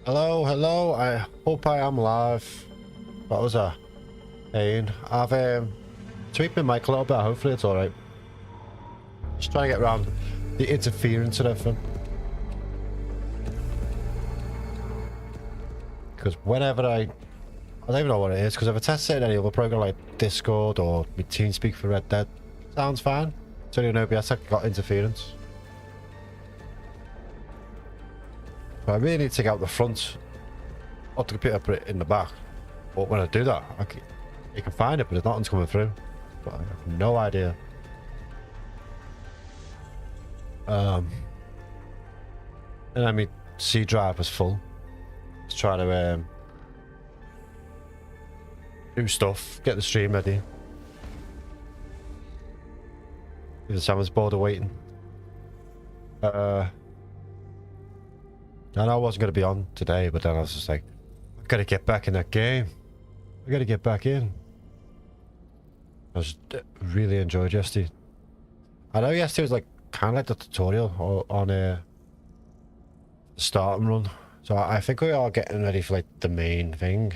Hello, hello. I hope I am live. That was a pain. I've tweaked my mic a little bit. Hopefully it's all right. Just trying to get around the interference and everything. Because whenever I don't even know what it is. Because if I test it in any other program like Discord or my TeamSpeak for Red Dead, sounds fine. It's only an OBS I got interference. So I really need to take out the front of the computer, put it in the back. But when I do that, you can find it, but nothing's coming through. But I have no idea. And then my C drive was full. I was trying to do stuff, get the stream ready. Even Sam bored of waiting. I know I wasn't going to be on today, but then I was just like, I've got to get back in that game. I got to get back in. I was really enjoyed yesterday. I know yesterday was like kind of like the tutorial on the start and run. So I think we are getting ready for like the main thing.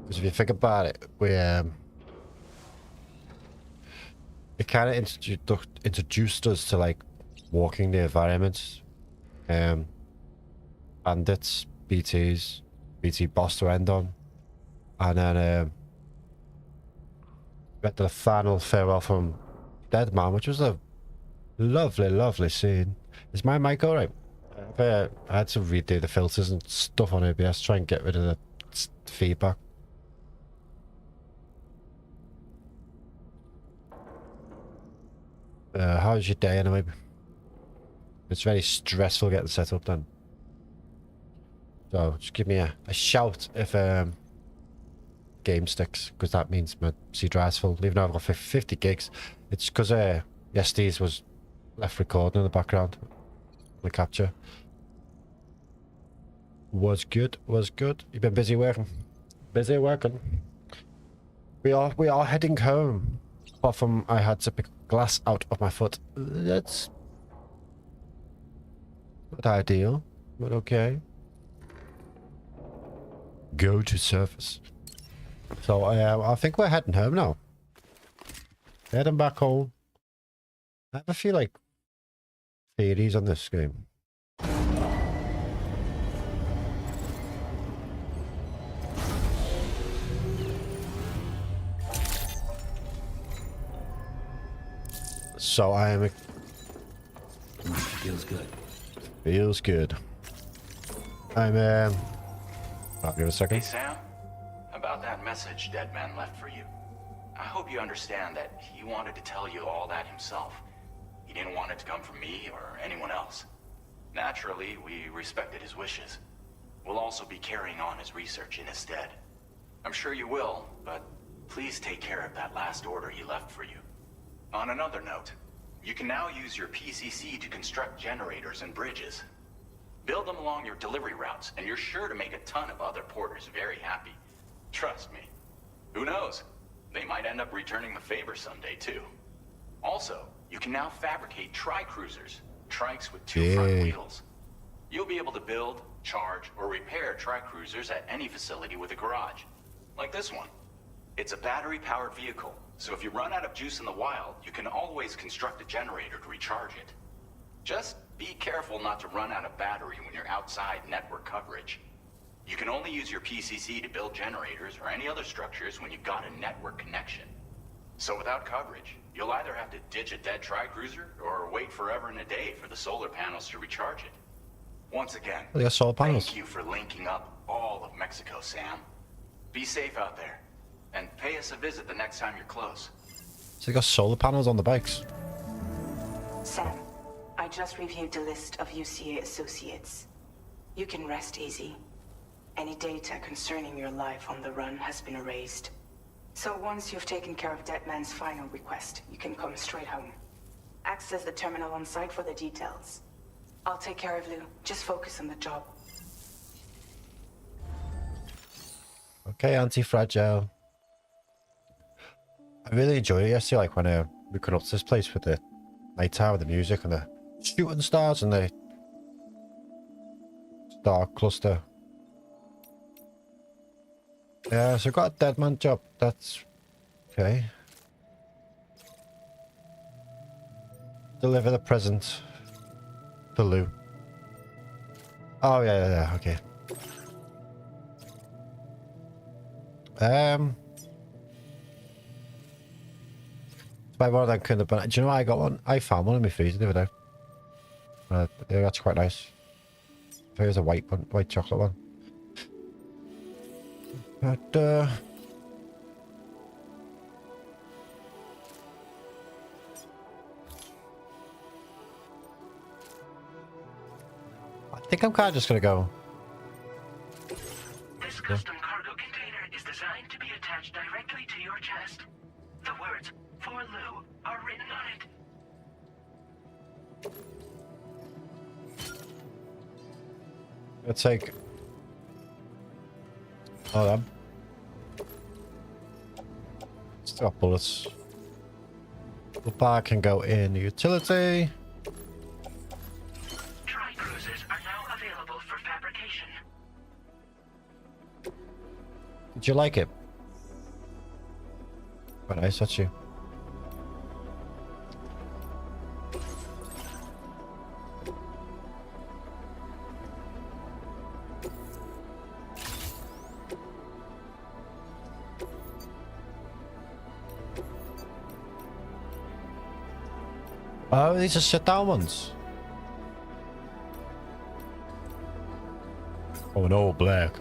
Because if you think about it, it kind of introduced us to like walking the environment. Bandits, BT boss to end on, and then we had the final farewell from Dead Man, which was a lovely scene. Is my mic alright? I had to redo the filters and stuff on OBS, try and get rid of the feedback. How's your day anyway? It's very stressful getting set up then. So just give me a shout if game sticks, because that means my C drive's full. Even though I've got 50 gigs, it's because yesterday's was left recording in the background. The capture was good. You've been busy working. We are heading home. Apart from I had to pick glass out of my foot. That's not ideal, but okay. Go to surface. So I think we're heading home now. Heading back home. I have a few like theories on this game. So I am. Feels good. Feels good. I'm I'll give it a second. Hey Sam, about that message Dead Man left for you. I hope you understand that he wanted to tell you all that himself. He didn't want it to come from me or anyone else. Naturally, we respected his wishes. We'll also be carrying on his research in his stead. I'm sure you will, but please take care of that last order he left for you. On another note, you can now use your PCC to construct generators and bridges. Build them along your delivery routes, and you're sure to make a ton of other porters very happy. Trust me. Who knows? They might end up returning the favor someday, too. Also, you can now fabricate tri-cruisers, trikes with two front wheels. You'll be able to build, charge, or repair tri-cruisers at any facility with a garage. Like this one. It's a battery-powered vehicle, so if you run out of juice in the wild, you can always construct a generator to recharge it. Just be careful not to run out of battery when you're outside network coverage. You can only use your PCC to build generators or any other structures when you've got a network connection. So without coverage, you'll either have to ditch a dead tri-cruiser or wait forever and a day for the solar panels to recharge it. Once again, solar panels. Thank you for linking up all of Mexico, Sam. Be safe out there, and pay us a visit the next time you're close. So they got solar panels on the bikes. Sam, I just reviewed the list of UCA associates. You can rest easy. Any data concerning your life on the run has been erased. So once you've taken care of Dead Man's final request, you can come straight home. Access the terminal on site for the details. I'll take care of Lou. Just focus on the job. Okay, anti-fragile. I really enjoyed it yesterday, like when we got up to this place with the night tower, the music and the shooting stars and the dark cluster. Yeah, so got a dead man job. That's okay. Deliver the present to Lou. Oh yeah, okay. Buy one of them kind of banana. Do you know what I got one? I found one in my freezer the other day. Yeah, that's quite nice. Here's a white one, white chocolate one. But I think I'm kind of just gonna go. This custom cargo container is designed to be attached directly to your chest. The words "For Lou" are written on it. Let's take. Hold on. Still got bullets. The bar can go in the utility. Tri-cruisers are now available for fabrication. Did you like it? Quite nice, that's you. Oh, these are sit-down ones. Oh no, black.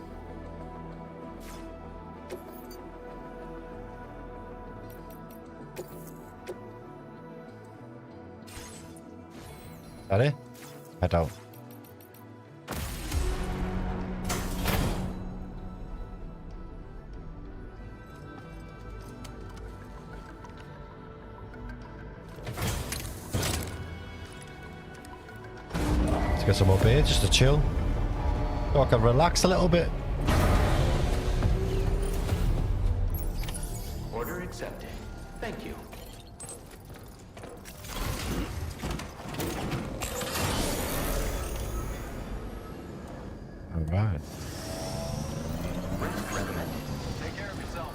That it? I don't. Let's get some up here just to chill. So I can relax a little bit. Order accepted. Thank you. Alright. Rest recommended. Take care of yourself.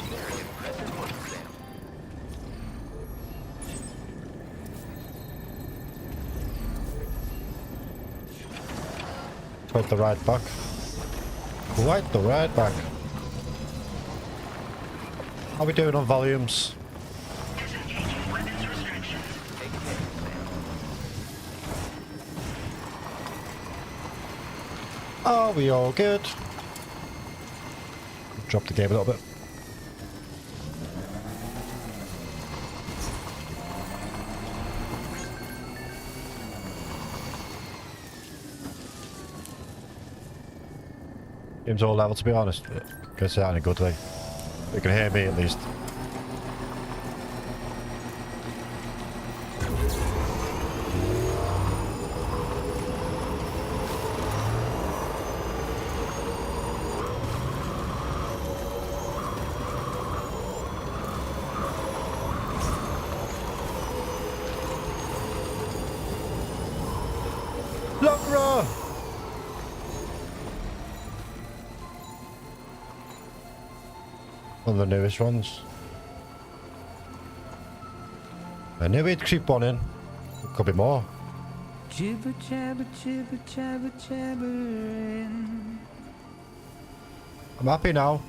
Very impressive work, Sam. Quite the ride back. Quite the ride back. How are we doing on volumes? Disengaging weapons restrictions. Take care, Sam. Are we all good? Drop the game a little bit. Game's all level, to be honest. Gonna say that in a good way. You can hear me at least. Laura! One of the newest ones. I knew it'd creep on in. Could be more. Jibber jabber jibber jabber jabbering. I'm happy now.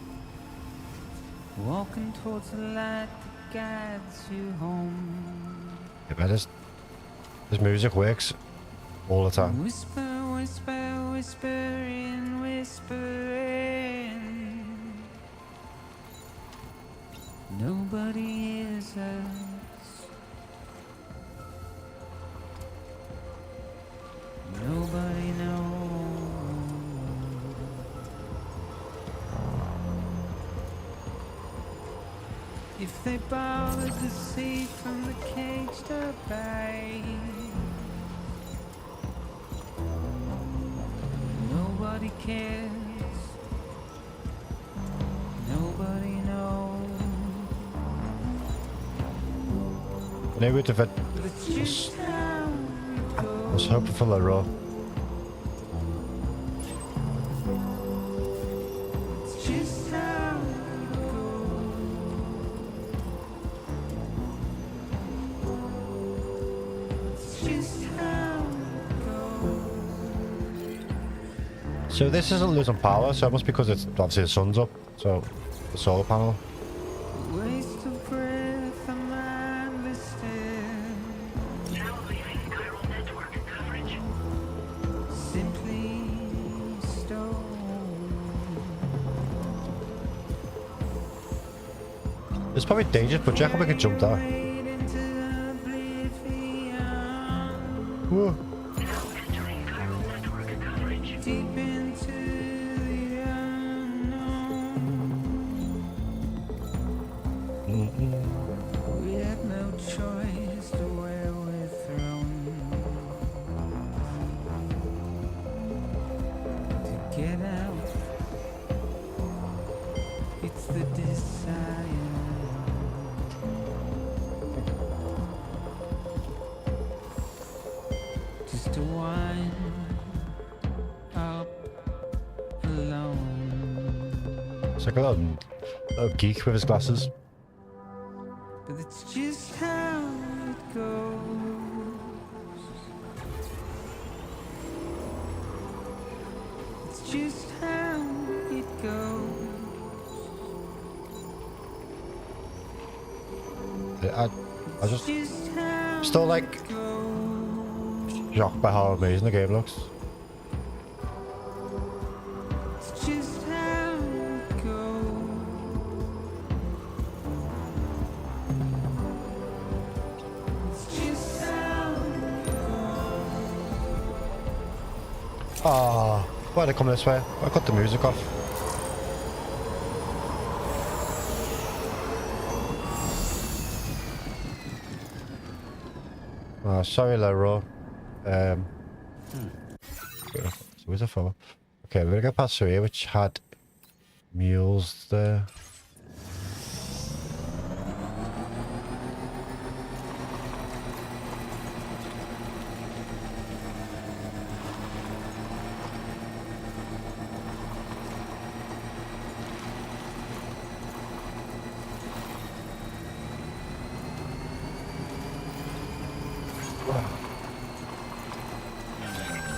Walking towards the light that guides you home. Yeah, but this music works all the time. Whisper, whisper, whispering, whispering. Nobody hears us. Nobody knows. If they bothered to see from the cage to bay, nobody cares. Nobody knows. Nee, weet je vet. But it's just how we go. was hoping for the row. It's just how it goes. It's just how it goes. So this isn't losing power, so it must be because it's obviously the sun's up. So the solar panel. Waste of breath, I'm enlisted. Now leaving chiral network coverage. Simply stone. It's probably dangerous, but check how we can jump there. Fade into oblivion. Whoa. Now entering chiral network coverage. Deep into the unknown. We had no choice to where we're thrown. To get out, it's the desire. Just to wind up alone. It's like a little geek with his glasses. But it's just how it goes. It's just how it goes. I just Just how still like it goes. shocked by how amazing the game looks. It's just how it goes. It's just how it goes. Ah, why'd I come this way? I cut the music off. Oh, sorry, Leroy. So where's the fella? Okay, we're gonna go past through here, which had mules there.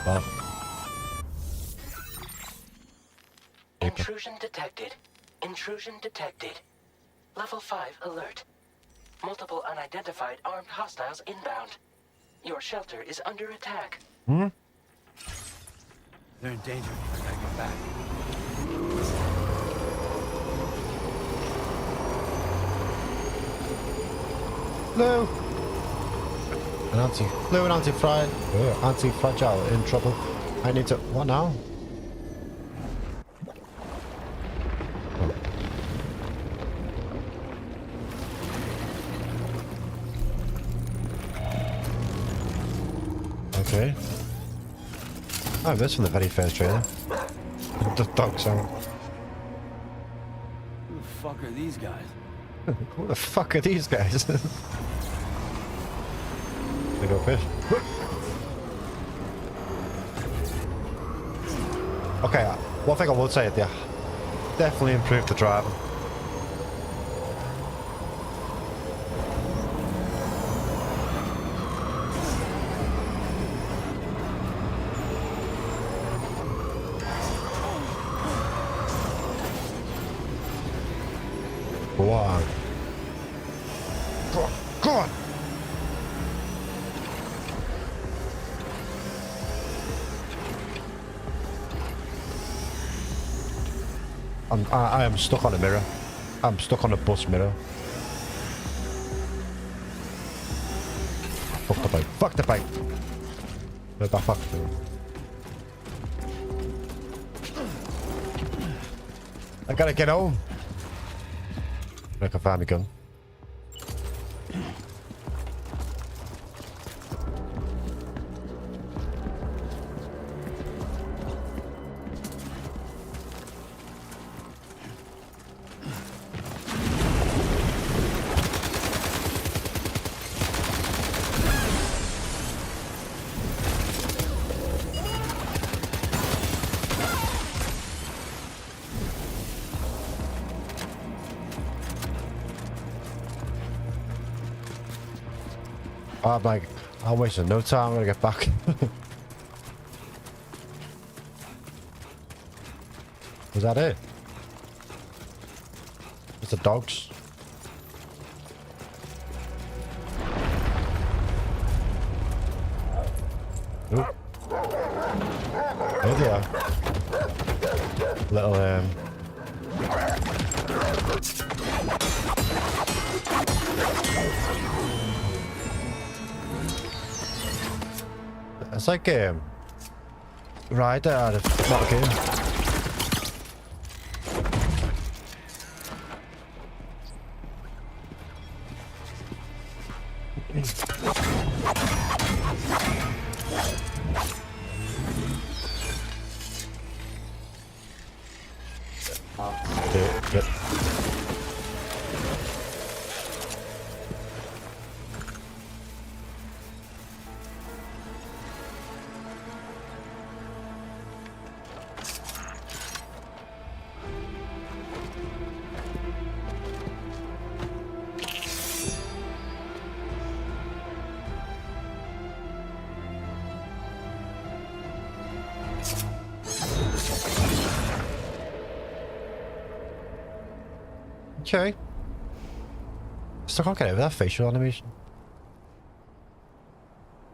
Well, Intrusion detected. Intrusion detected. Level 5 alert. Multiple unidentified armed hostiles inbound. Your shelter is under attack. They're in danger. I gotta get back. Lou! Lou and anti-fragile in trouble. I need to... What now? Okay. Oh, this from the very first trailer. The dog sound. Who the fuck are these guys? Who the fuck are these guys? They go fish. Okay, one thing I would say, they definitely improved the driving. Go on. Go on. Go on. I am stuck on a mirror. I'm stuck on a bus mirror. Fuck the bike. Fuck the bike. No, back, back. I gotta get home. I can find my gun. I'm like, I'm wasting no time. I'm gonna get back. Was that it? It's the dogs. Oop. There they are. Little it's like Rider out of not a game. Yep. Okay. Still can't get over that facial animation.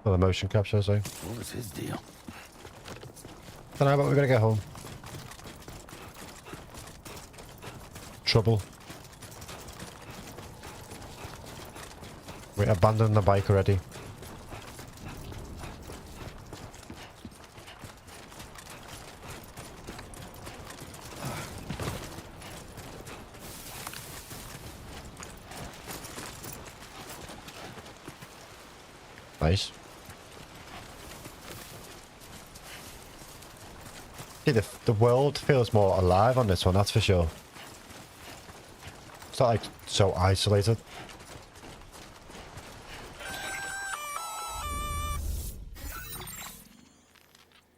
Well, the motion capture, so. What was his deal? Don't know, but we're gonna get home. Trouble. We abandoned the bike already. Nice. See, the world feels more alive on this one, that's for sure. It's not like so isolated.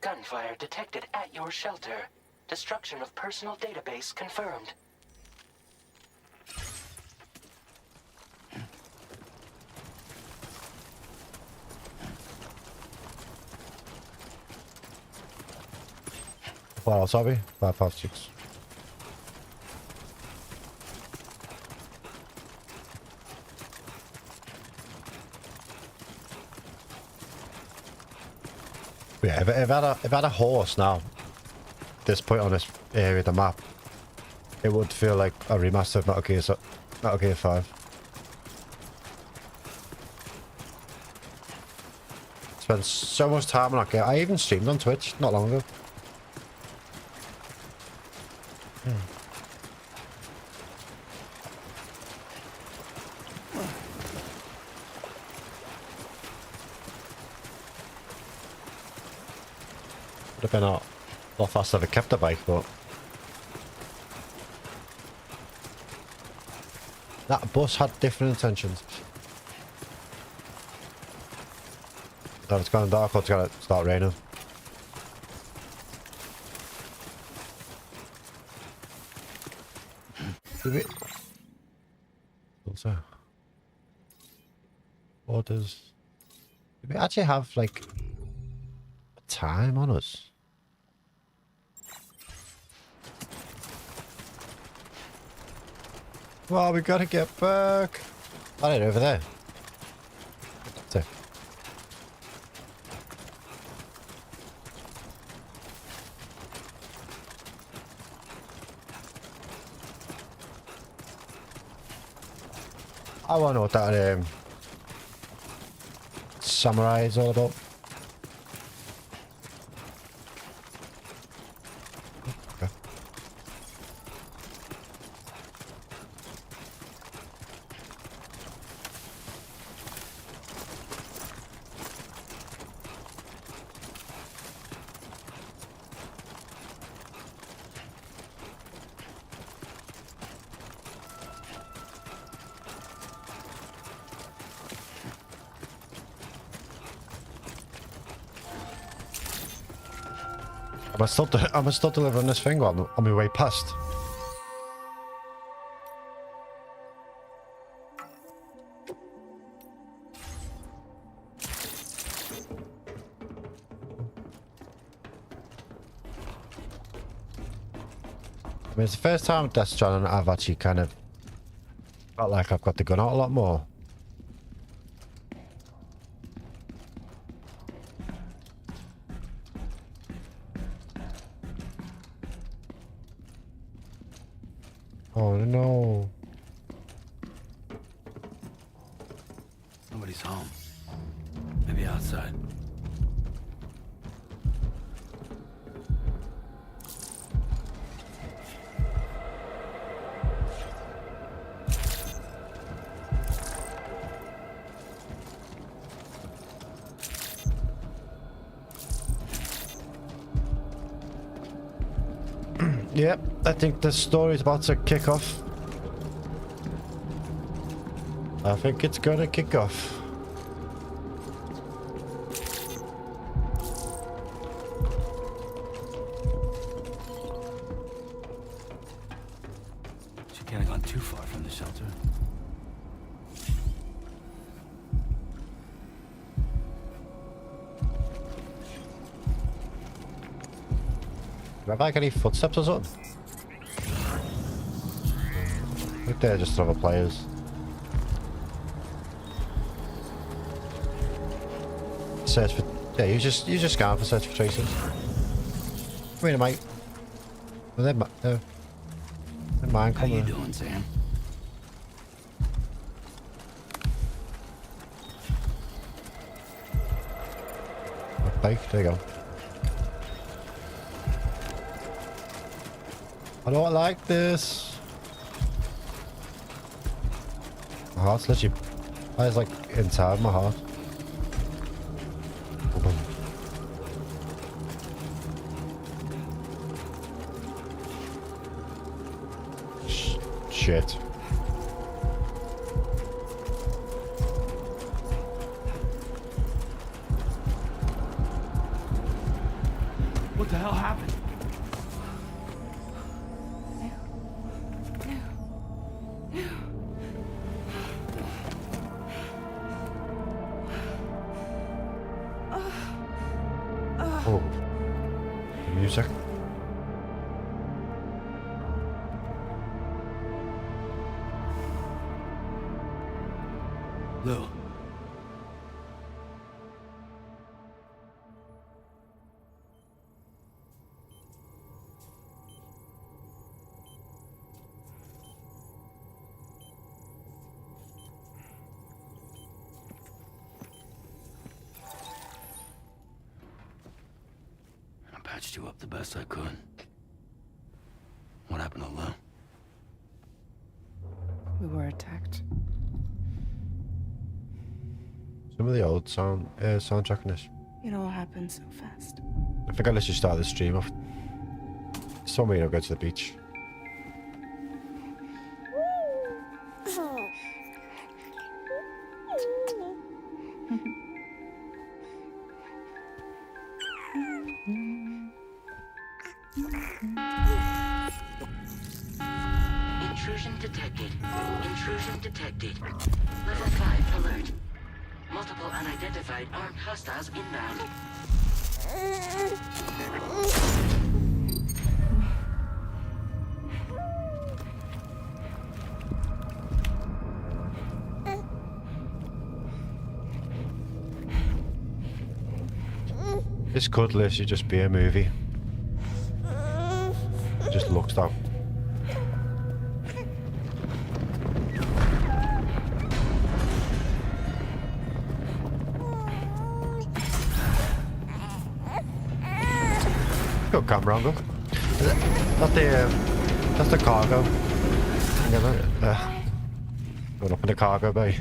Gunfire detected at your shelter. Destruction of personal database confirmed. What else are we? 556. Yeah, if I had a horse now, this point on this area of the map, it would feel like a remaster of Metal Gear 5. Spent so much time on that game. I even streamed on Twitch not long ago. Would have been a lot faster if I kept the bike, but that bus had different intentions. That it's gone dark or it's gonna start raining. Also, orders. Do we actually have like a time on us? Well, we gotta get back. Oh, right over there. So. I wanna know what that samurai is all about. Okay. Am I still delivering this thing on my way past? I mean, it's the first time Death Stranding I've actually kind of felt like I've got the gun out a lot more. Oh no. Nobody's home. Maybe outside. Yep, I think the story's about to kick off. I think it's gonna kick off. She can't have gone too far from the shelter. Do I have like any footsteps or something? I think they're just other players. Search for... Yeah, you just scan for search for traces. Wait a minute. They're mine How you coming. doing, Sam? Bike, there you go. I don't like this. My heart's literally... That is like inside my heart. Shit. What the hell happened? Oh. The music. Lou. I patched you up the best I could. What happened to Lou? We were attacked. Some of the old soundtrack in this. It all happened so fast. I think I literally started the stream off. So many I'll go to the beach. Intrusion detected. Intrusion detected. Level 5 alert. Multiple unidentified armed hostiles inbound. This could literally just be a movie. It just looks that. Go camera angle. That's the cargo. Going up in the cargo bay.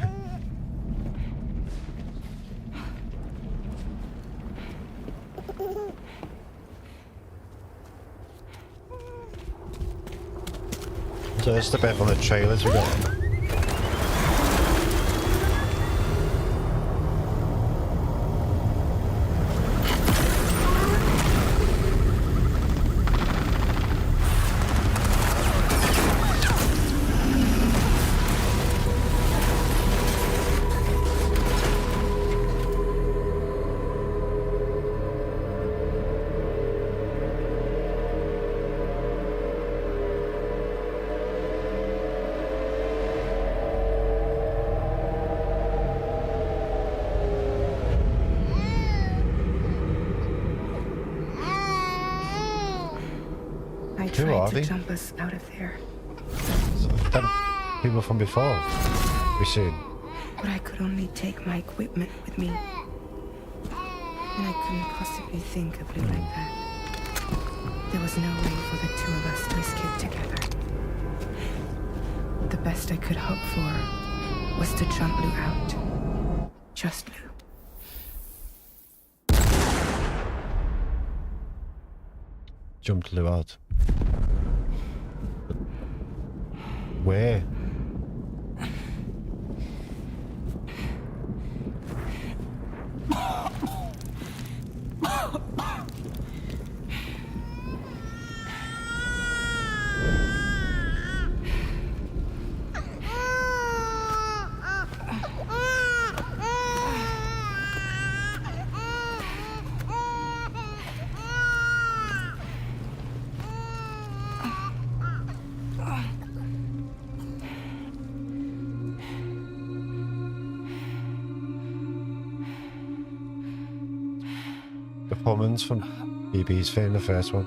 So just a bit on the trailers we got. Who are tried to they? jump us out of there, So, them people from before. We seen. but I could only take my equipment with me. And I couldn't possibly think of Blue like that. There was no way for the two of us to escape together. The best I could hope for was to jump Lou out. Just Lou. Jumped Lou out. Where? The Pullmans from BB's film, the first one.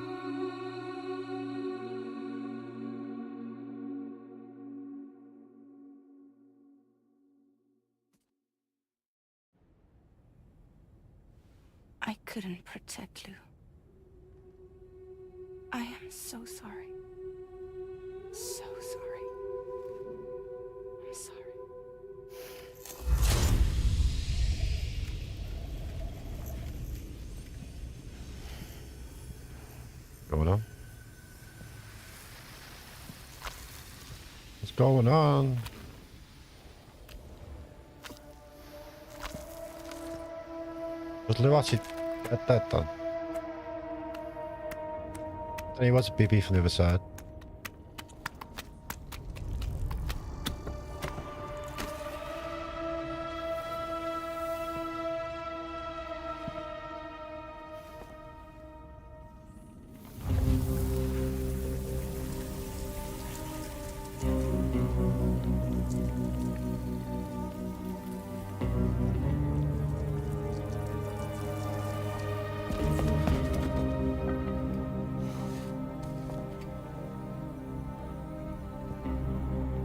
I couldn't protect Lou. I am so sorry. So sorry. I'm sorry. Going on? What's going on? Was Lou actually get that done? And he was a BB from the other side.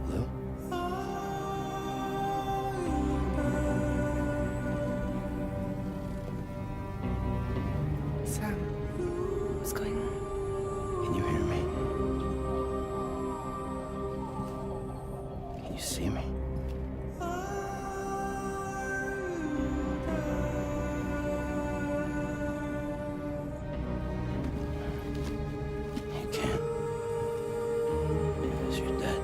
Lou? Sam, what's going on? Can you hear me? Can you see me? You can't. Because you're dead.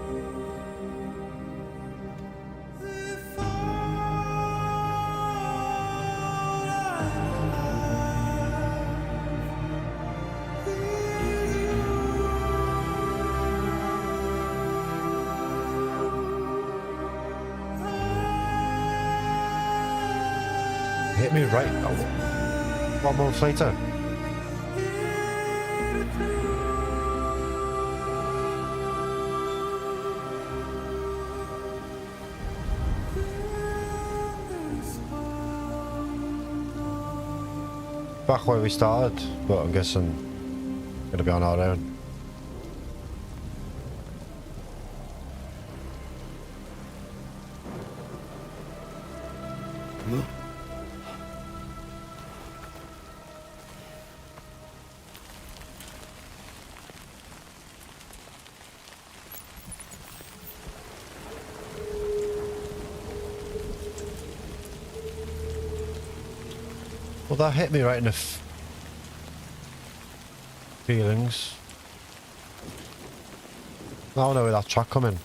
Hit me right. Oh, 1 month later. Back where we started, but I'm guessing gonna be on our own. Lou? Well, that hit me right in the feelings. Now I know where that track coming.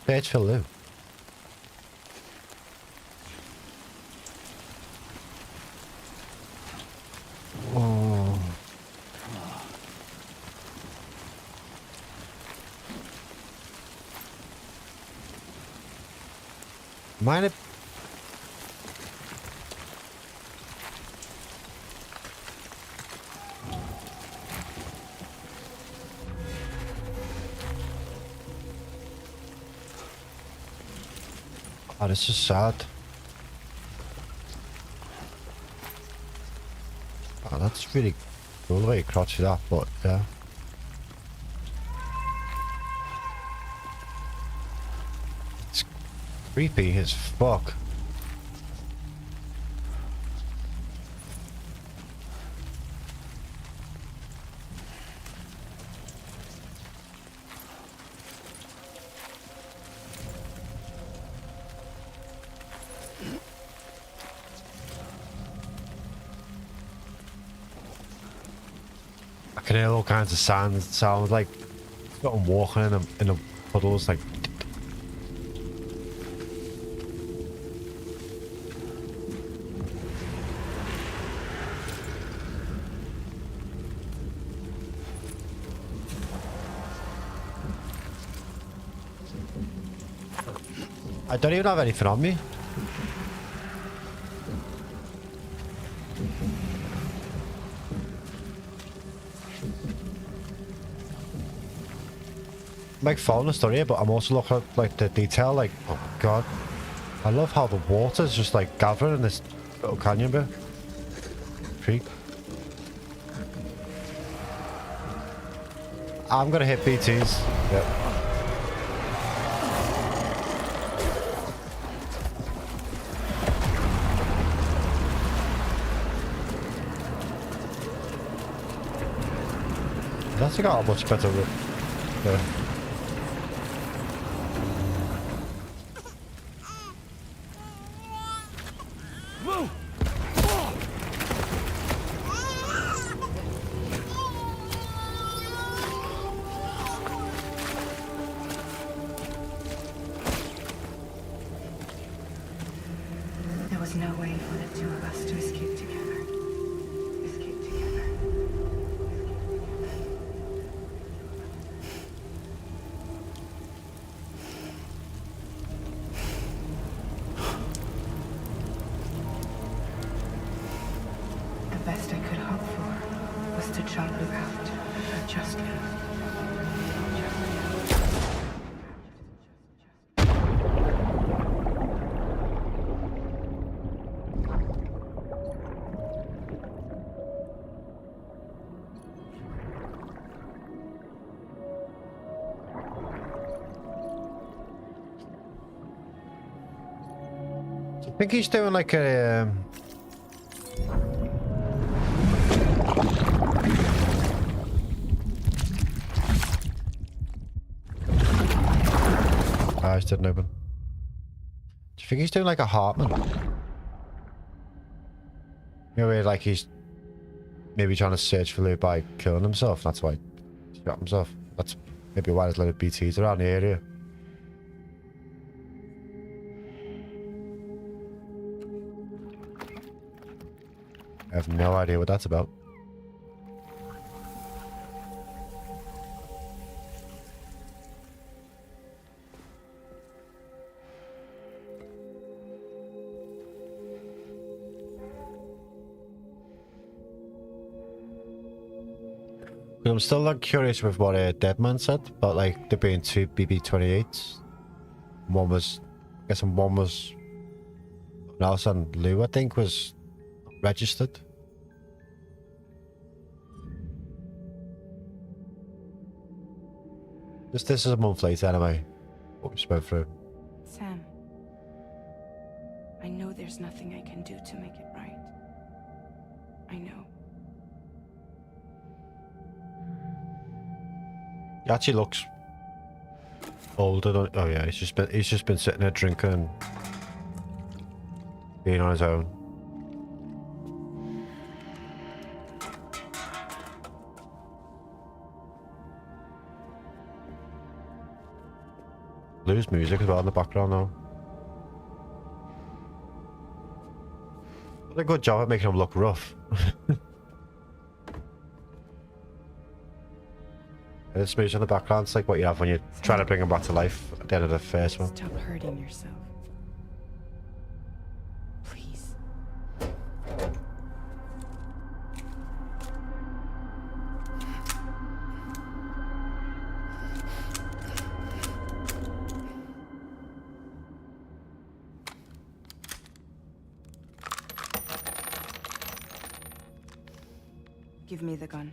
Page for Lou. Oh. Might have. Oh, this is sad. Oh, that's really cool the way you crouch for that, but yeah. Creepy as fuck. I can hear all kinds of sounds like I'm walking in the puddles, like. I don't even have anything on me. I'm like following the story, but I'm also looking at like the detail. Like, oh my god, I love how the water's just like gathering in this little canyon bit. Creek. I'm gonna hit BTs. Yep. That's got a much better route. Yeah. There was no way for the two of us to escape together. Escape together. The best I could hope for was to jump you out. Just you. I think he's doing like a. Eyes didn't open. Do you think he's doing like a Hartman? You know, where like he's maybe trying to search for loot by killing himself. That's why he shot himself. That's maybe why there's a lot of BTs around the area. I have no idea what that's about. I'm still like curious with what Deadman said about like there being two BB-28s. One was, I guess, one was Nelson and Lou, I think, was registered. This is a month later anyway. What we spoke through. Sam, I know there's nothing I can do to make it right. I know. He actually looks older. Oh yeah, he's just been sitting there drinking and being on his own. Lou's music as well in the background now. What a good job at making him look rough. This music in the background, it's like what you have when you're trying to bring him back to life at the end of the first one. Stop hurting yourself. Please. Give me the gun.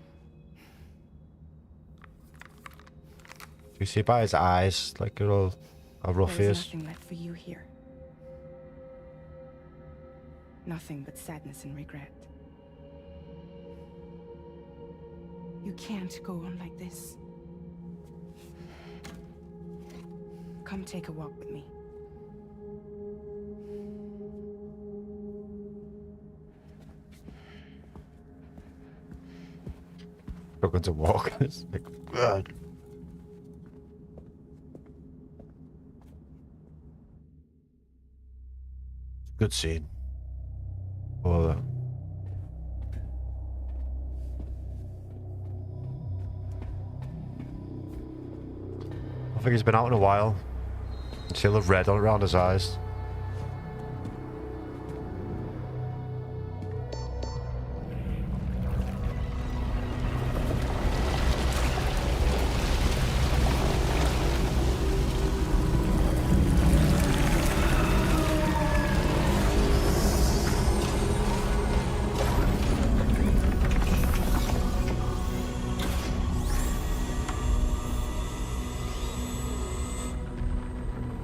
You see by his eyes, like a rough There's ears. nothing left for you here. Nothing but sadness and regret. You can't go on like this. Come take a walk with me. We're going to walk. It's like, ugh. Good scene. Oh, I think he's been out in a while. Still have red all around his eyes.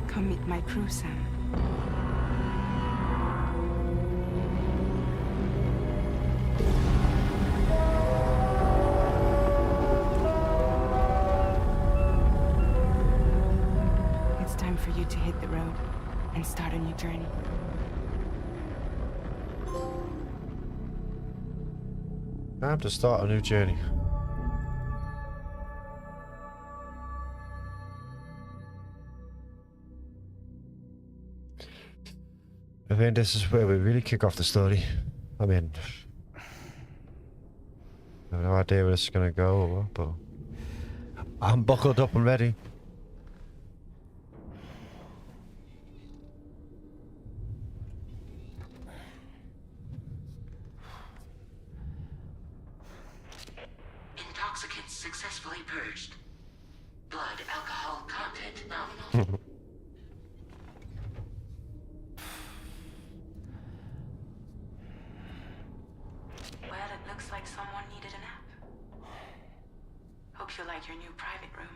Come meet my crew, Sam. It's time for you to hit the road and start a new journey. Time to start a new journey. I think this is where we really kick off the story. I mean, I have no idea where this is going to go or what, but I'm buckled up and ready. Intoxicants successfully purged. Blood alcohol content nominal. Well, it looks like someone needed a nap. Hope you like your new private room.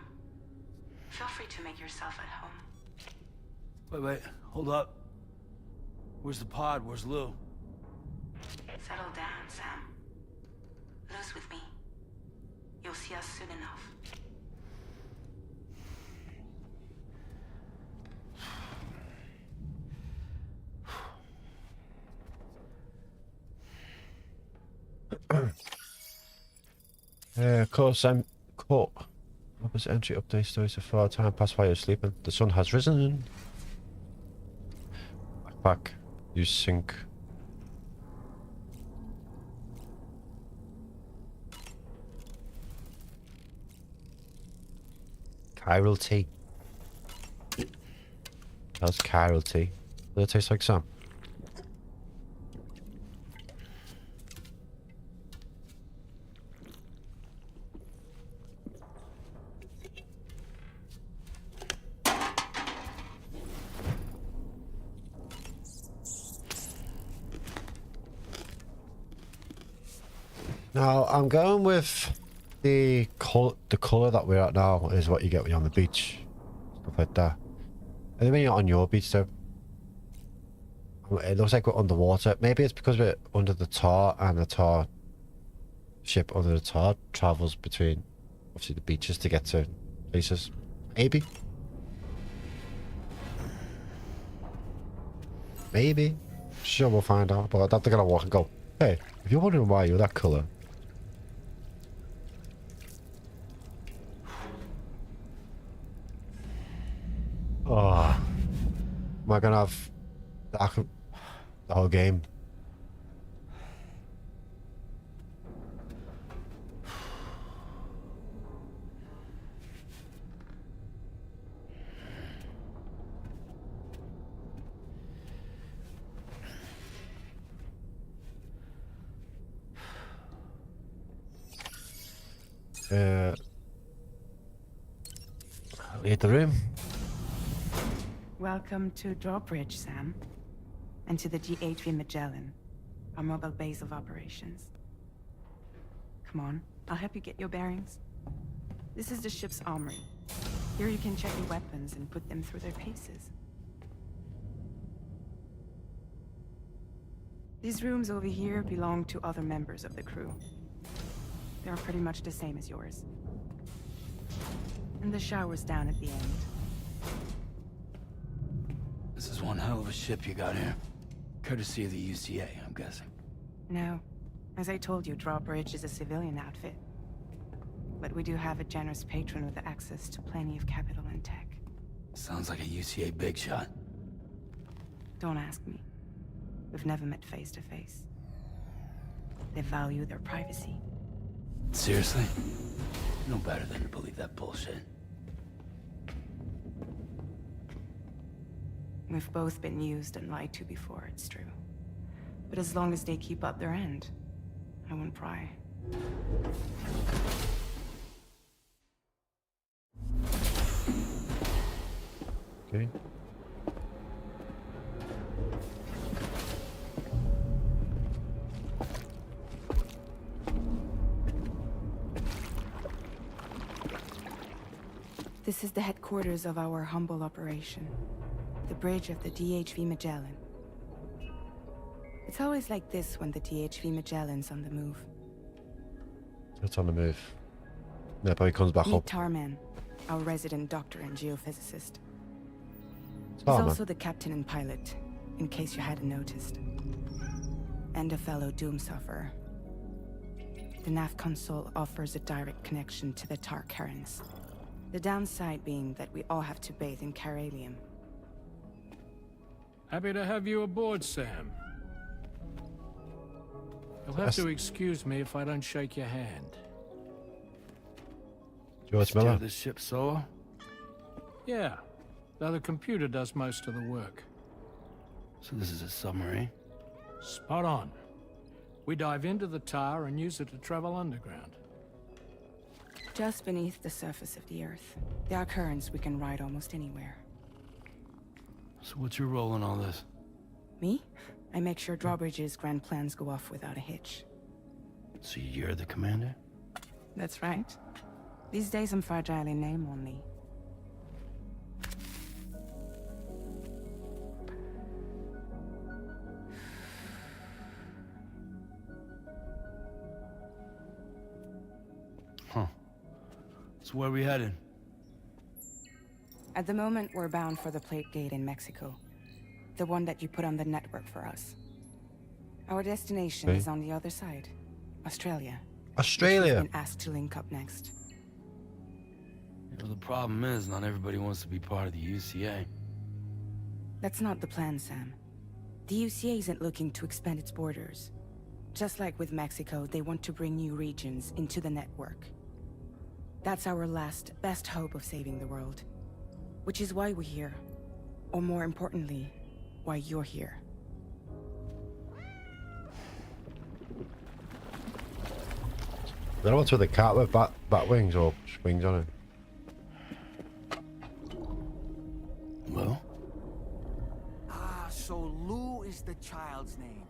Feel free to make yourself at home. Wait, hold up. Where's the pod? Where's Lou? Settle down, Sam. Lou's with me. You'll see us soon enough. Court. Opposite entry update story so far. Time passed while you're sleeping. The sun has risen. Backpack. Use sink. Chiral tea. That's chiral tea. Does it taste like Sam? Now I'm going with the colour that we're at now is what you get when you're on the beach, stuff like that. And then when you're on your beach, though, it looks like we're underwater. Maybe it's because we're under the tar, and the tar ship under the tar travels between obviously the beaches to get to places. Maybe. Maybe. Sure, we'll find out. But I'd have to get a walk and go, hey, if you're wondering why you're that colour. Oh, am I gonna have the whole game? Leave the room. Welcome to Drawbridge, Sam. And to the GHV Magellan, our mobile base of operations. Come on, I'll help you get your bearings. This is the ship's armory. Here you can check your weapons and put them through their paces. These rooms over here belong to other members of the crew. They're pretty much the same as yours. And the shower's down at the end. This is one hell of a ship you got here. Courtesy of the UCA, I'm guessing. No. As I told you, Drawbridge is a civilian outfit. But we do have a generous patron with access to plenty of capital and tech. Sounds like a UCA big shot. Don't ask me. We've never met face to face. They value their privacy. Seriously? No better than to believe that bullshit. We've both been used and lied to before, it's true. But as long as they keep up their end, I won't pry. Okay. This is the headquarters of our humble operation. The bridge of the DHV Magellan. It's always like this when the DHV Magellan's on the move. It's on the move. Yeah, but he comes back Meet up. Tarman, our resident doctor and geophysicist. He's Tarman. also the captain and pilot, in case you hadn't noticed. And a fellow doom sufferer. The nav console offers a direct connection to the Tar currents. The downside being that we all have to bathe in Caralium. Happy to have you aboard, Sam. You'll have to excuse me if I don't shake your hand. George Steer Miller. the ship solo? Yeah, though the computer does most of the work. So this is a submarine? Spot on. We dive into the Tar and use it to travel underground. Just beneath the surface of the Earth, there are currents we can ride almost anywhere. So what's your role in all this? Me? I make sure Drawbridge's grand plans go off without a hitch. So you're the commander? That's right. These days I'm fragile in name only. Huh. So where are we headed? At the moment, we're bound for the Plate Gate in Mexico. The one that you put on the network for us. Our destination Okay. is on the other side. Australia. Australia. We've been asked to link up next. You know, the problem is not everybody wants to be part of the UCA. That's not the plan, Sam. The UCA isn't looking to expand its borders. Just like with Mexico, they want to bring new regions into the network. That's our last, best hope of saving the world. Which is why we're here. Or more importantly, why you're here. I don't know what's with the cat with bat wings or wings on it. Well? Ah, so Lou is the child's name.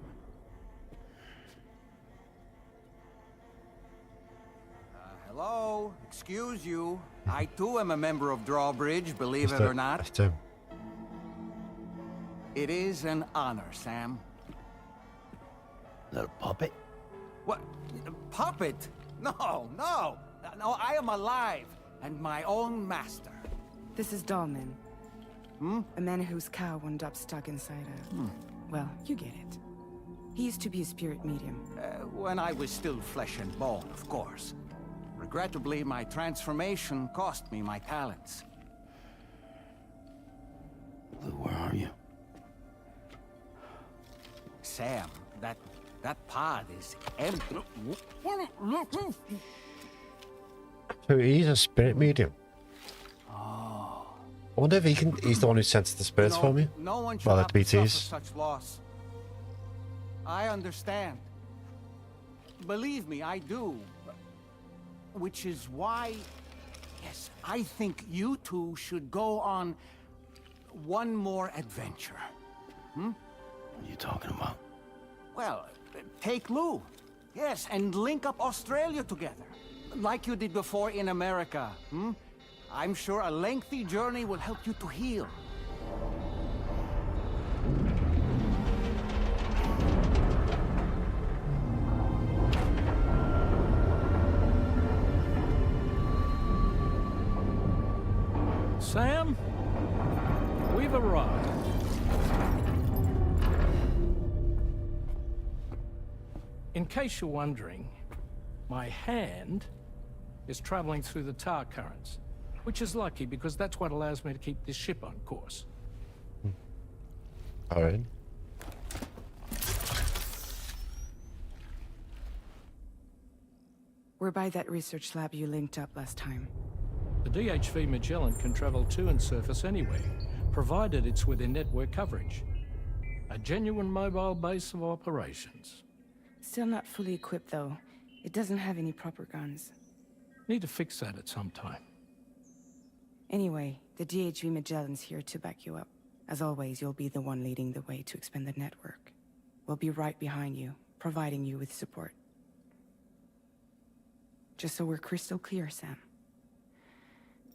Hello? Excuse you. I too am a member of Drawbridge, believe it or not. That's Tim. It is an honor, Sam. Is that a puppet? What? A puppet? No, no. No, I am alive and my own master. This is Dahlman. A man whose cow wound up stuck inside a... Well, you get it. He used to be a spirit medium. When I was still flesh and bone, of course. Regrettably, my transformation cost me my talents. Lou, where are you? Sam, that pod is empty. So he's a spirit medium. Oh. I wonder if he's the one who senses the spirits for me. No one should Well, have that'd be to suffer teased. such loss. I understand. Believe me, I do. Which is why, yes, I think you two should go on one more adventure. What are you talking about? Well, take Lou. Yes, and link up Australia together. Like you did before in America. I'm sure a lengthy journey will help you to heal. Sam, we've arrived. In case you're wondering, my hand is traveling through the tar currents, which is lucky because that's what allows me to keep this ship on course. All right. We're by that research lab you linked up last time. The DHV Magellan can travel to and surface anywhere, provided it's within network coverage. A genuine mobile base of operations. Still not fully equipped, though. It doesn't have any proper guns. Need to fix that at some time. Anyway, the DHV Magellan's here to back you up. As always, you'll be the one leading the way to expand the network. We'll be right behind you, providing you with support. Just so we're crystal clear, Sam.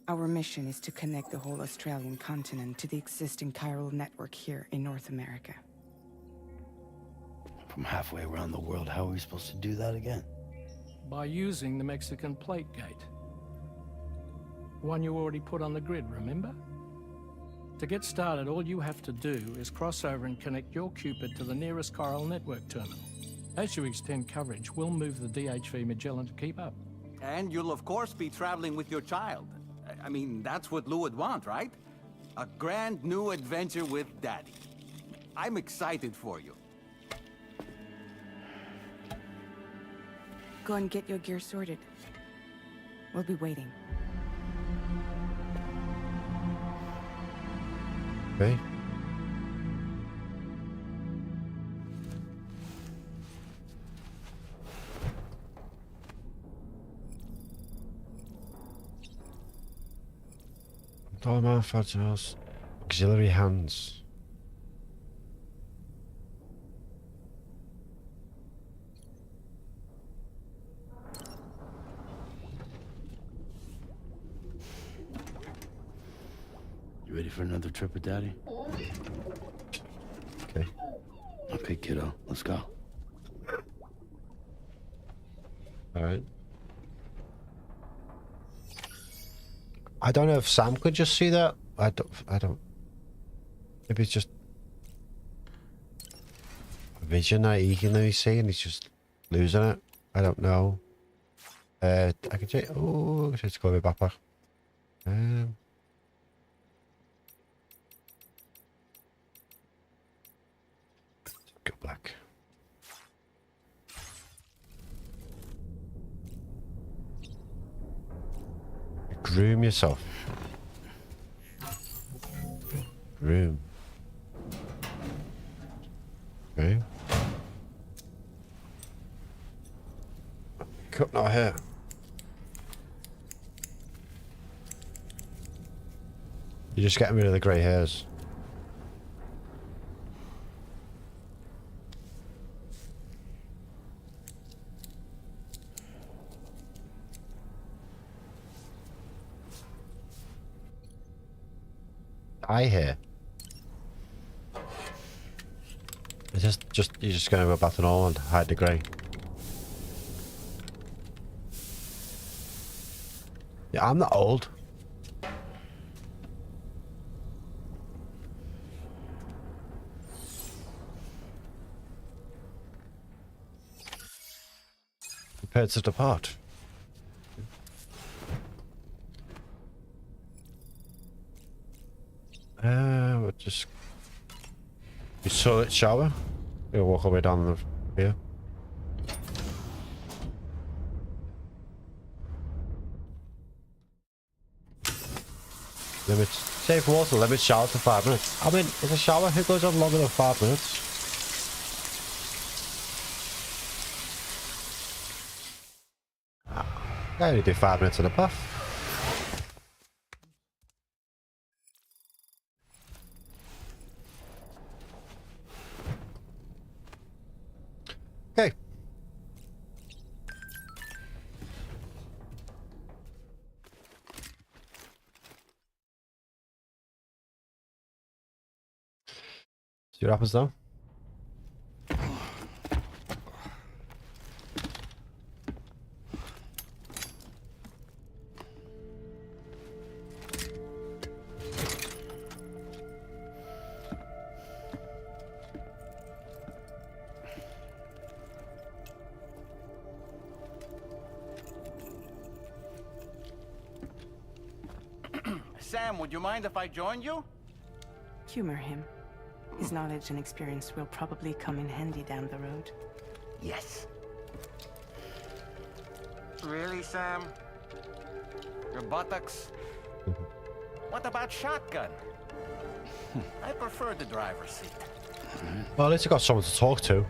Our mission is to connect the whole Australian continent to the existing chiral network here in North America. From halfway around the world, how are we supposed to do that again? By using the Mexican plate gate. One you already put on the grid, remember? To get started, all you have to do is cross over and connect your Cupid to the nearest chiral network terminal. As you extend coverage, we'll move the DHV Magellan to keep up. And you'll of course be traveling with your child. I mean, that's what Lou would want, right? A grand new adventure with Daddy. I'm excited for you. Go and get your gear sorted. We'll be waiting. Okay. Dollar manufacturers, auxiliary hands. You ready for another trip with Daddy? Okay. Okay, kiddo, let's go. All right. I don't know if Sam could just see that. I don't. Maybe it's just a vision that he can only see and he's just losing it. I don't know. I can check. Oh, I should go a bit back. Go black. Groom yourself. Groom. Okay. Cutting our hair. You're just getting rid of the grey hairs. Eye hair. It's just you're just gonna go back and all and hide the grey. Yeah, I'm not old. Prepared to depart. We'll just... You saw it shower? We'll walk all the way down the... here. Limit... Save water, limit shower to 5 minutes. I mean, it's a shower, who goes on longer than 5 minutes? I only do 5 minutes in a bath. Okay. See what happens now? Sam, would you mind if I joined you? Humor him. His knowledge and experience will probably come in handy down the road. Yes. Really, Sam? Your buttocks? What about shotgun? I prefer the driver's seat. Well, at least you got someone to talk to.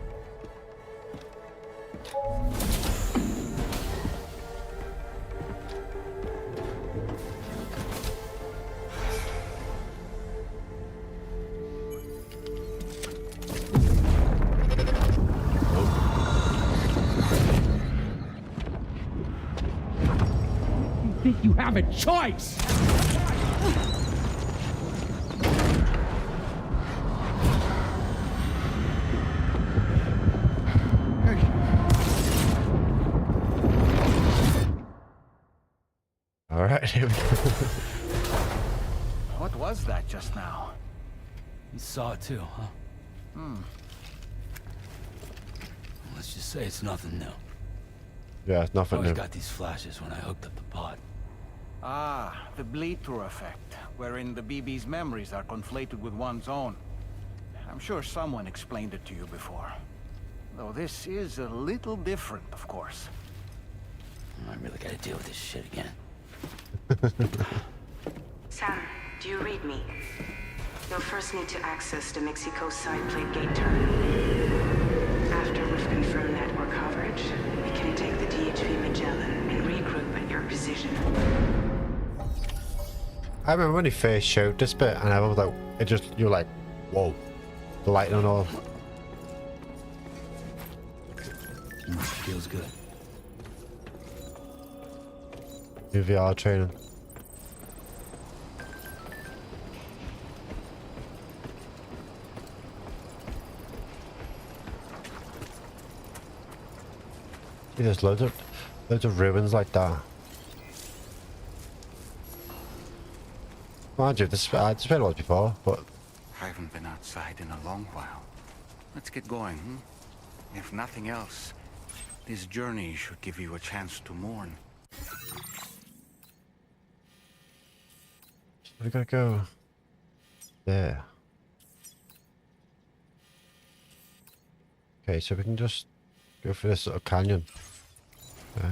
Think you have a choice? All right, here we go. What was that just now? You saw it too, huh? Let's just say it's nothing new. Yeah, it's nothing Always new. got these flashes when I hooked up the pod. Ah, the bleed-through effect, wherein the BB's memories are conflated with one's own. I'm sure someone explained it to you before. Though this is a little different, of course. I really gotta deal with this shit again. Sam, do you read me? You'll first need to access the Mexico side plate gate terminal. After we've confirmed network coverage, we can take the DHV Magellan and regroup at your position. I remember when he first showed this bit, and I was like, it just, you're like, whoa, the lighting and all. Feels good. New VR training. See, there's loads of ruins like that. Mind you, this I've played once before, but I haven't been outside in a long while. Let's get going, hmm? If nothing else, this journey should give you a chance to mourn. we gotta go there. Okay, so we can just go for this little canyon. Okay.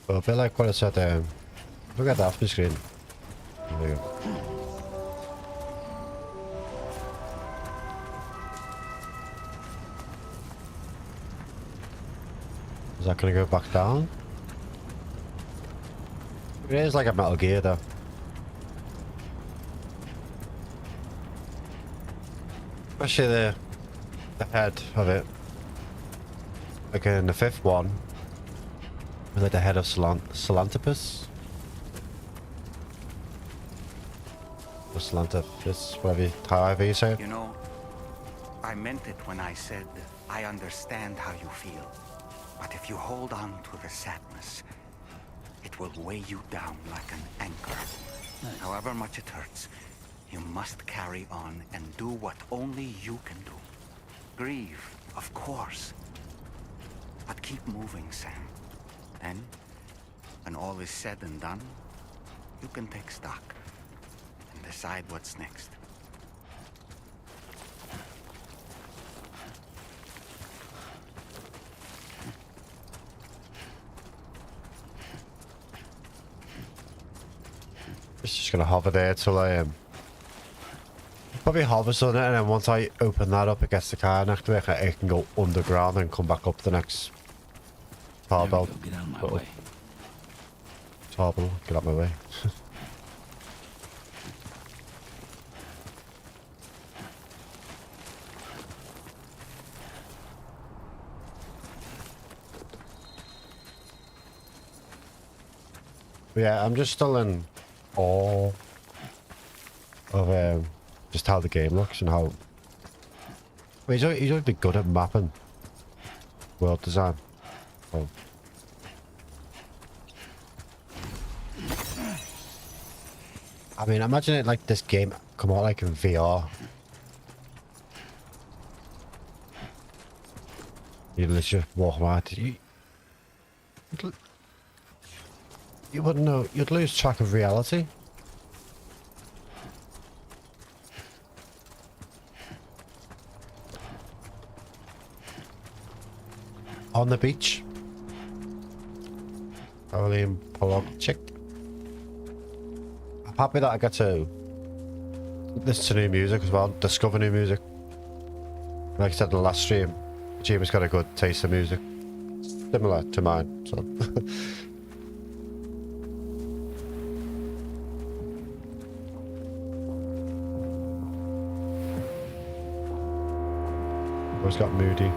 Well, a bit like what I said, look at that off the screen. There we go. Is that gonna go back down? It is like a Metal Gear though. Especially the head of it. Like in the fifth one. Like the head of Salantopus? Or Salantopus, however you say it. You know, I meant it when I said I understand how you feel. But if you hold on to the sadness, it will weigh you down like an anchor. Nice. However much it hurts, you must carry on and do what only you can do. Grieve, of course. But keep moving, Sam. Then, when all is said and done, you can take stock and decide what's next. It's just gonna hover there till I probably hovers on it, and then once I open that up, it gets the car next to it. It can go underground and come back up the next car There we belt. go, get out of my way. Tarbell, get out of my way. But yeah, I'm just still in awe of just how the game looks and how he's always been good at mapping world design. Oh. I mean, imagine it like this game come out like in VR. You literally walk around. You wouldn't know. You'd lose track of reality. On the beach. Probably pull up chick. I'm happy that I got to listen to new music as well, discover new music. Like I said in the last stream, Jamie's got a good taste of music. Similar to mine, so. Always got moody.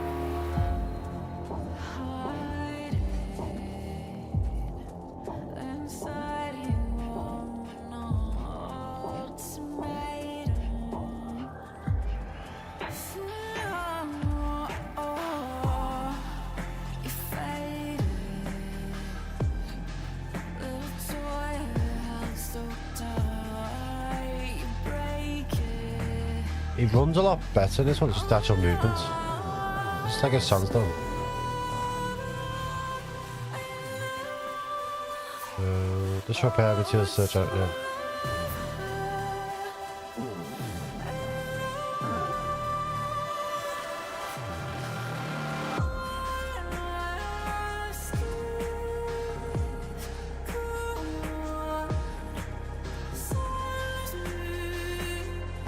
He runs a lot better. This one's just natural movements. Just like a sandstone. Just repair materials search out, yeah.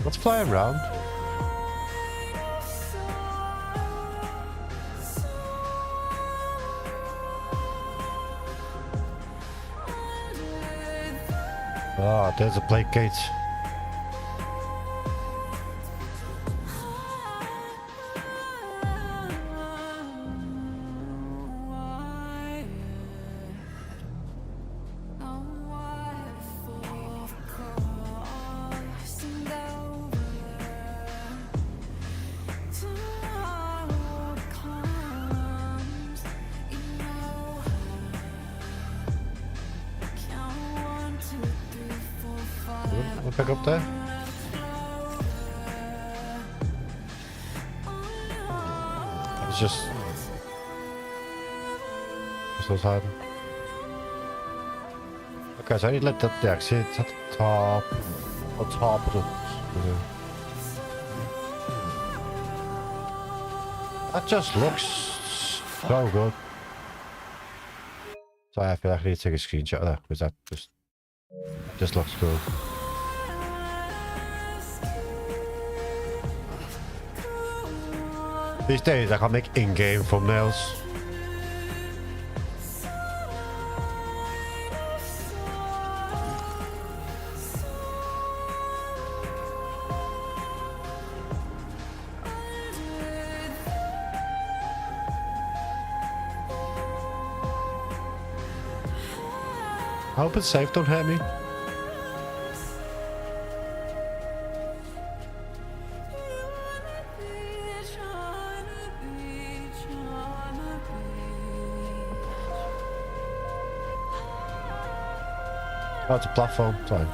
Let's fly around. Ah, there's a plate gate. We'll pick up there. It's just what's hiding. Okay, so I need to let that the exit at the top. On top of the. That just looks so good. So I feel like I need to take a screenshot of that because that just looks cool. These days I can make in-game thumbnails. I hope it's safe, don't hurt me. Oh, it's a platform, fine.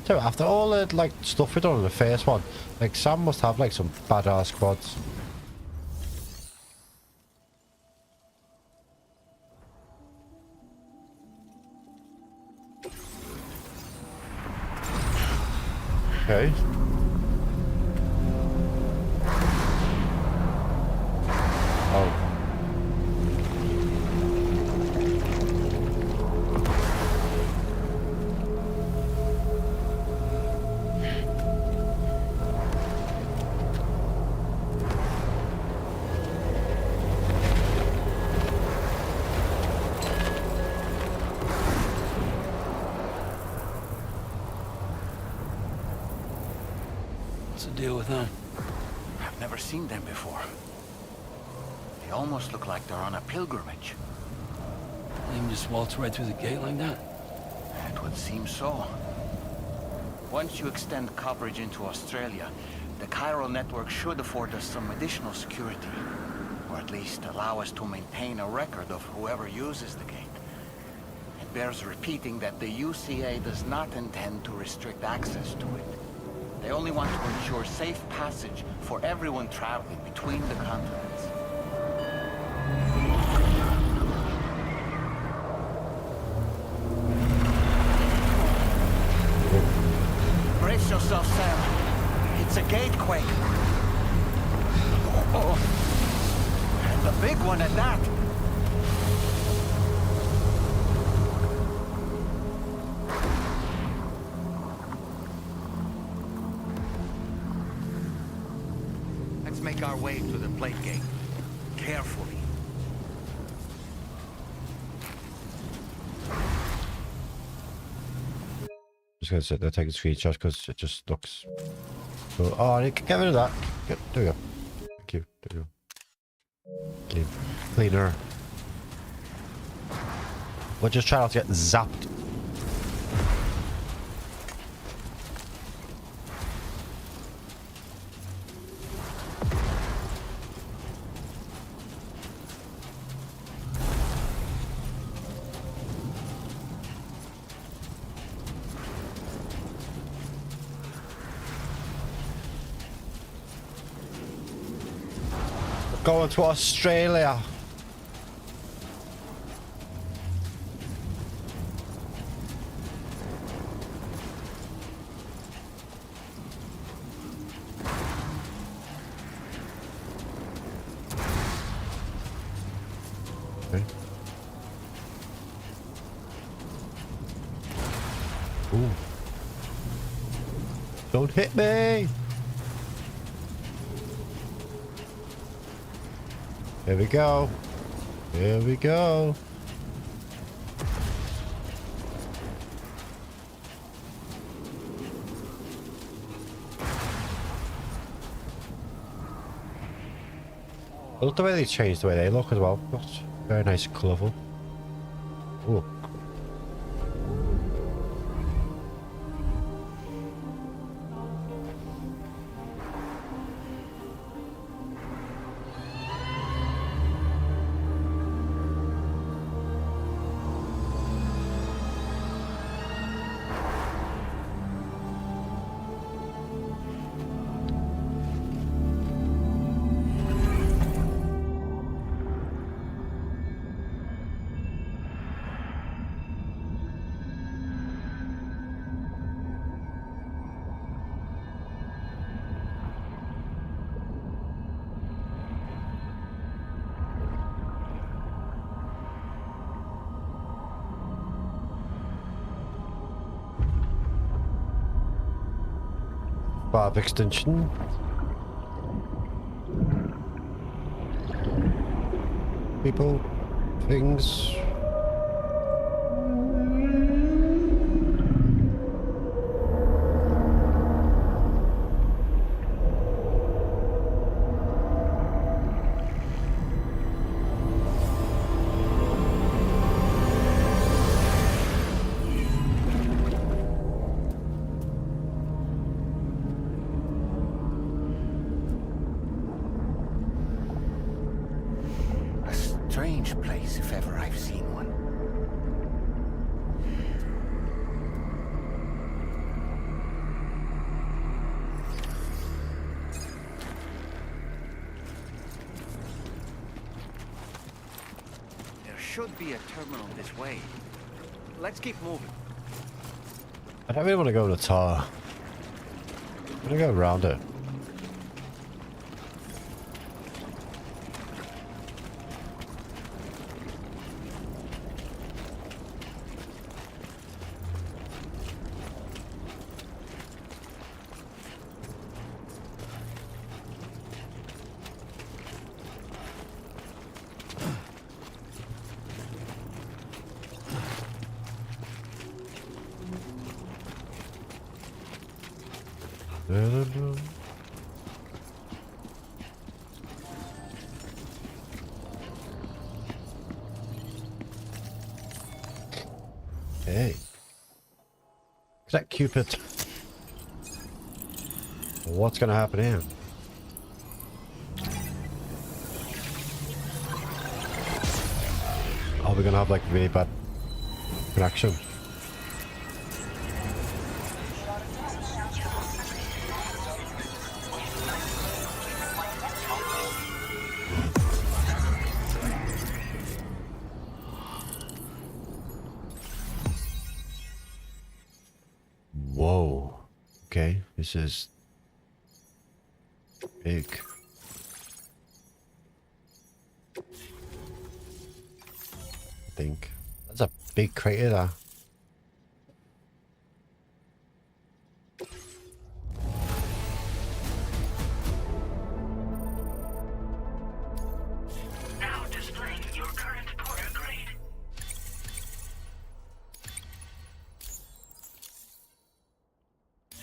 So after all the like stuff we done in the first one, like Sam must have like some badass quads. Okay. What's the deal with them? I've never seen them before. They almost look like they're on a pilgrimage. They can just waltz right through the gate like that? It would seem so. Once you extend coverage into Australia, the chiral network should afford us some additional security. Or at least allow us to maintain a record of whoever uses the gate. It bears repeating that the UCA does not intend to restrict access to it. They only want to ensure safe passage for everyone traveling between the continents. Brace yourself, Sam. It's a gatequake. Oh, and a big one at that. Let's make our way to the plate gate. Carefully. Just gonna sit there taking screenshots because it just looks. So, oh, I can get rid of that. There we go. Thank you. There we go. Cleaner. We're just trying not to get zapped. Going to Australia. Okay. Ooh. Don't hit me. Here we go. Here we go. I love the way they changed the way they look as well. That's very nice and colourful. Ooh. Barb extension. People, things. Strange place if ever I've seen one. There should be a terminal this way. Let's keep moving. I don't really want to go to the tower. I'm gonna go around it. Hey. Is that Cupid? What's gonna happen here? Are we gonna have like really bad connection? This is big. I think that's a big crater there. Now displaying your current porter grade.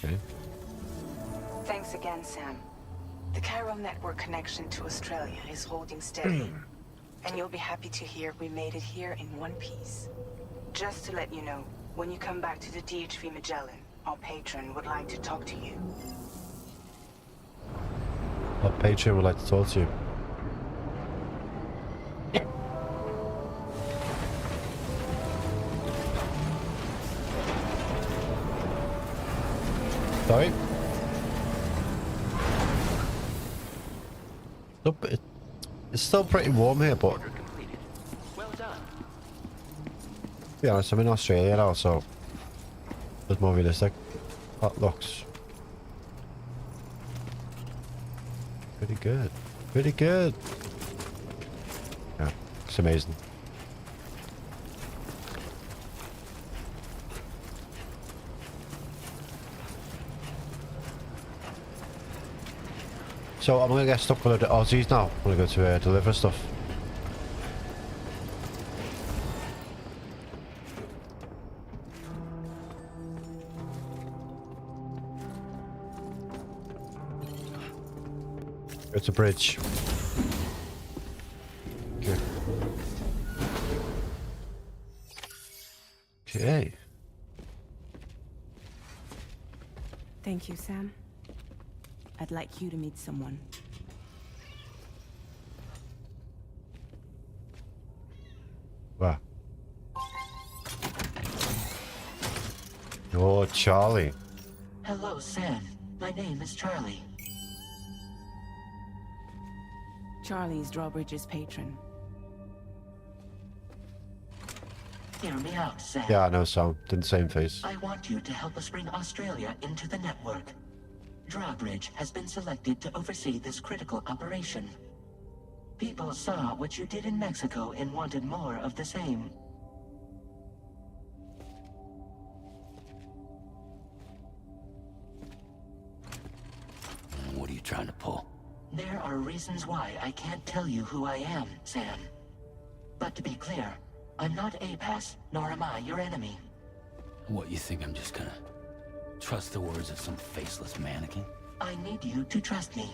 Okay. Thanks again, Sam. The chiral network connection to Australia is holding steady. And you'll be happy to hear we made it here in one piece. Just to let you know, when you come back to the DHV Magellan, our patron would like to talk to you. Our patron would like to talk to you. Sorry? Nope, it's still pretty warm here, but Well done. to be honest, I'm in Australia now, so it's more realistic. That looks pretty good. Pretty good. Yeah, it's amazing. So I'm gonna get stuck with the Aussies now. I'm gonna go to deliver stuff. It's a bridge. Okay. Okay. Thank you, Sam. I'd like you to meet someone. Wow. Oh, Charlie. Hello, Sam. My name is Charlie. Charlie's Drawbridge's patron. Hear me out, Sam. Yeah, I know, Sam. Didn't same face. I want you to help us bring Australia into the network. Drawbridge has been selected to oversee this critical operation. People saw what you did in Mexico and wanted more of the same. What are you trying to pull? There are reasons why I can't tell you who I am, Sam. But to be clear, I'm not APAS, nor am I your enemy. What, you think I'm just gonna trust the words of some faceless mannequin? I need you to trust me.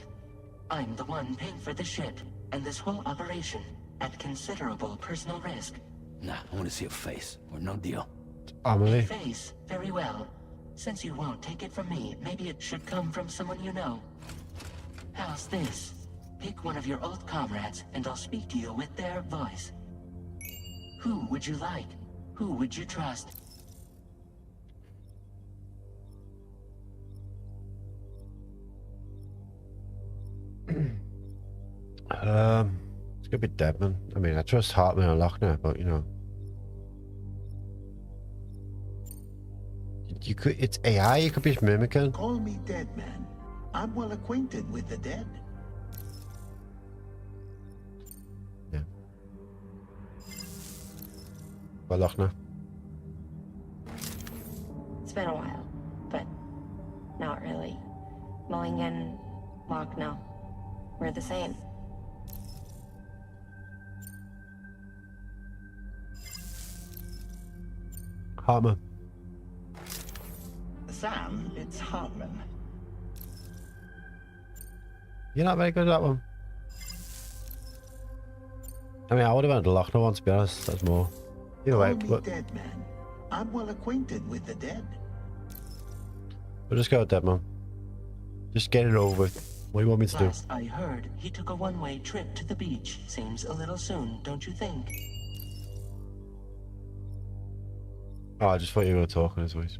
I'm the one paying for the shit, and this whole operation, at considerable personal risk. Nah, I want to see a face, or no deal. Amelie. Face, very well. Since you won't take it from me, maybe it should come from someone you know. How's this? Pick one of your old comrades, and I'll speak to you with their voice. Who would you like? Who would you trust? It's gonna be Deadman. I mean, I trust Hartman and Lochner, but you know, you could. It's AI. You could be mimicking. Call me Deadman. I'm well acquainted with the dead. Yeah. Well, Lochner. It's been a while, but not really. Mulligan, Locke, no. We're the same. Hartman. Sam, it's Hartman. You're not very good at that one. I mean, I would have went to Lochner one, to be honest. That's more. Either way, Call me but Deadman. I'm well acquainted with the dead. we'll just go with Deadman. Just get it over with. What do you want me to do? Last I heard, he took a one-way trip to the beach. Seems a little soon, don't you think? Oh, I just thought you were talking his voice.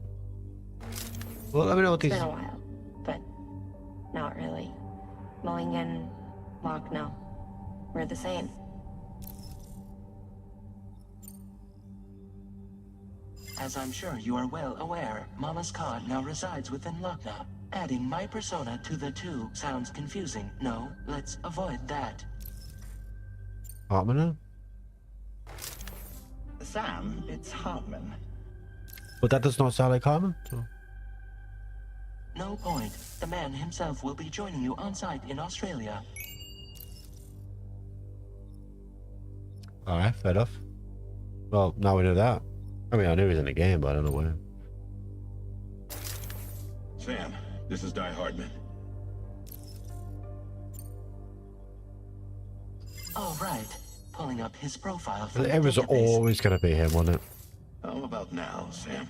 Well, let me know what It's these. been a while, but not really. Mulligan, Locke, no. We're the same. As I'm sure you are well aware, Mama's Khan now resides within Lucknow, Adding my persona to the two sounds confusing. No, let's avoid that. Hartman? Sam, it's Hartman. But that does not sound like Hartman. So. No point. The man himself will be joining you on site in Australia. Alright, fair enough. Well, now we know that. I mean, I knew he was in the game, but I don't know where. Sam, this is Di Hardman. All right. Pulling up his profile. It was always going to be him, wasn't it? How about now, Sam?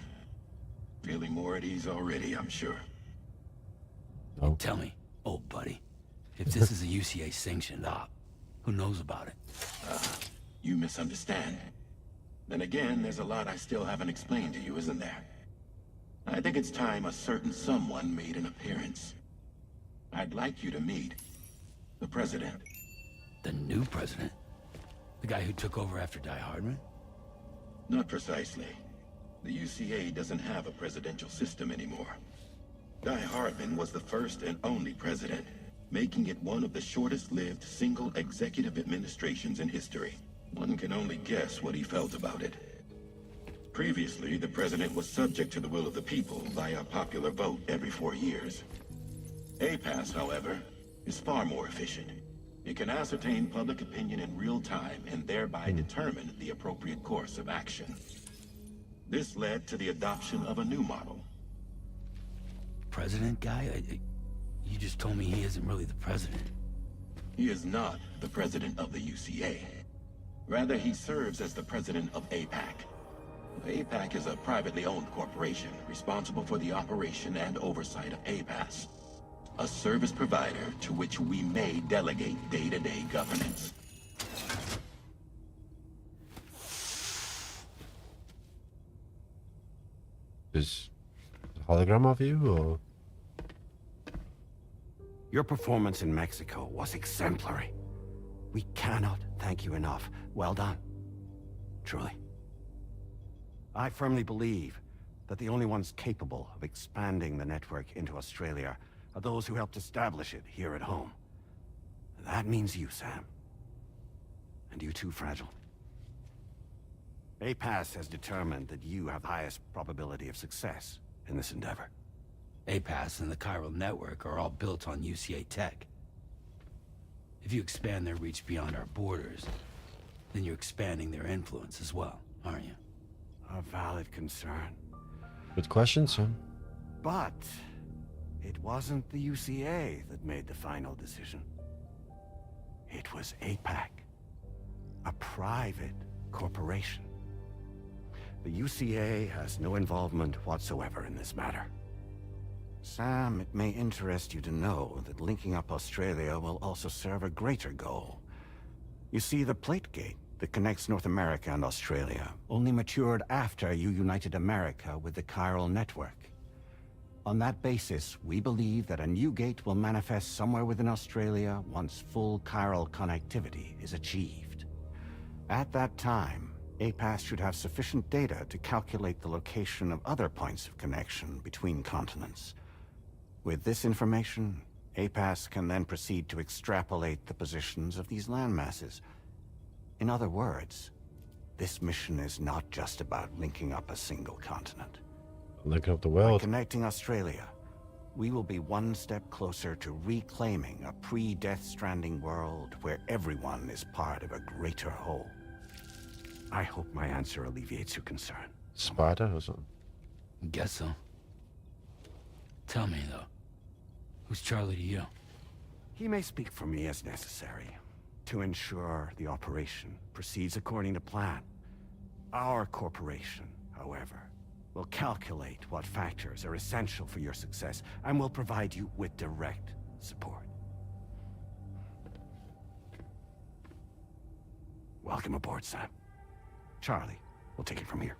Feeling more at ease already, I'm sure. No. Tell me, old buddy, if this is a UCA sanctioned op, who knows about it? You misunderstand. Then again, there's a lot I still haven't explained to you, isn't there? I think it's time a certain someone made an appearance. I'd like you to meet the president. The new president? The guy who took over after Die Hardman? Not precisely. The UCA doesn't have a presidential system anymore. Die Hardman was the first and only president, making it one of the shortest-lived single executive administrations in history. One can only guess what he felt about it. Previously, the president was subject to the will of the people via popular vote every 4 years. APAS, however, is far more efficient. It can ascertain public opinion in real time and thereby determine the appropriate course of action. This led to the adoption of a new model. President guy? You just told me he isn't really the president. He is not the president of the UCA. Rather, he serves as the president of APAC. APAC is a privately owned corporation responsible for the operation and oversight of APAS, a service provider to which we may delegate day-to-day governance. Is a hologram of you, or? Your performance in Mexico was exemplary. We cannot thank you enough. Well done. Truly. I firmly believe that the only ones capable of expanding the network into Australia are those who helped establish it here at home. That means you, Sam. And you too, Fragile. APAS has determined that you have the highest probability of success in this endeavor. APAS and the chiral network are all built on UCA tech. If you expand their reach beyond our borders, then you're expanding their influence as well, aren't you? A valid concern. Good question, son. But it wasn't the UCA that made the final decision. It was APAC, a private corporation. The UCA has no involvement whatsoever in this matter. Sam, it may interest you to know that linking up Australia will also serve a greater goal. You see, the plate gate that connects North America and Australia only matured after you united America with the chiral network. On that basis, we believe that a new gate will manifest somewhere within Australia once full chiral connectivity is achieved. At that time, APAS should have sufficient data to calculate the location of other points of connection between continents. With this information, APAS can then proceed to extrapolate the positions of these landmasses. In other words, this mission is not just about linking up a single continent. Linking up the world. By connecting Australia, we will be one step closer to reclaiming a pre-Death Stranding world where everyone is part of a greater whole. I hope my answer alleviates your concern. Spider or something? Guess so. Tell me, though, who's Charlie to you? He may speak for me as necessary to ensure the operation proceeds according to plan. Our corporation, however, will calculate what factors are essential for your success and will provide you with direct support. Welcome aboard, Sam. Charlie, we'll take it from here.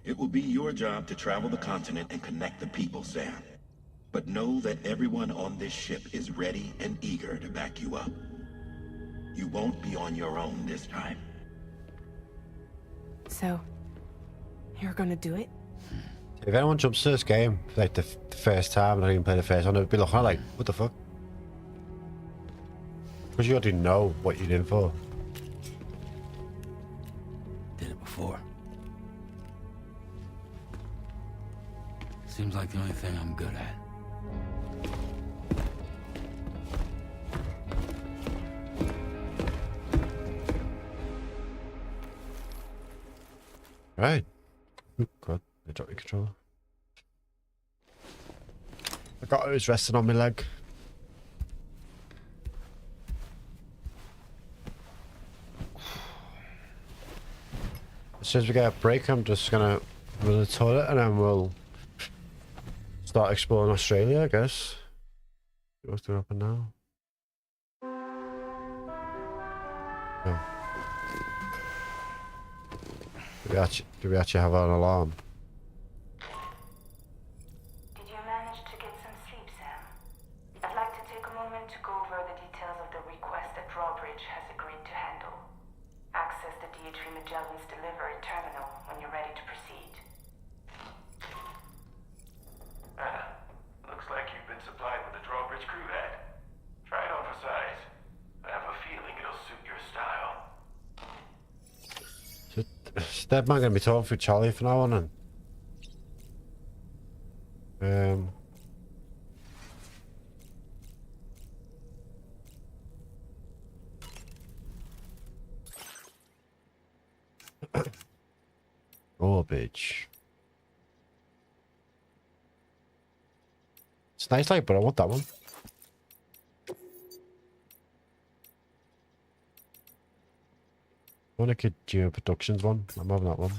It will be your job to travel the continent and connect the people, Sam. But know that everyone on this ship is ready and eager to back you up. You won't be on your own this time. So, You're gonna do it? If anyone jumps to this game like the first time and I didn't play the first one, they'd be looking at like, what the fuck? Because you already know what you're in for. Did it before. Seems like the only thing I'm good at. Right. Oh god, I dropped your controller. I got it was resting on my leg. As soon as we get a break, I'm just gonna run to the toilet and then we'll start exploring Australia, I guess. What's going to happen now? Oh. Do we actually have an alarm? Did you manage to get some sleep, Sam? I'd like to take a moment to go over the details of the request that Drawbridge has agreed to handle. Access the DH3 Magellan's delivery terminal when you're ready to proceed. Looks like you've been supplied with the Drawbridge crew head. Try it on for size. I have a feeling it'll suit your style. Is Deadman going to be talking through Charlie from now on? Oh, bitch. It's nice, like, but I want that one. I want a Kojima Productions one. I'm having that one.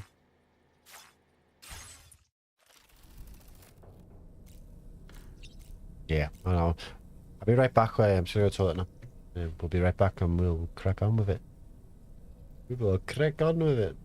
Yeah, I know. I'll be right back. I'm just going to go to the toilet now. We'll be right back and we'll crack on with it. We will crack on with it.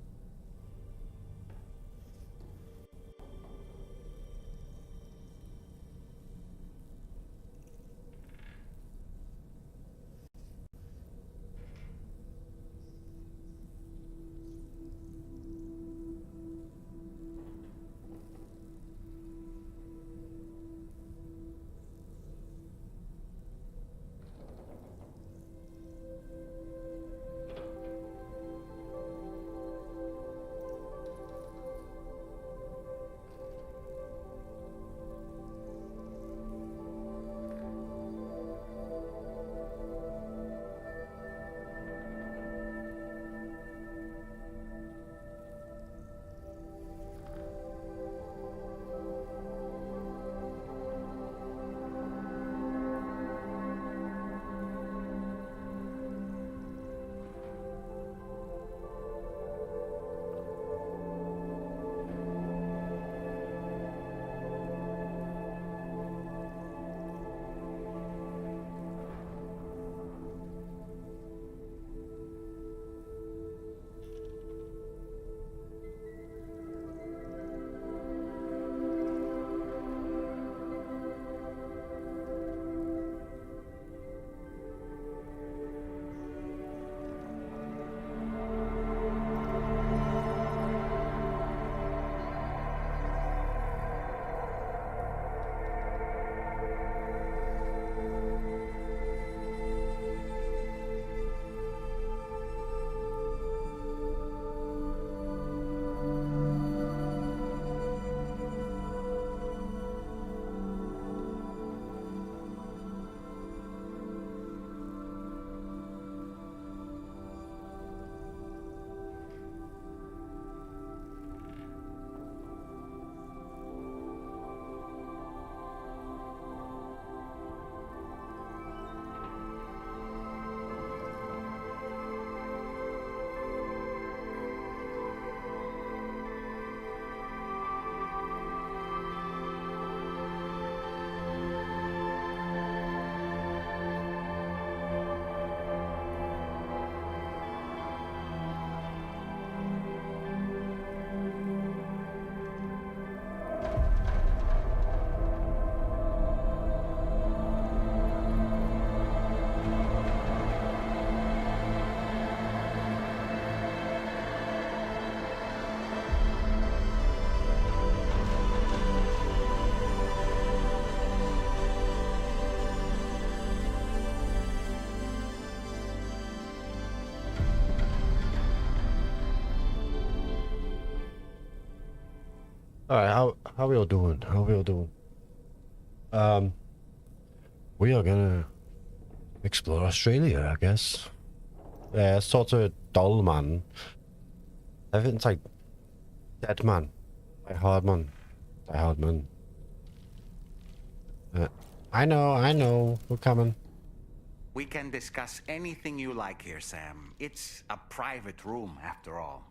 All right, how we all doing? How we all doing? We are gonna explore Australia, I guess. Yeah, it's sort of dull, man. Everything's like dead, man. Die hard, man. Die hard, man. I know. We're coming. We can discuss anything you like here, Sam. It's a private room, after all.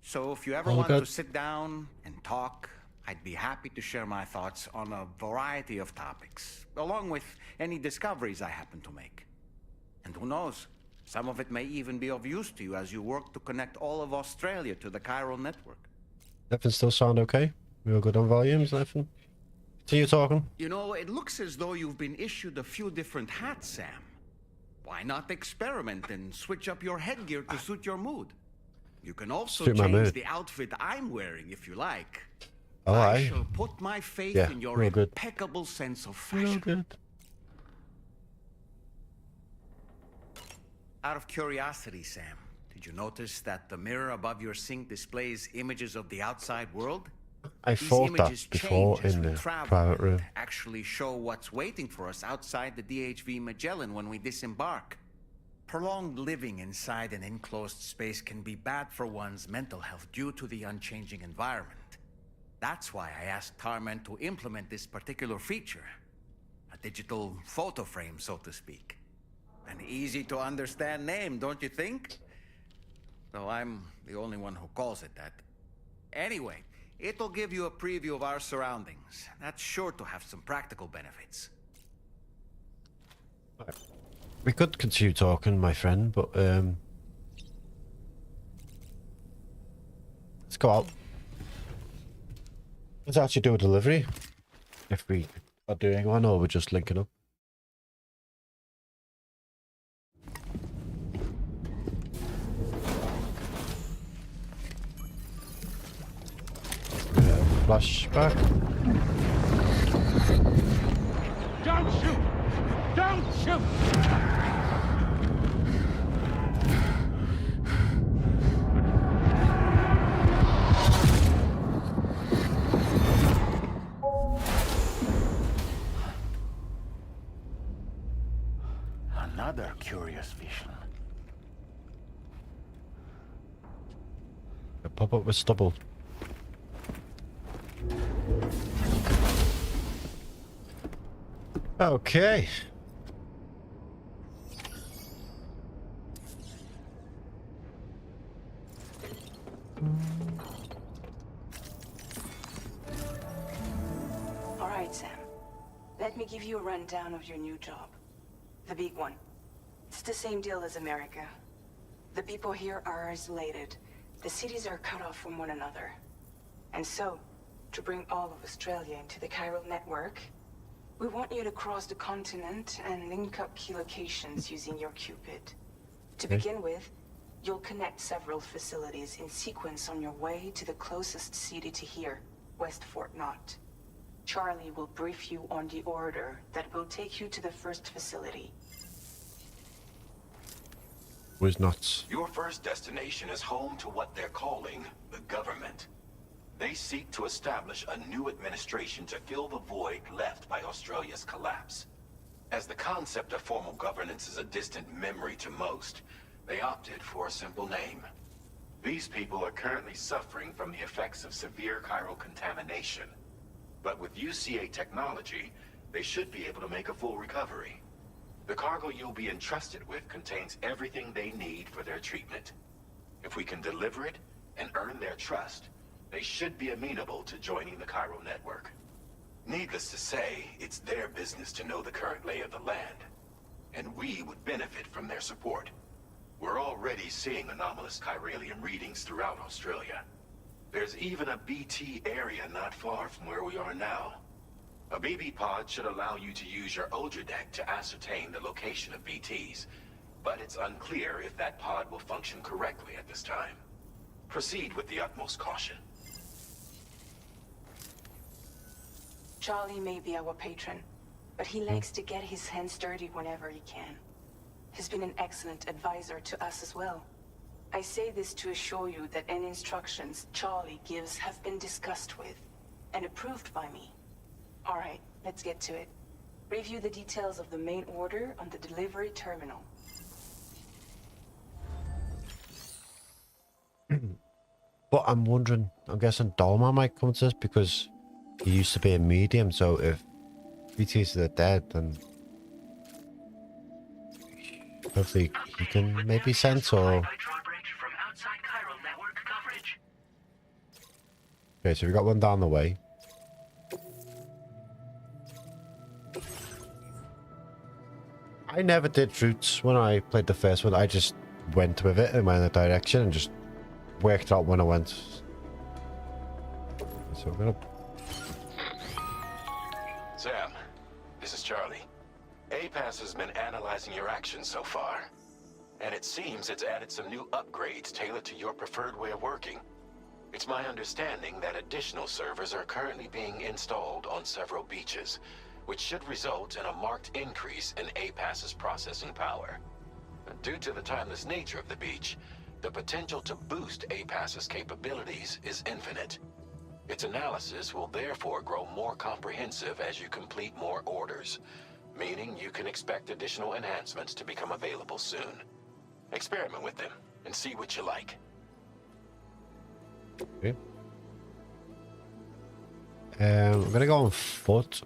So if you ever want to sit down and talk, I'd be happy to share my thoughts on a variety of topics, along with any discoveries I happen to make. And who knows, some of it may even be of use to you as you work to connect all of Australia to the chiral network. Everything still sound okay? We all good on volumes, everything? Continue talking. You know, it looks as though you've been issued a few different hats, Sam. Why not experiment and switch up your headgear to suit your mood? You can also change the outfit I'm wearing if you like. Oh, I shall put my faith in your impeccable sense of fashion. Good. Out of curiosity, Sam, did you notice that the mirror above your sink displays images of the outside world? I thought that before in the private room. Actually show what's waiting for us outside the DHV Magellan when we disembark. Prolonged living inside an enclosed space can be bad for one's mental health due to the unchanging environment. That's why I asked Tarman to implement this particular feature. A digital photo frame, so to speak. An easy to understand name, don't you think? Though I'm the only one who calls it that. Anyway, it'll give you a preview of our surroundings. That's sure to have some practical benefits. We could continue talking, my friend, but let's go out. Let's actually do a delivery. If we are doing one or we're just linking up. Flashback. Don't shoot! Don't shoot! Another curious vision. A pop-up with stubble. Okay. All right, Sam. Let me give you a rundown of your new job. The big one. It's the same deal as America. The people here are isolated. The cities are cut off from one another. And so, to bring all of Australia into the chiral network, we want you to cross the continent and link up key locations using your Cupid. To begin with, you'll connect several facilities in sequence on your way to the closest city to here, West Fort Knott. Charlie will brief you on the order that will take you to the first facility. Was nuts. Your first destination is home to what they're calling the government. They seek to establish a new administration to fill the void left by Australia's collapse. As the concept of formal governance is a distant memory to most, they opted for a simple name. These people are currently suffering from the effects of severe chiral contamination. But with UCA technology, they should be able to make a full recovery. The cargo you'll be entrusted with contains everything they need for their treatment. If we can deliver it and earn their trust, they should be amenable to joining the chiral network. Needless to say, it's their business to know the current lay of the land, and we would benefit from their support. We're already seeing anomalous chiralium readings throughout Australia. There's even a BT area not far from where we are now. A BB pod should allow you to use your Ultra deck to ascertain the location of BTs, but it's unclear if that pod will function correctly at this time. Proceed with the utmost caution. Charlie may be our patron, but he likes to get his hands dirty whenever he can. He's been an excellent advisor to us as well. I say this to assure you that any instructions Charlie gives have been discussed with, and approved by me. Alright, let's get to it. Review the details of the main order on the delivery terminal. But I'm wondering, I'm guessing Dolma might come to this because he used to be a medium, so if BTs are dead, then hopefully he can maybe sense or... Okay, so we got one down the way. I never did routes when I played the first one. I just went with it and went in a direction and just worked out when I went. So we're gonna... Sam, this is Charlie. APAS has been analyzing your actions so far, and it seems it's added some new upgrades tailored to your preferred way of working. It's my understanding that additional servers are currently being installed on several beaches, which should result in a marked increase in APAS's processing power. Due to the timeless nature of the beach, the potential to boost APAS's capabilities is infinite. Its analysis will therefore grow more comprehensive as you complete more orders, meaning you can expect additional enhancements to become available soon. Experiment with them and see what you like. Okay. I'm gonna go on foot.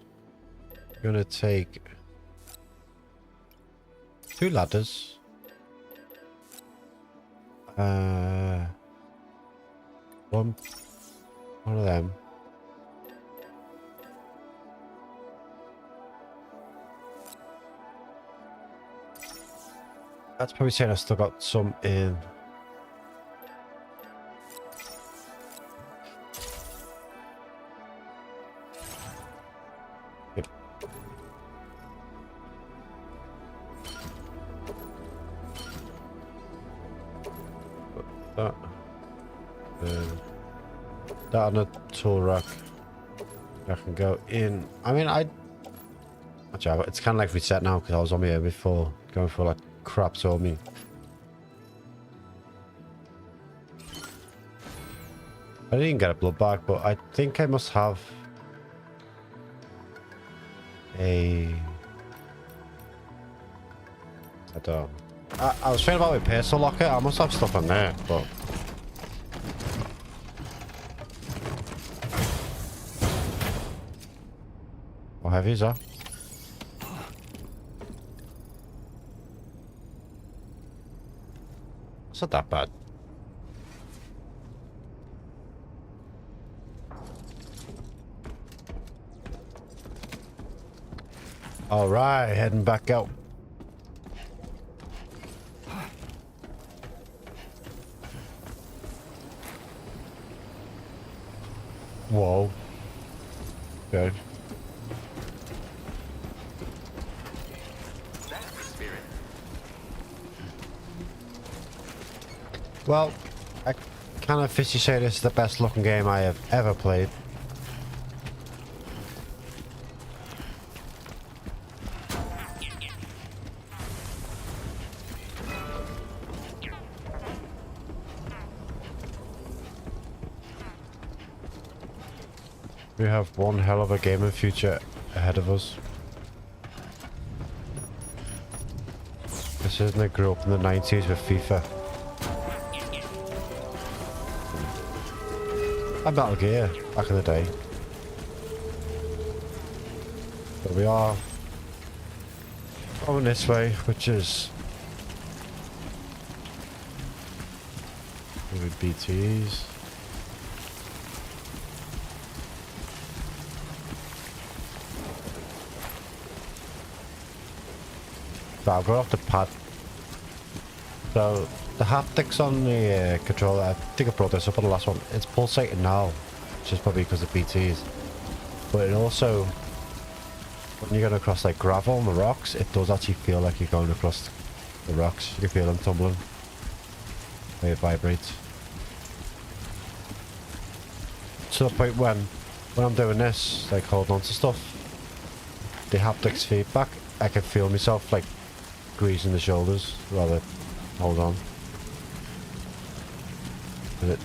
I'm gonna take 2 ladders. One of them. That's probably saying I still got some in. Yep. That. That on a tool rack. I can go in. I mean, actually, it's kind of like reset now because I was on here before, going for like crap on me. I didn't get a blood bag, but I think I must have a... I don't know. I was thinking about my personal locker. I must have stuff in there, but... How heavy is that? It's not that bad. All right, heading back out. Whoa. Okay. Well, I can officially say this is the best looking game I have ever played. We have one hell of a gaming future ahead of us. This isn't I grew up in the 90s with FIFA. And Metal Gear back in the day. But we are going this way, which is with BTs. So I'll go off the pad. So the haptics on the controller, I think I brought this up on the last one. It's pulsating now, which is probably because of BTs. But it also, when you're going across like gravel and the rocks, it does actually feel like you're going across the rocks. You can feel them tumbling. The way it vibrates. To the point when I'm doing this, like holding on to stuff, the haptics feedback, I can feel myself like greasing the shoulders rather hold on. And it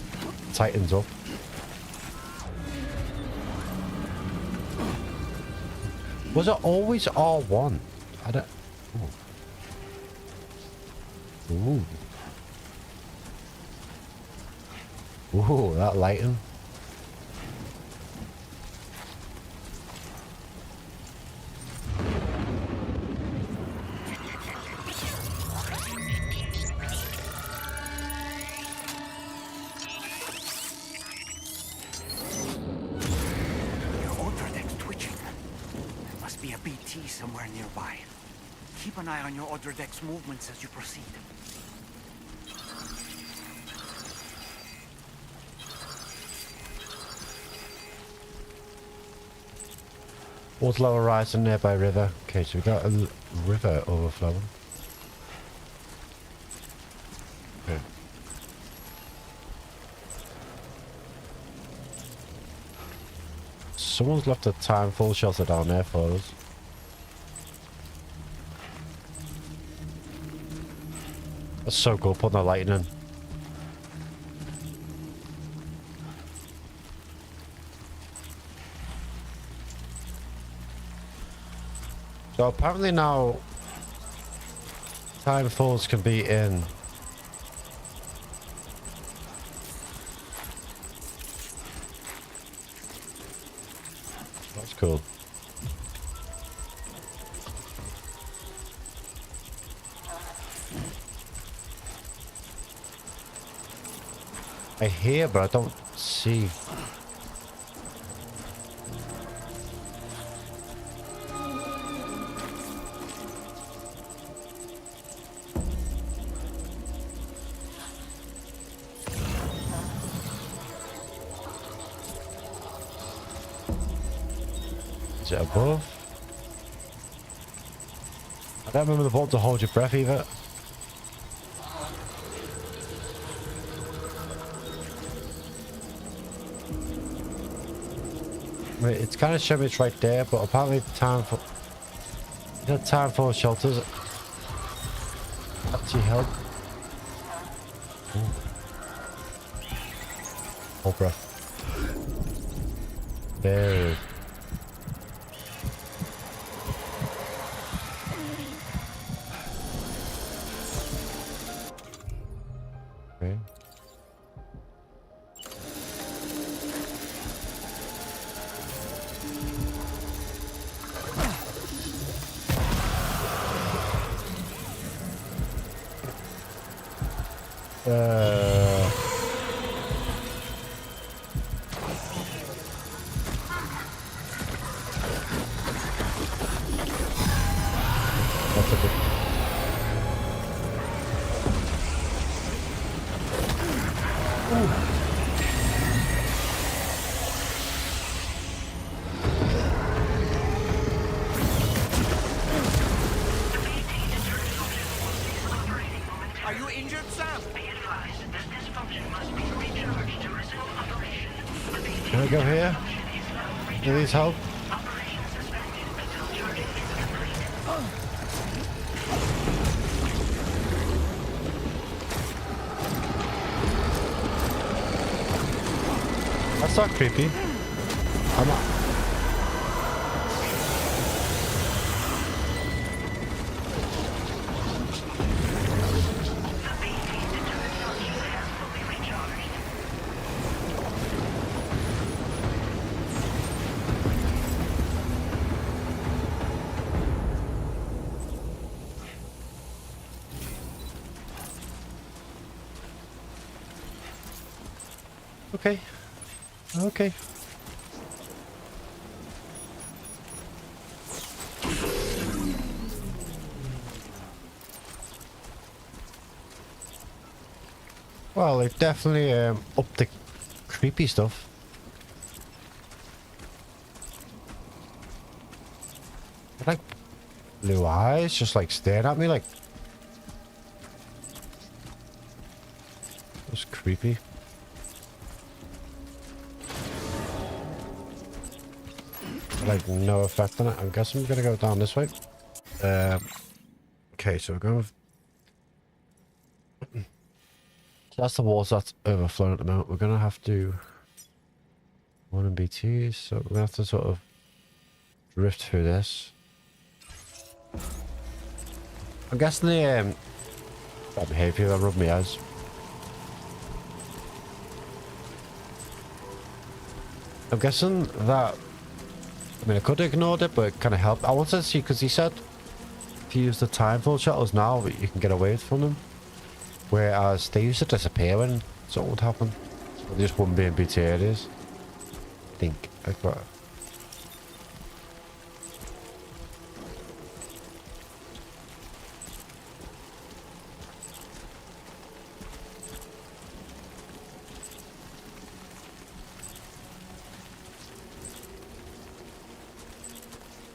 tightens up. Was it always R1? I don't... Ooh. Ooh, that lighting. Be a BT somewhere nearby. Keep an eye on your other deck's movements as you proceed. Water level rise in nearby river. Okay, so we got a river overflowing. Okay. Someone's left a time full shelter down there for us. That's so cool, putting the lighting in. So apparently now time falls can be in that's cool. I hear but I don't see. Is it above? I don't remember the button to hold your breath either. Wait, it's kind of showing it's right there, but apparently the time for shelters actually help. Ooh. Hold breath. There. Okay. That's a bit. Are you injured, Sam? Can I go here? Do these help? That's not creepy. I'm not. Okay. Okay. Well, it definitely upped the creepy stuff. Like blue eyes, just like staring at me, like it was creepy. Like no effect on it. I'm guessing we're gonna go down this way. Okay, so we're going. So that's the walls that's overflowing at the moment. We're gonna have to one and BTs, so we're gonna have to sort of rift through this. I'm guessing the that behaviour that rubbed my eyes. I'm guessing that, I mean, I could have ignored it, but it kind of helped. I wanted to see, because he said if you use the time full shuttles now, you can get away from them. Whereas they used to disappear when something would happen. So they just wouldn't be in BT areas. I think. Like that.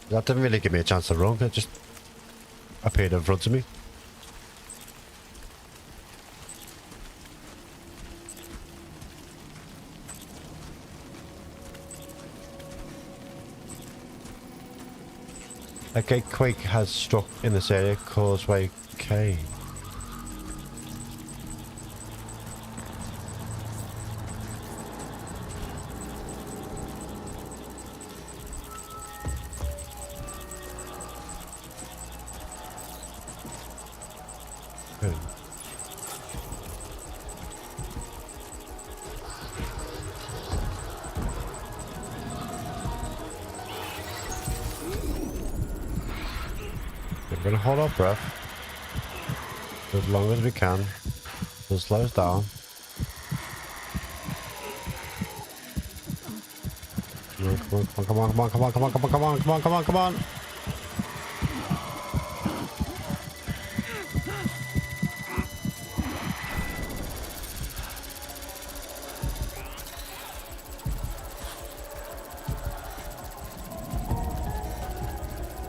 That didn't really give me a chance to run, it just appeared in front of me. A quake has struck in this area, Causeway K. We're gonna hold our breath for as long as we can. It'll slow us down. Come on, come on, come on, come on, come on, come on, come on, come on, come on.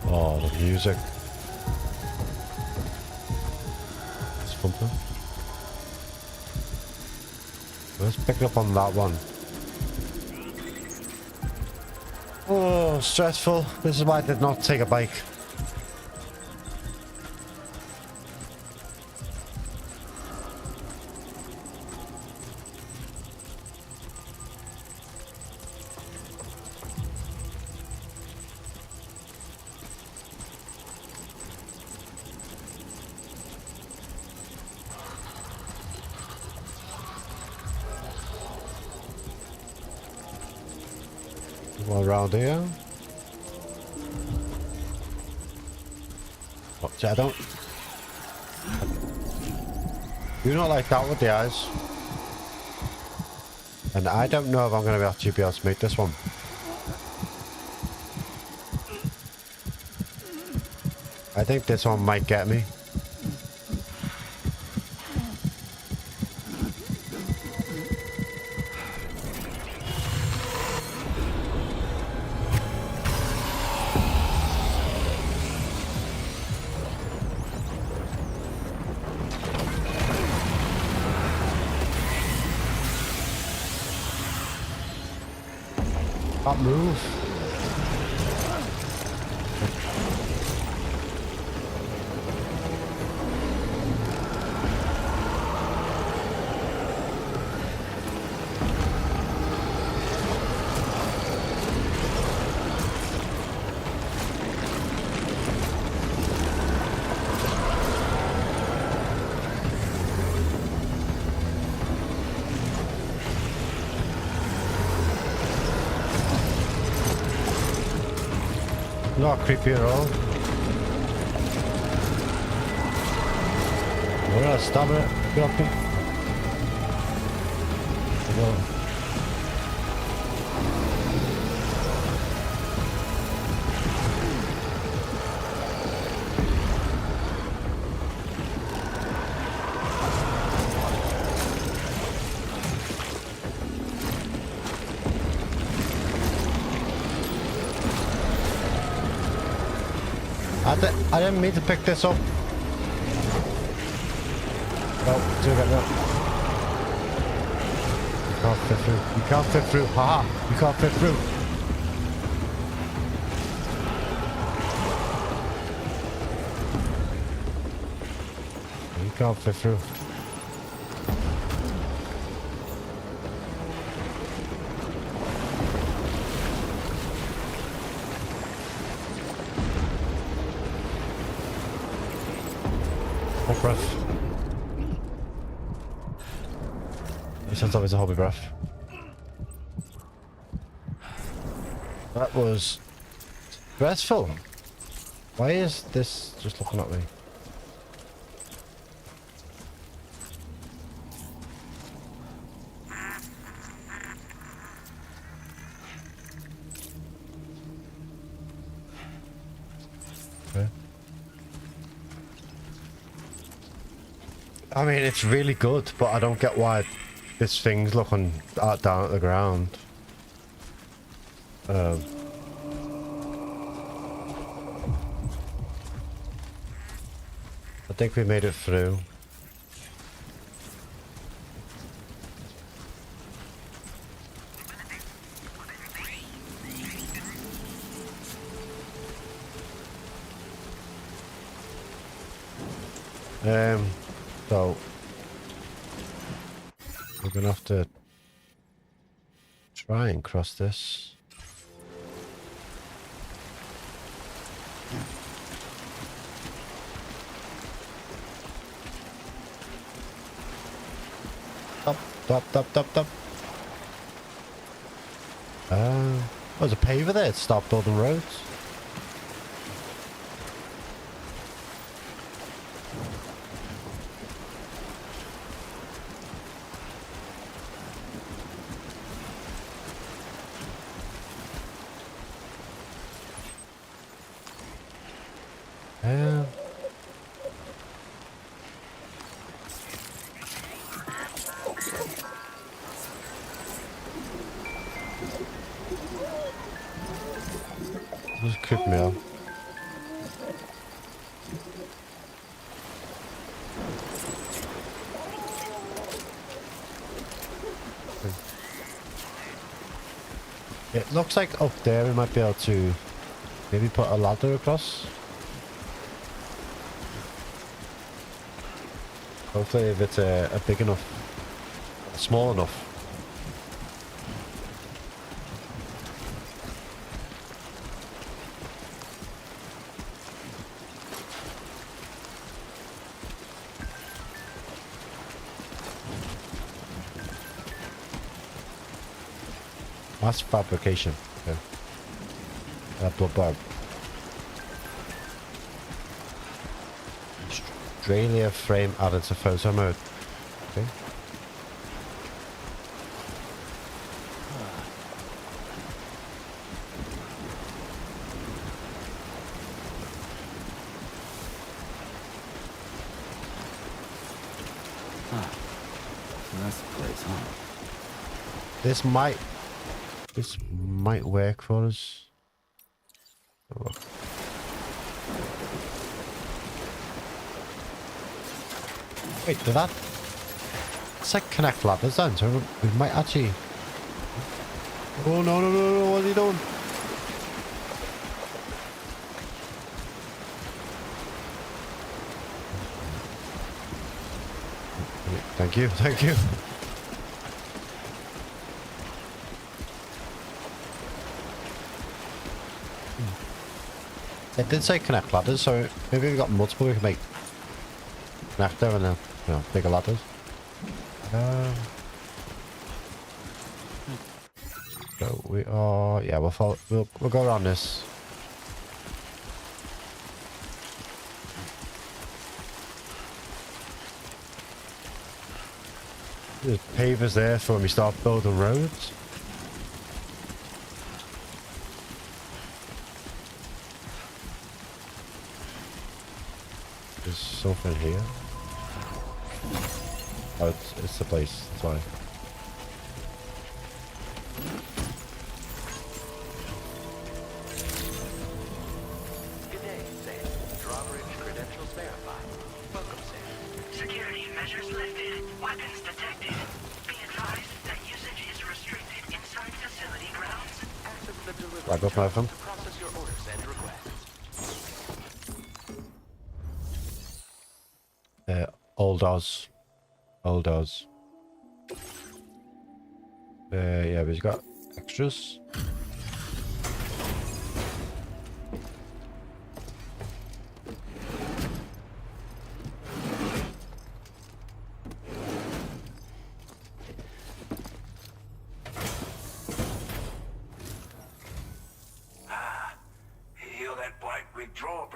Oh, the music. It's pumping. Let's pick up on that one. Oh, stressful. This is why I did not take a bike. Around here. Oh, see, I don't. Do not like that with the eyes. And I don't know if I'm going to actually be able to make this one. I think this one might get me. Can't move. Not creepy at all. We're gonna stop it. Get up here. I didn't mean to pick this up. No, do it now. You can't fit through. You can't fit through. Haha! You can't fit through. You can't fit through. Hold breath. He says always a hold my breath. That was stressful. Why is this just looking at me? Okay. I mean, it's really good, but I don't get why this thing's looking down at the ground. I think we made it through. So we're gonna have to try and cross this. Stop. There's a paver there. It stopped all the roads. Just creep me out. It looks like up there we might be able to maybe put a ladder across. Hopefully if it's a big enough, small enough. Mass fabrication. Okay. Blood bug. Australia frame added to photo mode. Okay. So that's the place, huh? This might work for us. Oh. Wait, did that? It's like connect ladders then, so we might actually. Oh no! What are you doing? Thank you. It did say connect ladders, so maybe we've got multiple we can make connector and then, bigger ladders. So we are, yeah, we'll go around this. There's pavers there for when we start building roads. There's something here. Oh, it's the place. That's why. Good day, Sam. Drawbridge credentials verified. Welcome, Sam. Security measures lifted. Weapons detected. Be advised that usage is restricted inside facility grounds. Access the delivery Right, go terminal from. to process your orders and requests. Old Oz. Yeah, we've got extras.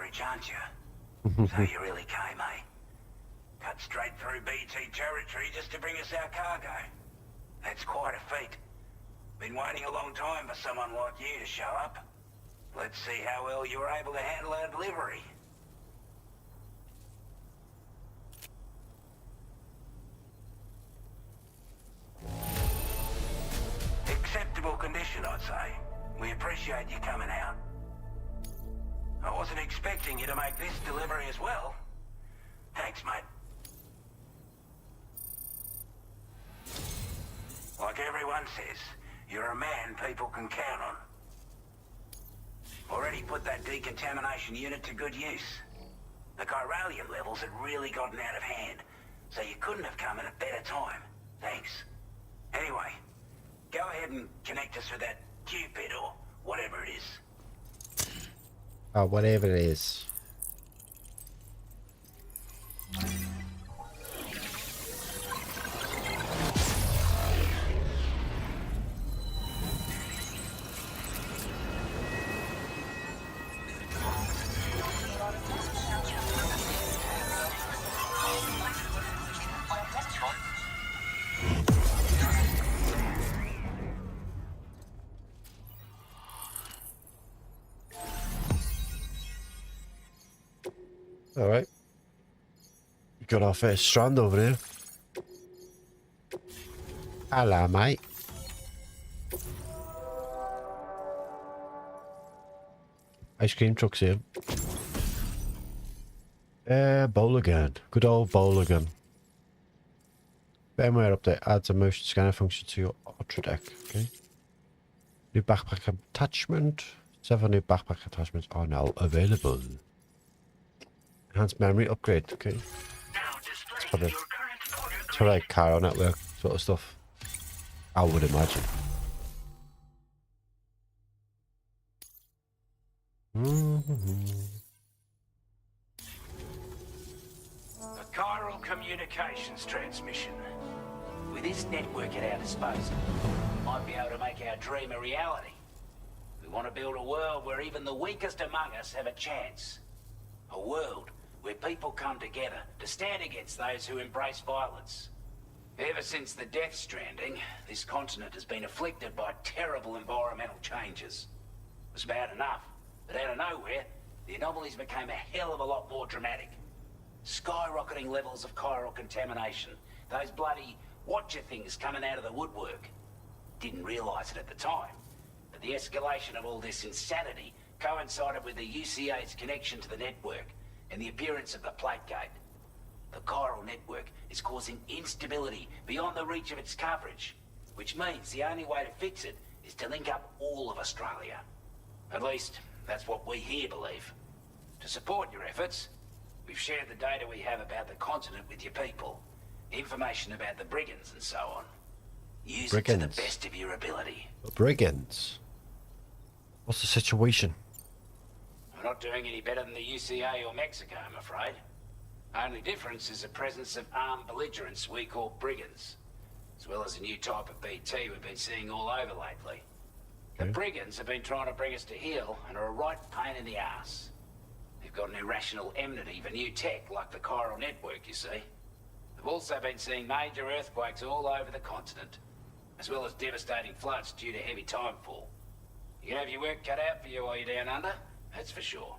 courage, aren't you? So you really came, eh? Cut straight through BT territory just to bring us our cargo. That's quite a feat. Been waiting a long time for someone like you to show up. Let's see how well you were able to handle our delivery. Acceptable condition, I'd say. We appreciate you coming out. I wasn't expecting you to make this delivery as well. Thanks, mate. Like everyone says, you're a man people can count on. Already put that decontamination unit to good use. The chiralium levels had really gotten out of hand, so you couldn't have come at a better time. Thanks. Anyway, go ahead and connect us with that Cupid or whatever it is. Oh, whatever it is. Alright. Got our first strand over here. Hello, mate. Ice cream truck's here. Bowligan. Good old Bowligan. Firmware update adds a motion scanner function to your Ultra deck. Okay. New backpack attachment. 7 new backpack attachments are now available. Enhanced memory upgrade. Okay. It's probably like Cairo network sort of stuff. I would imagine. A chiral communications transmission. With this network at our disposal, we might be able to make our dream a reality. We want to build a world where even the weakest among us have a chance. A world where people come together to stand against those who embrace violence. Ever since the Death Stranding, this continent has been afflicted by terrible environmental changes. It was bad enough, but out of nowhere, the anomalies became a hell of a lot more dramatic. Skyrocketing levels of chiral contamination, those bloody watcher things coming out of the woodwork. Didn't realize it at the time, but the escalation of all this insanity coincided with the UCA's connection to the network and the appearance of the Plate Gate. The chiral network is causing instability beyond the reach of its coverage, which means the only way to fix it is to link up all of Australia. At least, that's what we here believe. To support your efforts, we've shared the data we have about the continent with your people, information about the brigands and so on. Use it to the best of your ability. Brigands? What's the situation? We're not doing any better than the UCA or Mexico, I'm afraid. Only difference is the presence of armed belligerents we call brigands, as well as a new type of BT we've been seeing all over lately. The brigands have been trying to bring us to heel and are a right pain in the ass. They've got an irrational enmity for new tech like the chiral network, you see. They've also been seeing major earthquakes all over the continent, as well as devastating floods due to heavy timefall. You can have your work cut out for you while you're down under, that's for sure.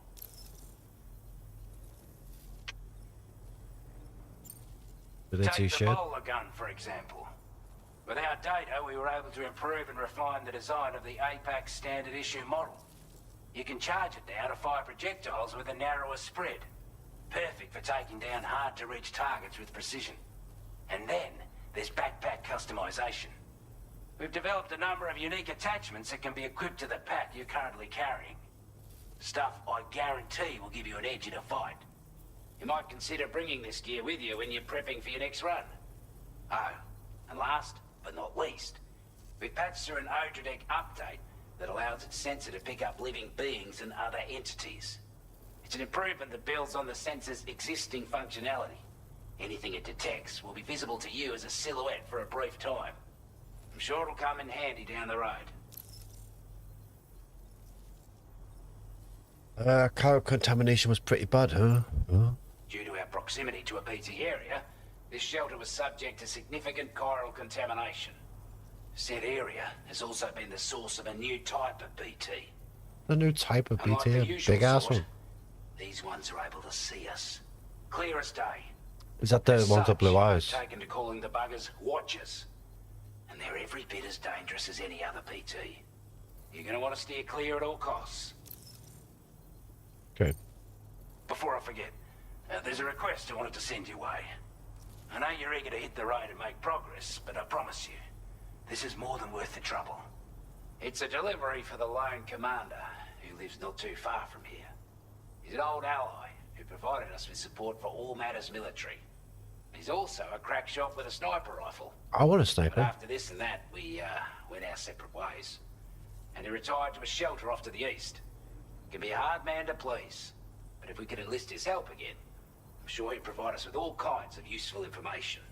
Take the bowler gun, for example. With our data, we were able to improve and refine the design of the APAC standard issue model. You can charge it now to fire projectiles with a narrower spread. Perfect for taking down hard-to-reach targets with precision. And then, there's backpack customization. We've developed a number of unique attachments that can be equipped to the pack you're currently carrying. Stuff I guarantee will give you an edge in a fight. You might consider bringing this gear with you when you're prepping for your next run. Oh, and last but not least, we patched through an Odradec update that allows its sensor to pick up living beings and other entities. It's an improvement that builds on the sensor's existing functionality. Anything it detects will be visible to you as a silhouette for a brief time. I'm sure it'll come in handy down the road. Cargo contamination was pretty bad, huh? Huh? Due to our proximity to a BT area, this shelter was subject to significant chiral contamination. Said area has also been the source of a new type of BT. A new type of Unlike BT, the a usual big ass sort, one. these ones are able to see us. Clear as day. Is that the As ones with such, blue I've eyes? taken to calling the buggers Watchers. And they're every bit as dangerous as any other BT. You're gonna want to steer clear at all costs. Okay. Before I forget, there's a request I wanted to send your way. I know you're eager to hit the road and make progress, but I promise you, this is more than worth the trouble. It's a delivery for the lone commander, who lives not too far from here. He's an old ally who provided us with support for all matters military. He's also a crack shot with a sniper rifle. I want a But sniper. after this and that, we went our separate ways. And he retired to a shelter off to the east. Can be a hard man to please, but if we could enlist his help again, I'm sure he'd provide us with all kinds of useful information.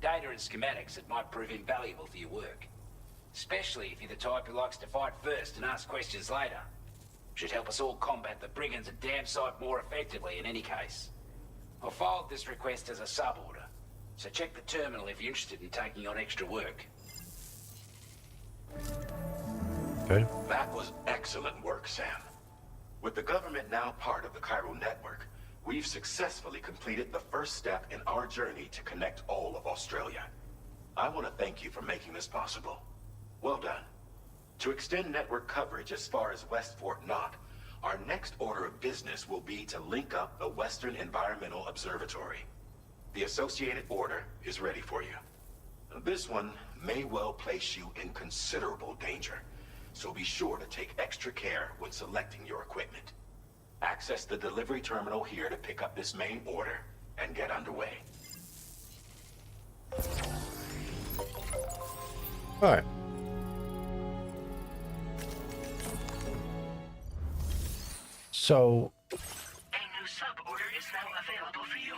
Data and schematics that might prove invaluable for your work. Especially if you're the type who likes to fight first and ask questions later. Should help us all combat the brigands a damn sight more effectively in any case. I filed this request as a sub-order, so check the terminal if you're interested in taking on extra work. Okay. That was excellent work, Sam. With the government now part of the chiral network, we've successfully completed the first step in our journey to connect all of Australia. I want to thank you for making this possible. Well done. To extend network coverage as far as West Fort Knott, our next order of business will be to link up the Western Environmental Observatory. The associated order is ready for you. This one may well place you in considerable danger, so be sure to take extra care when selecting your equipment. Access the delivery terminal here to pick up this main order and get underway. Alright. So... A new sub-order is now available for you.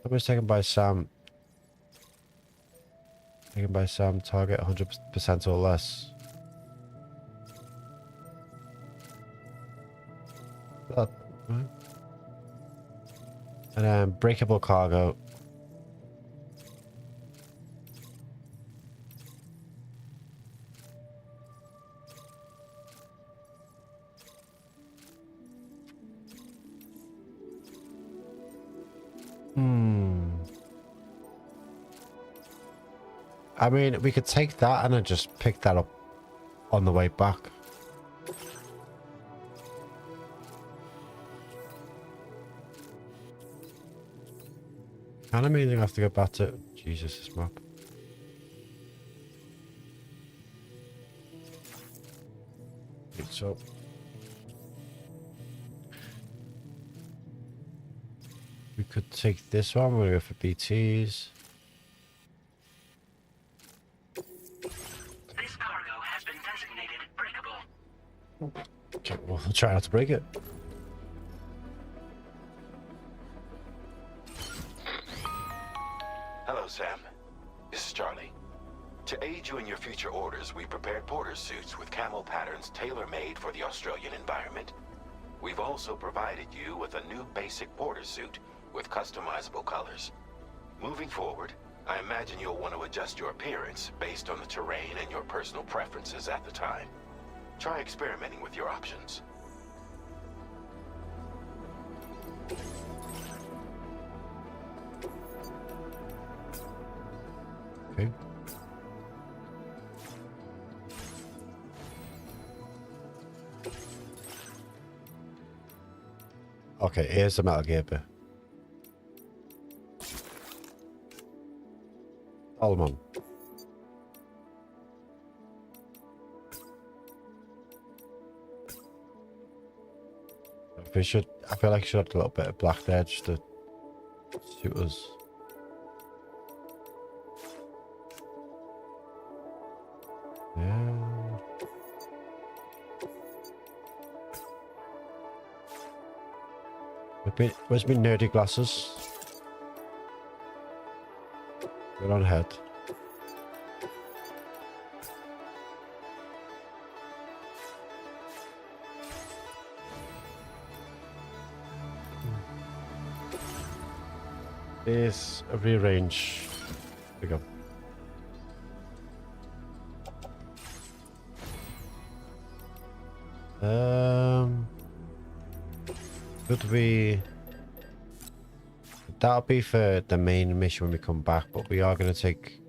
That was taken by Sam. Taken by Sam. Target 100% or less. That, right? And then breakable cargo. I mean, we could take that and then just pick that up on the way back. Kind of meaning I have to go back to Jesus, this map. So we could take this one. We're gonna go for BTs. This cargo has been designated breakable. Okay, well, we'll try not to break it. Hello, Sam. This is Charlie. To aid you in your future orders, we prepared porter suits with camo patterns tailor-made for the Australian environment. We've also provided you with a new basic porter suit with customizable colors. Moving forward, I imagine you'll want to adjust your appearance based on the terrain and your personal preferences at the time. Try experimenting with your options. Okay. Okay, here's the Metal Gear bit. Solomon. I feel like we should have a little bit of black there just to suit us. Yeah. Where's my nerdy glasses? We're on head. There's a rearrange. There we go. Could we... That'll be for the main mission when we come back, but we are going to take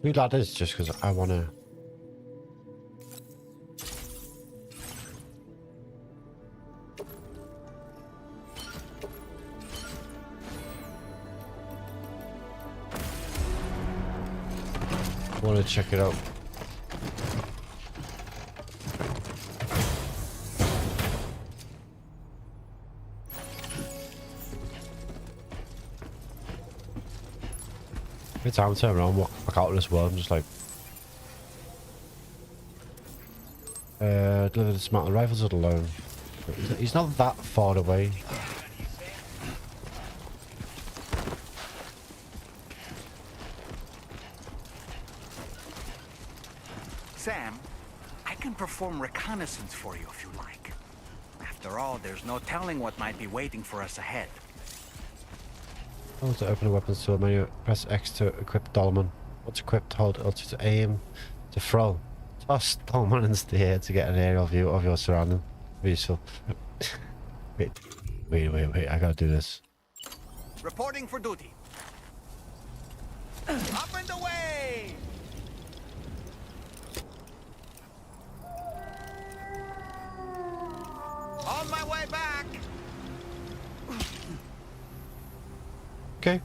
2 ladders just because I want to... check it out. Every time I turn around, walk back out of this world, I'm just like... deliver the dismantled rifles alone. He's not that far away. Sam, I can perform reconnaissance for you if you like. After all, there's no telling what might be waiting for us ahead. To open a weapons tool menu, press X to equip Dolman. Once equipped, hold L2 to aim to throw. Toss Dolman into the air to get an aerial view of your surrounding. Useful. wait, I gotta do this. Reporting for duty. Up and away! On my way back! Okay.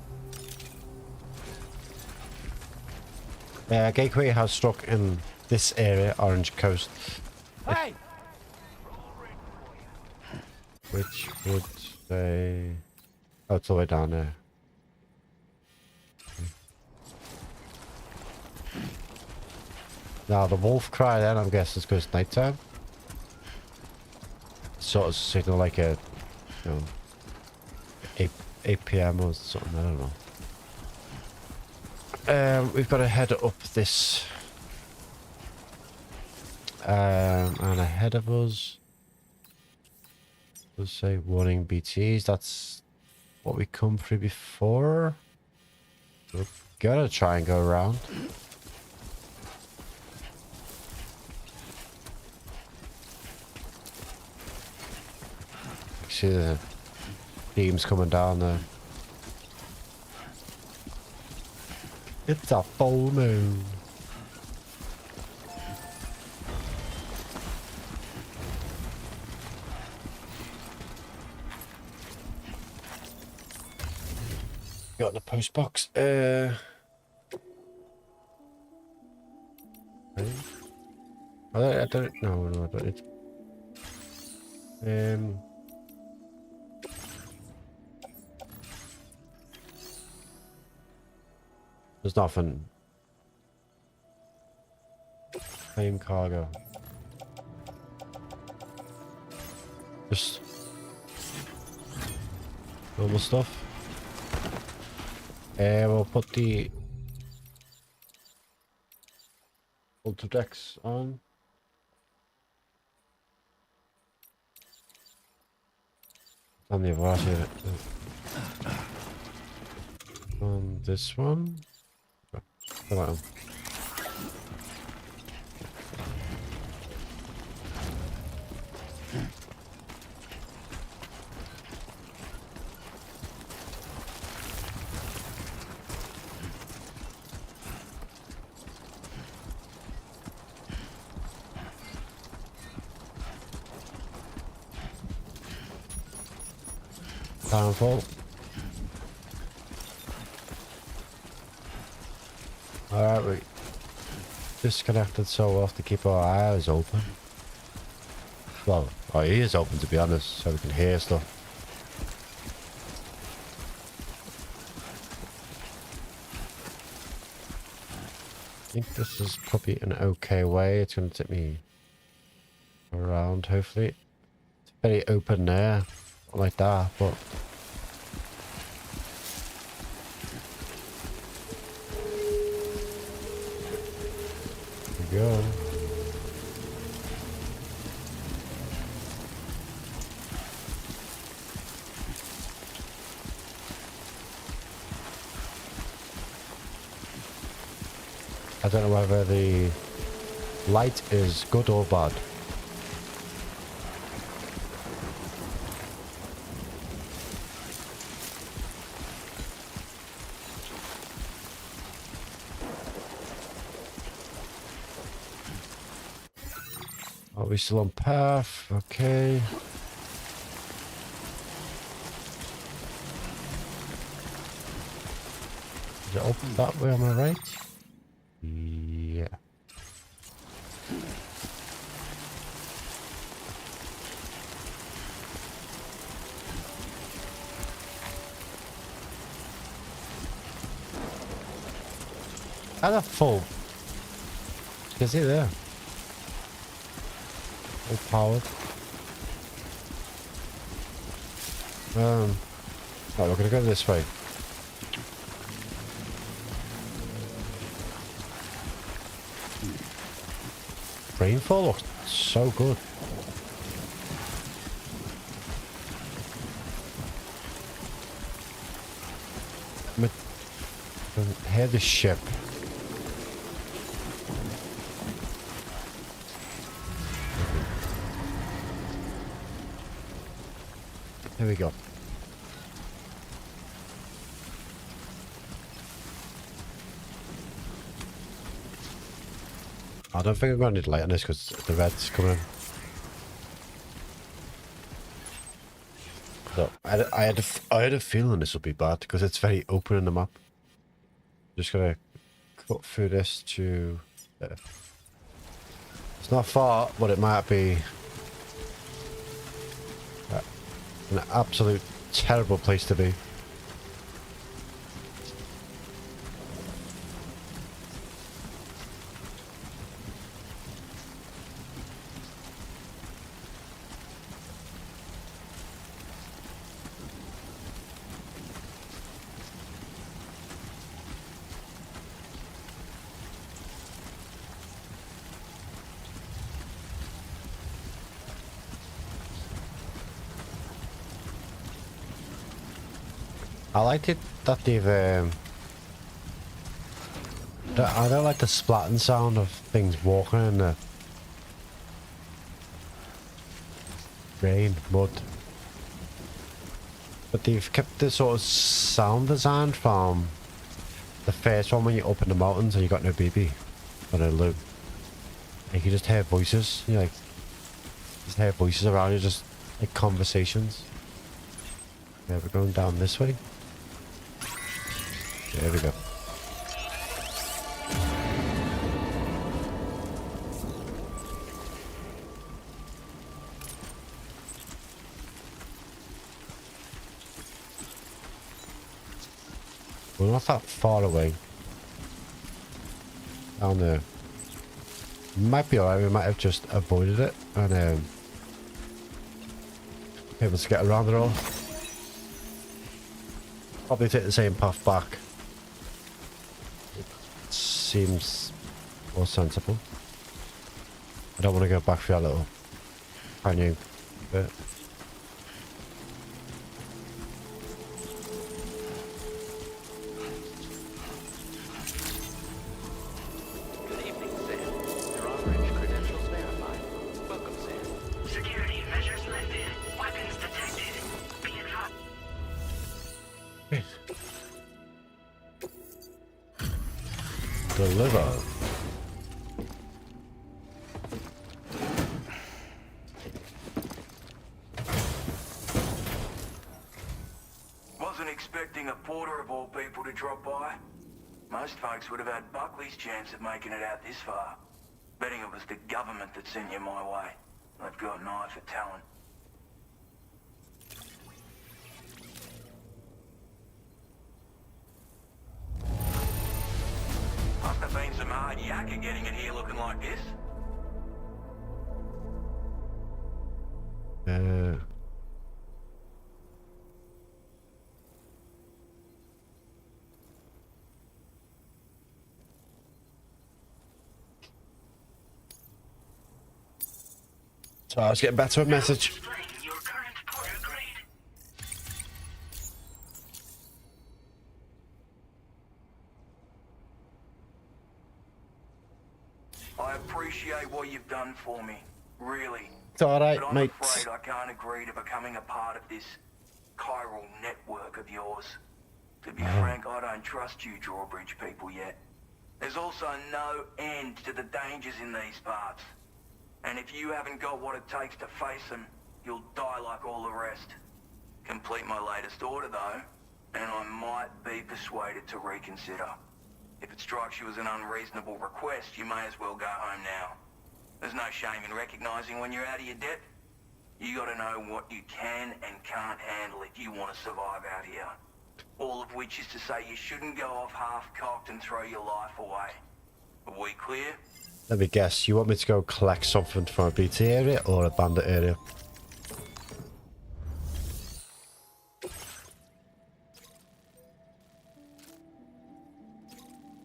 Gateway has struck in this area, Orange Coast. Hey! Which would say... Oh, it's all the way down there. Now the wolf cry then, I'm guessing, is because it's nighttime. Sort of signal like a, you know, 8 PM or something, I don't know. We've got to head up this. And ahead of us, we'll say warning BTs. That's what we come through before. We're gonna try and go around. See the beams coming down there. It's a full moon. Got the post box. I don't. No, I don't need. There's nothing. Claim cargo. Just normal stuff. We'll put the Ultra Dex on. On the other on this one. Come on. Downfall. Alright, we disconnected, so we'll have to keep our eyes open. Well, our ears open to be honest, so we can hear stuff. I think this is probably an okay way. It's going to take me around, hopefully. It's very open there. Not like that, but... we go. I don't know whether the light is good or bad. Are we still on path? Okay. Is it open that way on my right? Yeah. How the full? You can see there. All powered. Right, we're gonna go this way. Rainfall looks so good. I can hear the ship. Here we go. I don't think I'm going to need light on this because the red's coming in. So I had a feeling this would be bad because it's very open in the map. Just gonna cut through this to there. It's not far, but it might be an absolute terrible place to be. I liked it that they've I don't like the splatting sound of things walking in the rain, mud. But they've kept the sort of sound design from the first one when you're up in the mountains and you got no BB on a loop. And you can just hear voices, you know, like just hear voices around you, just like conversations. Yeah, we're going down this way. There we go. We're not that far away. Down there. Might be alright, we might have just avoided it and able to get around it all. Probably take the same path back. It seems more sensible. I don't want to go back for that little canyon bit. Good evening, Sam. Your orange credentials verified. Welcome, Sam. Security measures lifted. Weapons detected. Be advised. Deliver. Wasn't expecting a porter of all people to drop by. Most folks would have had Buckley's chance of making it out this far. Betting it was the government that sent you my way. They've got an eye for talent. Must have been some hard yakka getting it here looking like this. So I was getting back to a message. I appreciate what you've done for me, really. It's alright, but I'm mate. afraid I can't agree to becoming a part of this chiral network of yours. To be frank, I don't trust you drawbridge people yet. There's also no end to the dangers in these parts. And if you haven't got what it takes to face them, you'll die like all the rest. Complete my latest order though, and I might be persuaded to reconsider. If it strikes you as an unreasonable request, you may as well go home now. There's no shame in recognizing when you're out of your depth. You gotta know what you can and can't handle if you want to survive out here. All of which is to say you shouldn't go off half-cocked and throw your life away. Are we clear? Let me guess, you want me to go collect something from a BT area or a bandit area?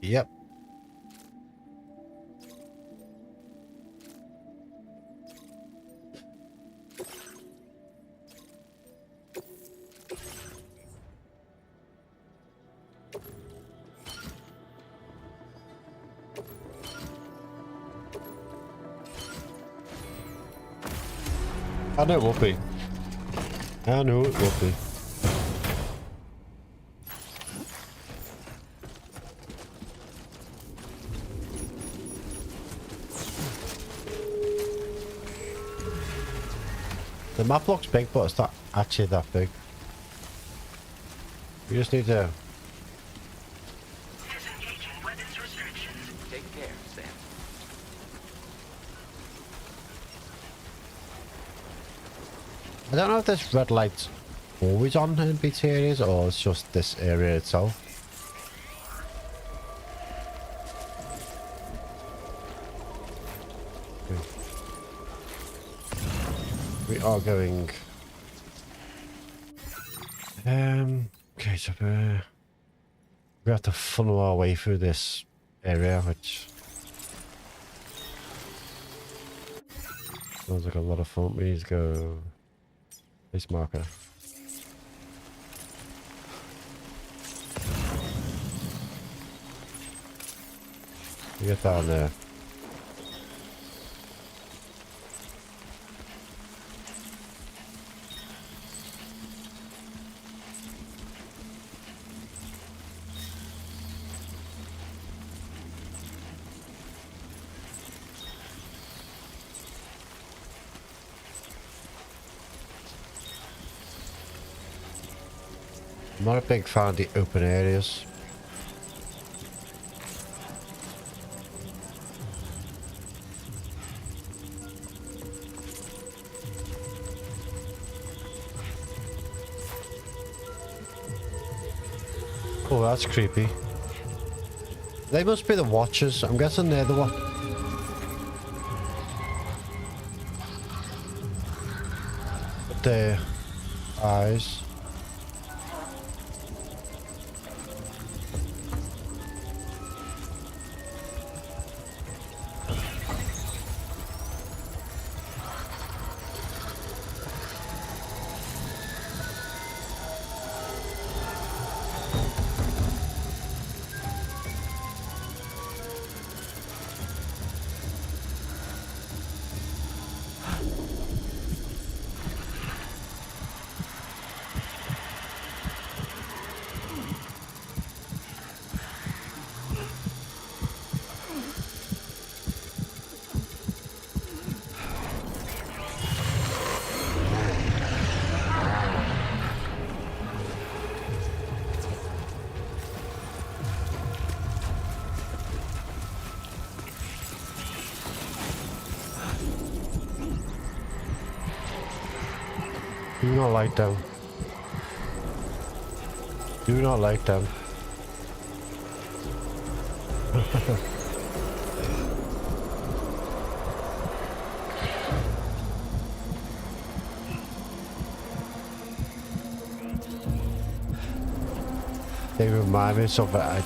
Yep. I know it will be. I know it will be. The map looks big, but it's not actually that big. We just need to... Take care, Sam. I don't know if this red light's always on in BT areas or it's just this area itself. Okay. We are going... okay, so we have to funnel our way through this area, which sounds like a lot of fun. We need to go... This marker. You get down there. I'm not a big fan of the open areas. Oh, that's creepy. They must be the Watchers. I'm guessing they're the one. With their eyes. Do not like them. Do not like them. They remind me of something. I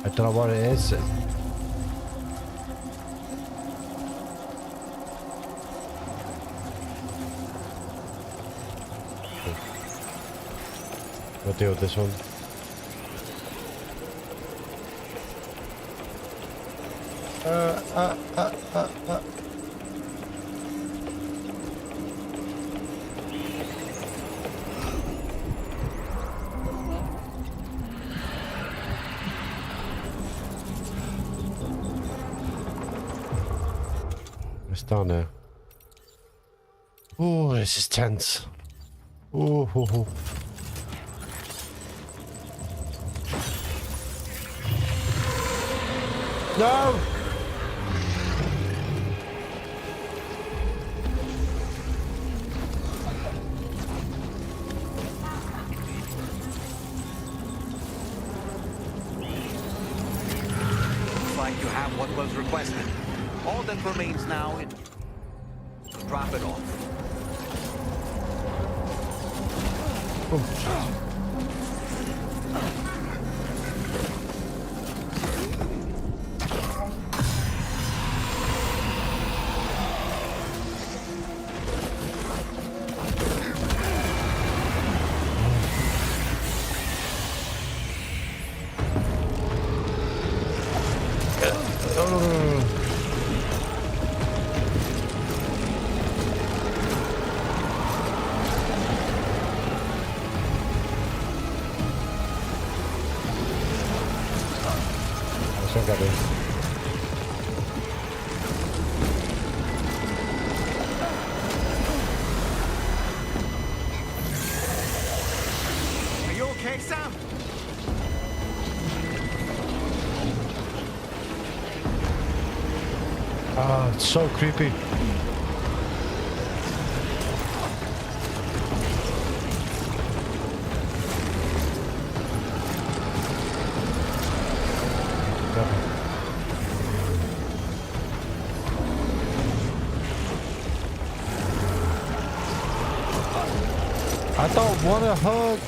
don't know what it is. I'll deal with this one. It's down there. Oh, this is tense. Oh, ho, ho. No! Looks like you have what was requested. All that remains now is to drop it off. Oh. Are you okay, Sam? Ah, it's so creepy. I don't want a hug.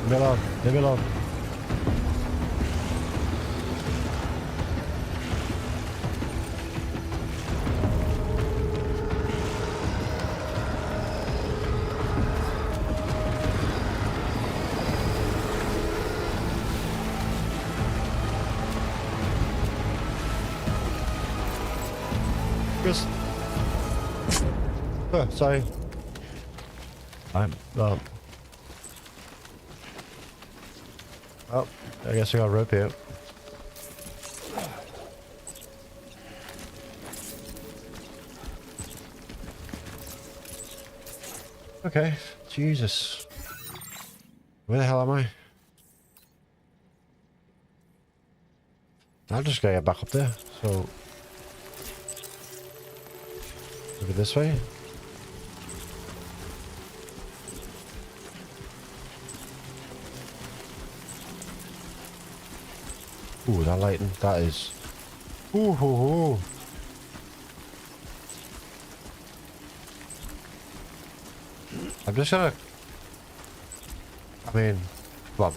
Leave me alone. Leave me alone. Chris. Oh, sorry. I'm oh, I guess I got a rope here. Okay, Jesus. Where the hell am I? I'm just gonna get back up there, so maybe this way. Ooh, that lighting, that is. Ooh, hoo, hoo. I'm just gonna. I mean, come on.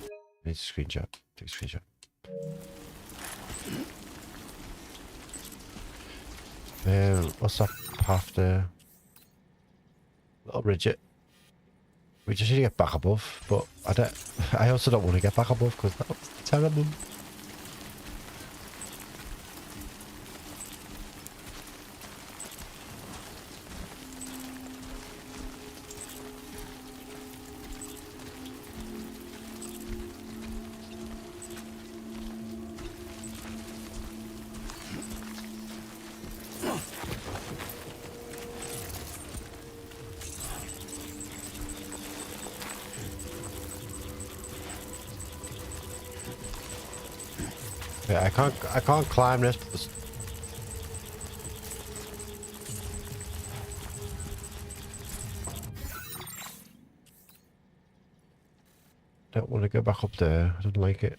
I need a screenshot. Take a screenshot. What's that path there? Little Bridget. We just need to get back above, but I also don't want to get back above because that would be terrible. Yeah, I can't climb this. Don't want to go back up there. I don't like it.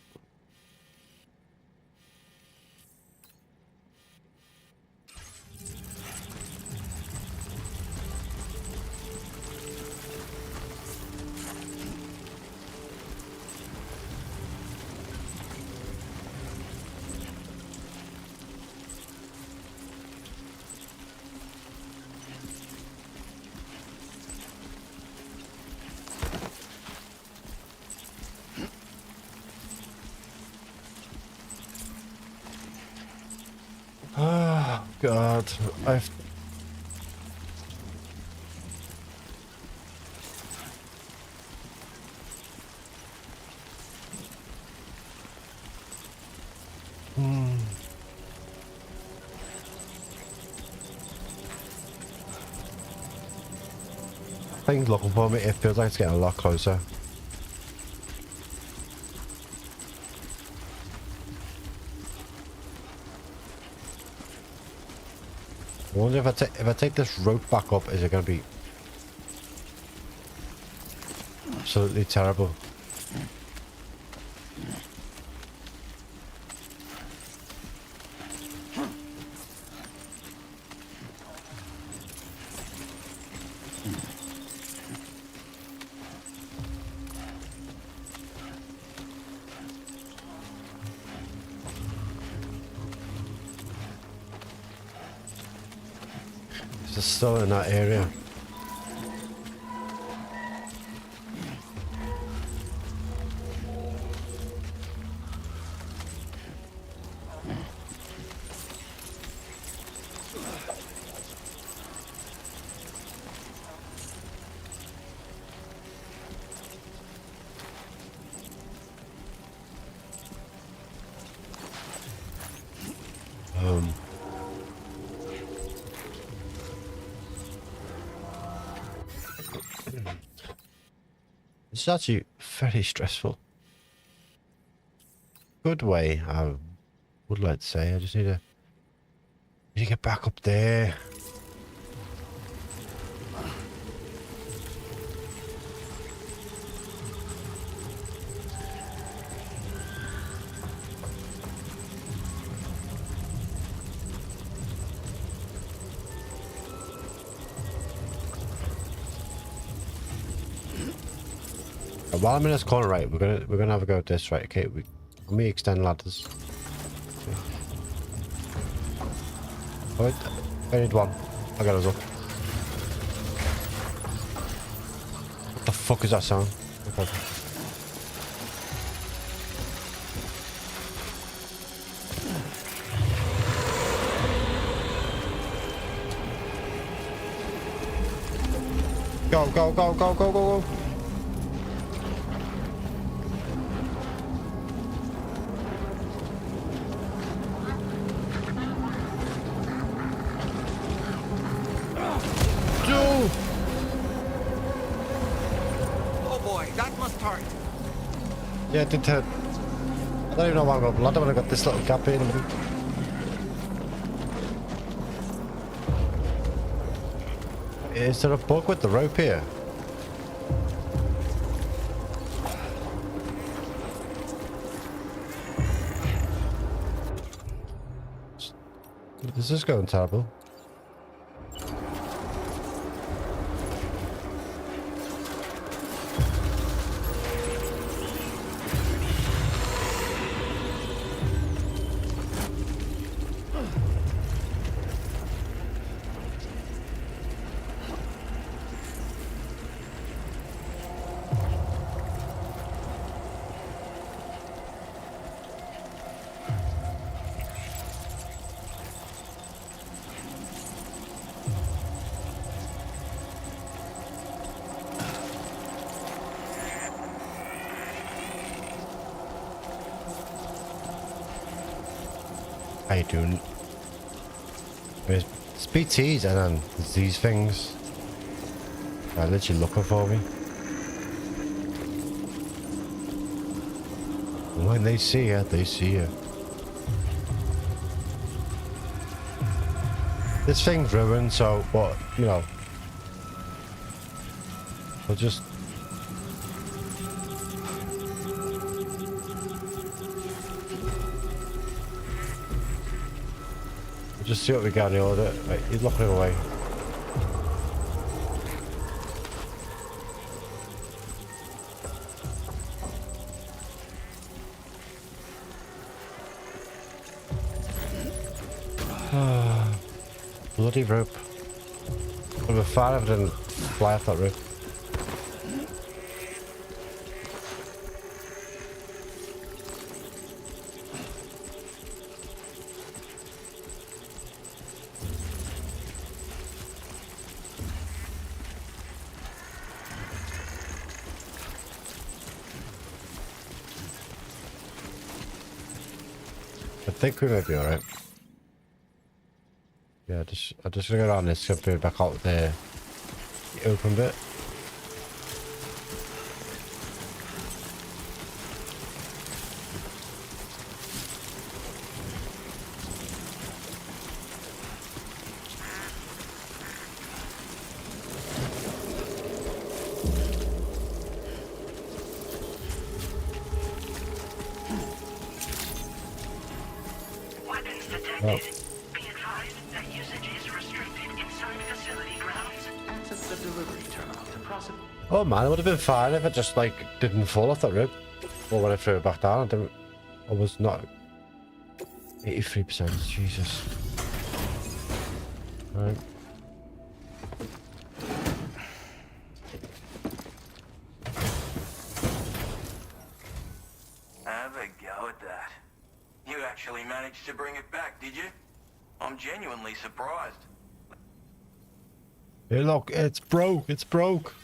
God, I've... Things looking for me, it feels like it's getting a lot closer. I wonder if I take this rope back up, is it going to be absolutely terrible? It's still in that area. It's actually very stressful. Good way, I would like to say. I just need to get back up there. While I'm in this corner, right, we're gonna have a go at this, right? Okay, let me extend ladders. Okay. Wait, I need one. I got us up. What the fuck is that sound? Okay. Go, go, go, go, go, go, go. Yeah, it did hurt. I don't even know why I'm going blood when I got this little gap in. Is there a bug with the rope here? This is going terrible. How you doing? There's PTs and then there's these things. They're literally looking for me. When they see you, they see you. This thing's ruined, so, but, you know. We'll just... Just see what we got in the order. Right, he's looking away. Bloody rope. Would have been far if I didn't fly off that rope. I think we might be alright. Yeah, I'm just gonna go down this and back out there. The open bit. Weapons detected. Be advised that usage is restricted inside facility grounds. Access the delivery terminal to process. Oh man, it would have been fine if it just like didn't fall off that rib. Or when I threw it back down, I was not 83%. Jesus. Right. Have a go at that. You actually managed to bring it back, did you? I'm genuinely surprised. Hey look, it's broke, it's broke.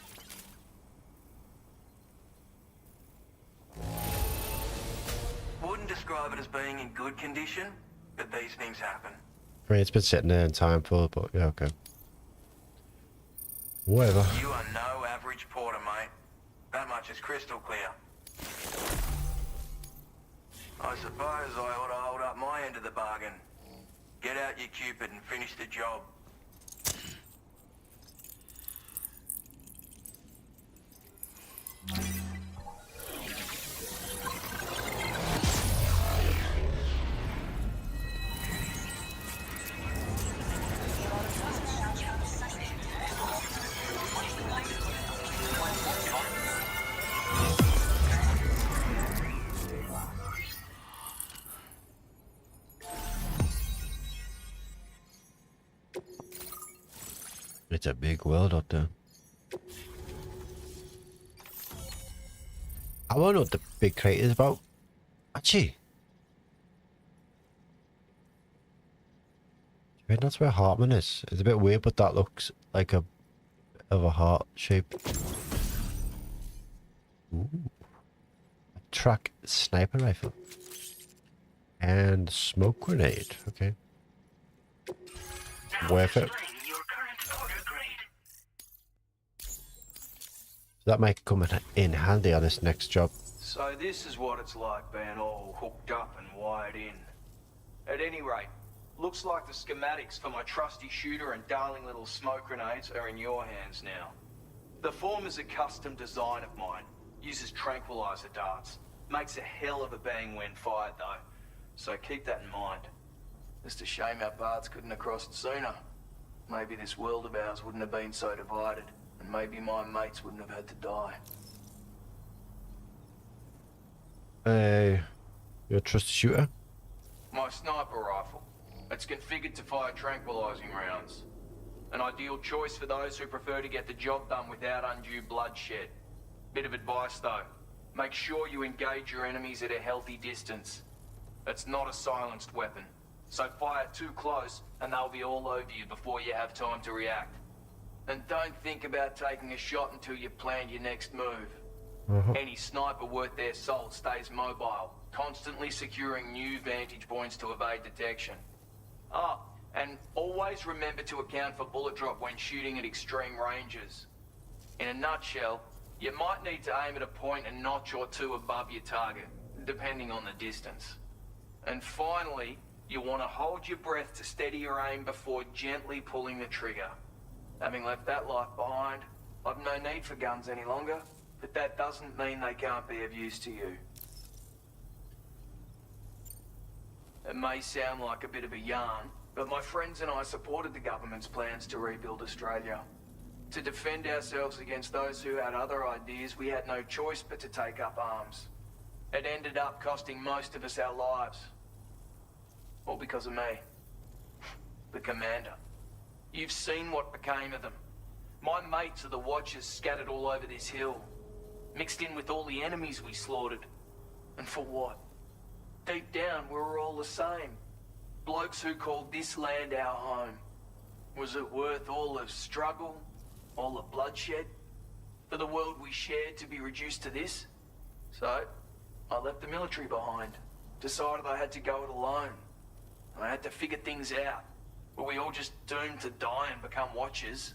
Wouldn't describe it as being in good condition, but these things happen. I mean, it's been sitting there in time for, but yeah, okay. Whatever. You are no average porter, mate. That much is crystal clear. I suppose I ought to hold up my end of the bargain. Get out your Cupid and finish the job. It's a big world out there. I wonder what the big crate is about. Actually, I mean, that's where Hartman is. It's a bit weird, but that looks like a of a heart shape. Ooh. A track sniper rifle and smoke grenade. Okay, worth it. That might come in handy on this next job. So this is what it's like being all hooked up and wired in. At any rate, looks like the schematics for my trusty shooter and darling little smoke grenades are in your hands now. The form is a custom design of mine. Uses tranquilizer darts. Makes a hell of a bang when fired though. So keep that in mind. Just a shame our paths couldn't have crossed sooner. Maybe this world of ours wouldn't have been so divided. And maybe my mates wouldn't have had to die. You're a trusty shooter? My sniper rifle. It's configured to fire tranquilizing rounds. An ideal choice for those who prefer to get the job done without undue bloodshed. Bit of advice though. Make sure you engage your enemies at a healthy distance. It's not a silenced weapon. So fire too close and they'll be all over you before you have time to react. And don't think about taking a shot until you've planned your next move. Any sniper worth their salt stays mobile, constantly securing new vantage points to evade detection. Ah, and always remember to account for bullet drop when shooting at extreme ranges. In a nutshell, you might need to aim at a point a notch or two above your target, depending on the distance. And finally, you want to hold your breath to steady your aim before gently pulling the trigger. Having left that life behind, I've no need for guns any longer, but that doesn't mean they can't be of use to you. It may sound like a bit of a yarn, but my friends and I supported the government's plans to rebuild Australia. To defend ourselves against those who had other ideas, we had no choice but to take up arms. It ended up costing most of us our lives. All because of me. The commander. You've seen what became of them. My mates are the Watchers scattered all over this hill. Mixed in with all the enemies we slaughtered. And for what? Deep down, we were all the same. Blokes who called this land our home. Was it worth all the struggle? All the bloodshed? For the world we shared to be reduced to this? So, I left the military behind. decided I had to go it alone. I had to figure things out. Were we all just doomed to die and become watchers?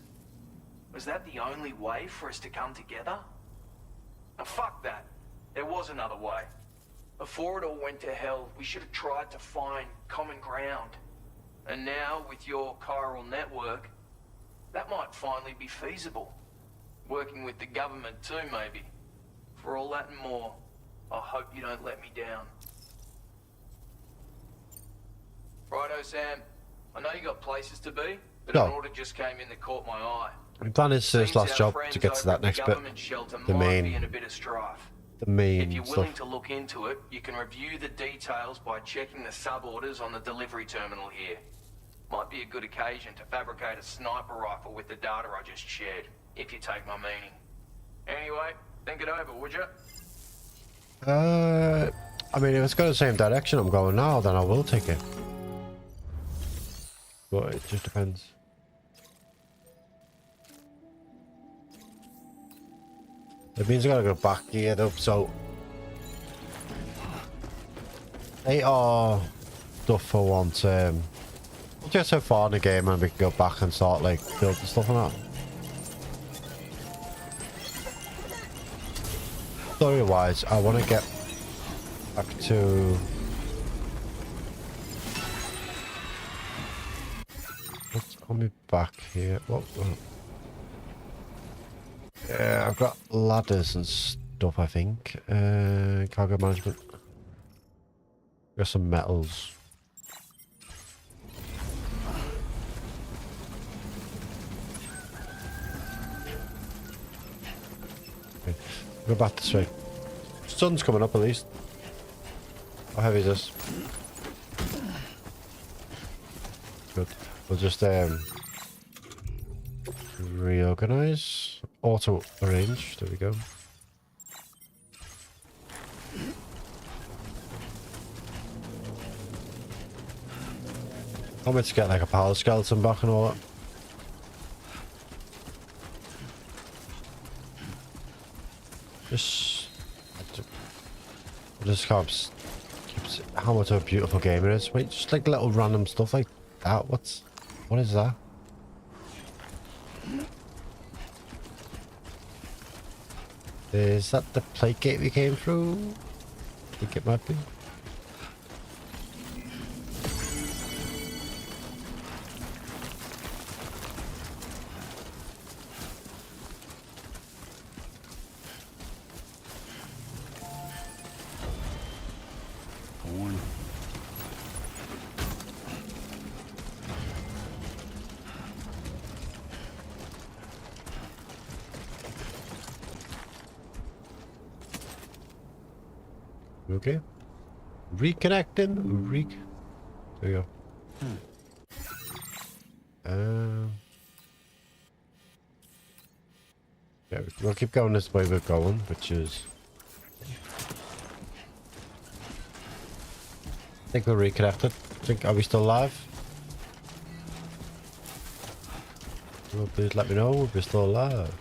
Was that the only way for us to come together? Now fuck that. There was another way. Before it all went to hell, we should have tried to find common ground. And now, with your chiral network, that might finally be feasible. Working with the government too, maybe. For all that and more, I hope you don't let me down. Righto, Sam. I know you got places to be, but an order just came in that caught my eye. My plan is this last job to get to that next bit. The main If you're willing to look into it, you can review the details by checking the sub-orders on the delivery terminal here. Might be a good occasion to fabricate a sniper rifle with the data I just shared, if you take my meaning. Anyway, think it over, would you? I mean, if it's going the same direction I'm going now, then I will take it. But it just depends. It means I gotta go back here though, so they are stuff for once. We'll get so far in the game and we can go back and start like building stuff on that. Story wise, I want to get back to let's call me back here. What? Yeah, I've got ladders and stuff, I think. Cargo management. Got some metals. Okay. Go back this way. Sun's coming up at least. How heavy is this? Good. We'll just reorganize. Auto arrange. There we go. I'm meant to get like a power skeleton back and all that. Just keeps how much of a beautiful game it is. Wait, just like little random stuff like that. What is that? Is that the plate gate we came through? I think it might be. Okay. Reconnecting. There you go. Yeah, we'll keep going this way we're going, which is. I think we're reconnected. Are we still live? Well, please let me know if we're still alive.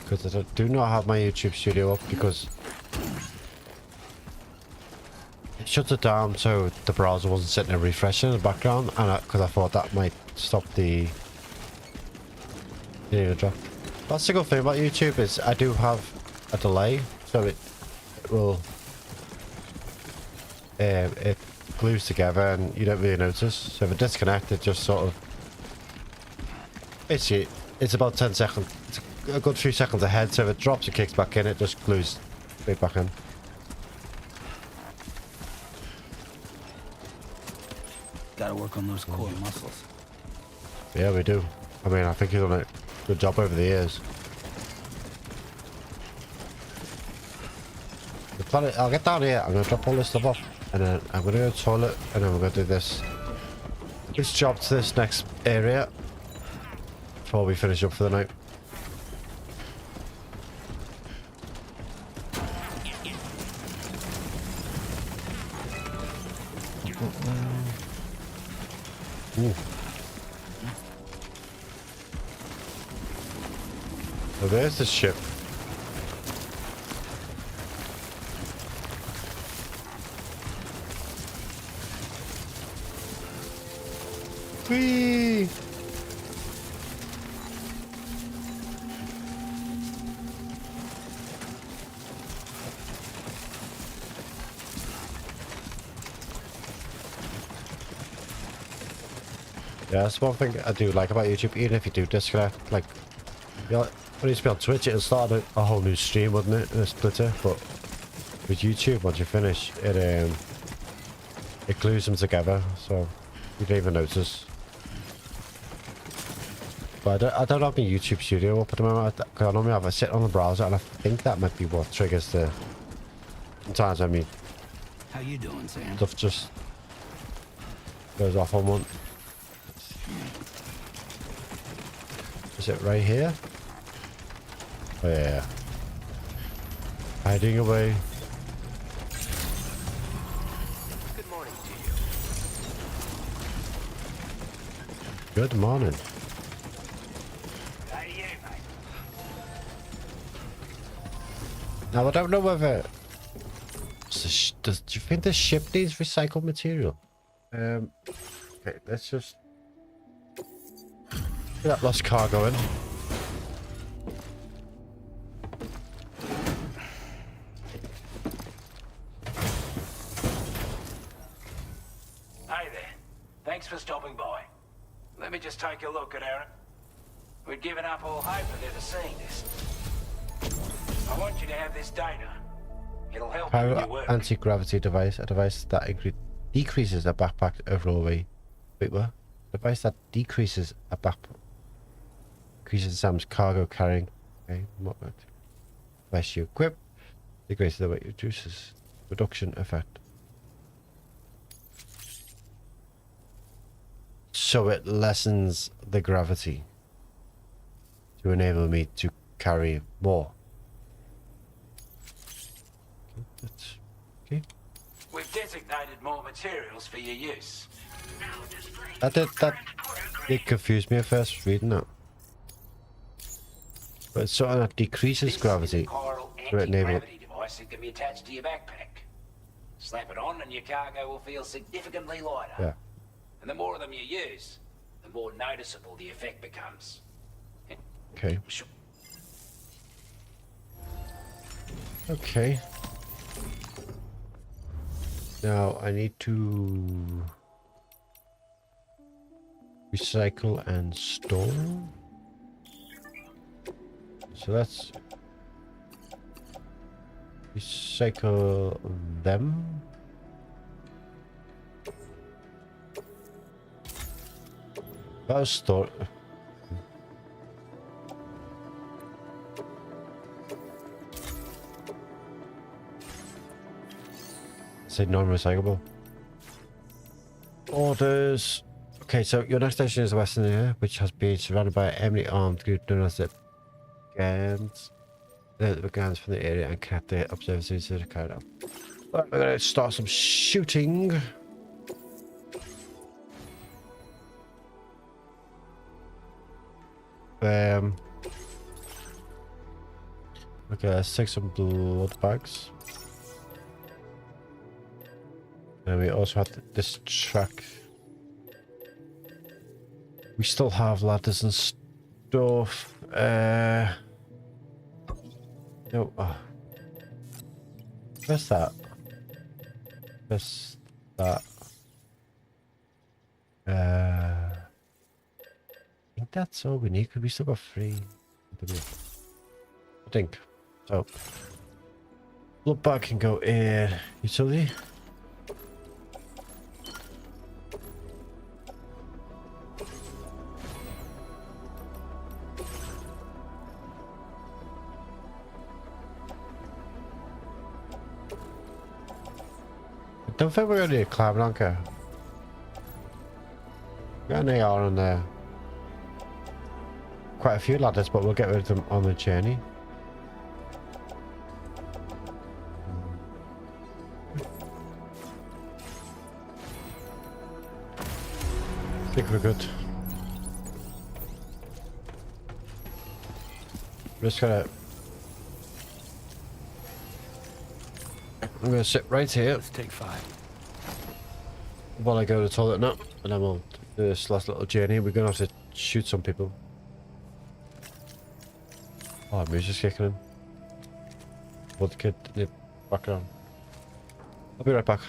Because I do not have my YouTube studio up because it shuts it down so the browser wasn't sitting there refreshing in the background, and because I thought that might stop the video drop. That's the good thing about YouTube is I do have a delay, so it will it glues together and you don't really notice. So if it disconnects, it just sort of basically it's about 10 seconds. It's a good few seconds ahead, so if it drops, it kicks back in, it just glues straight back in. Gotta work on those core muscles. Yeah, we do. I mean, I think he's done a good job over the years. The planet, I'll get down here, I'm gonna drop all this stuff off, and then I'm gonna go to the toilet, and then we're gonna do this job to this next area before we finish up for the night. Ooh. Oh, there's the ship. Whee! Yeah, that's one thing I do like about YouTube. Even if you do disconnect, like, you know, when you used to be on Twitch, it'll start a whole new stream, wouldn't it? In a splitter. But with YouTube, once you finish, it glues them together, so you don't even notice. But I don't have my YouTube studio up at the moment. Cause I normally have a sit on the browser, and I think that might be what triggers the. Sometimes I mean. How you doing, Sam? Stuff just goes off on one. Is it right here? Oh yeah. Hiding away. Good morning to you. Good morning. Hey, you, mate. Now I don't know whether. Do you think the ship needs recycled material? Okay, let's just get that lost cargo in. Hey there. Thanks for stopping by. Let me just take a look at Aaron. We'd given up all hope of ever seeing this. I want you to have this data. It'll help you with your work. Anti-gravity device, a device that decreases a backpack overall weight. Wait, what? Device that decreases a backpack. Increases Sam's cargo carrying. Okay, what? Device you equip. Decreases the weight, reduces reduction effect. So it lessens the gravity to enable me to carry more. That's okay. We've designated more materials for your use. That did confuse me at first reading that. But it's something that decreases gravity to enable it. Anti-gravity device that can be attached to your backpack. Slap it on and your cargo will feel significantly lighter. Yeah. And the more of them you use, the more noticeable the effect becomes. Okay. Okay. Now I need to recycle and store. So let's recycle them. That was store. Say non-recyclable. Orders. Okay, so your next station is the Western area, which has been surrounded by an enemy armed group known as the Gans. The Gans from the area and connect the observatories to the carried out. Right, we're gonna start some shooting. Okay, let's take some blood bags. And we also have this track. We still have ladders and stuff. No. Where's that? Where's that? I think that's all we need because we still got 3. I think. So, blood bag can go in utility. I don't think we're going to need a climb anchor. Got an AR on there. Quite a few ladders, but we'll get rid of them on the journey. I think we're good. Just gonna. I'm gonna sit right here. Let's take 5. While I go to the toilet now, and then we'll this last little journey. We're gonna have to shoot some people. Oh, music's kicking in. What kid in the background. I'll be right back.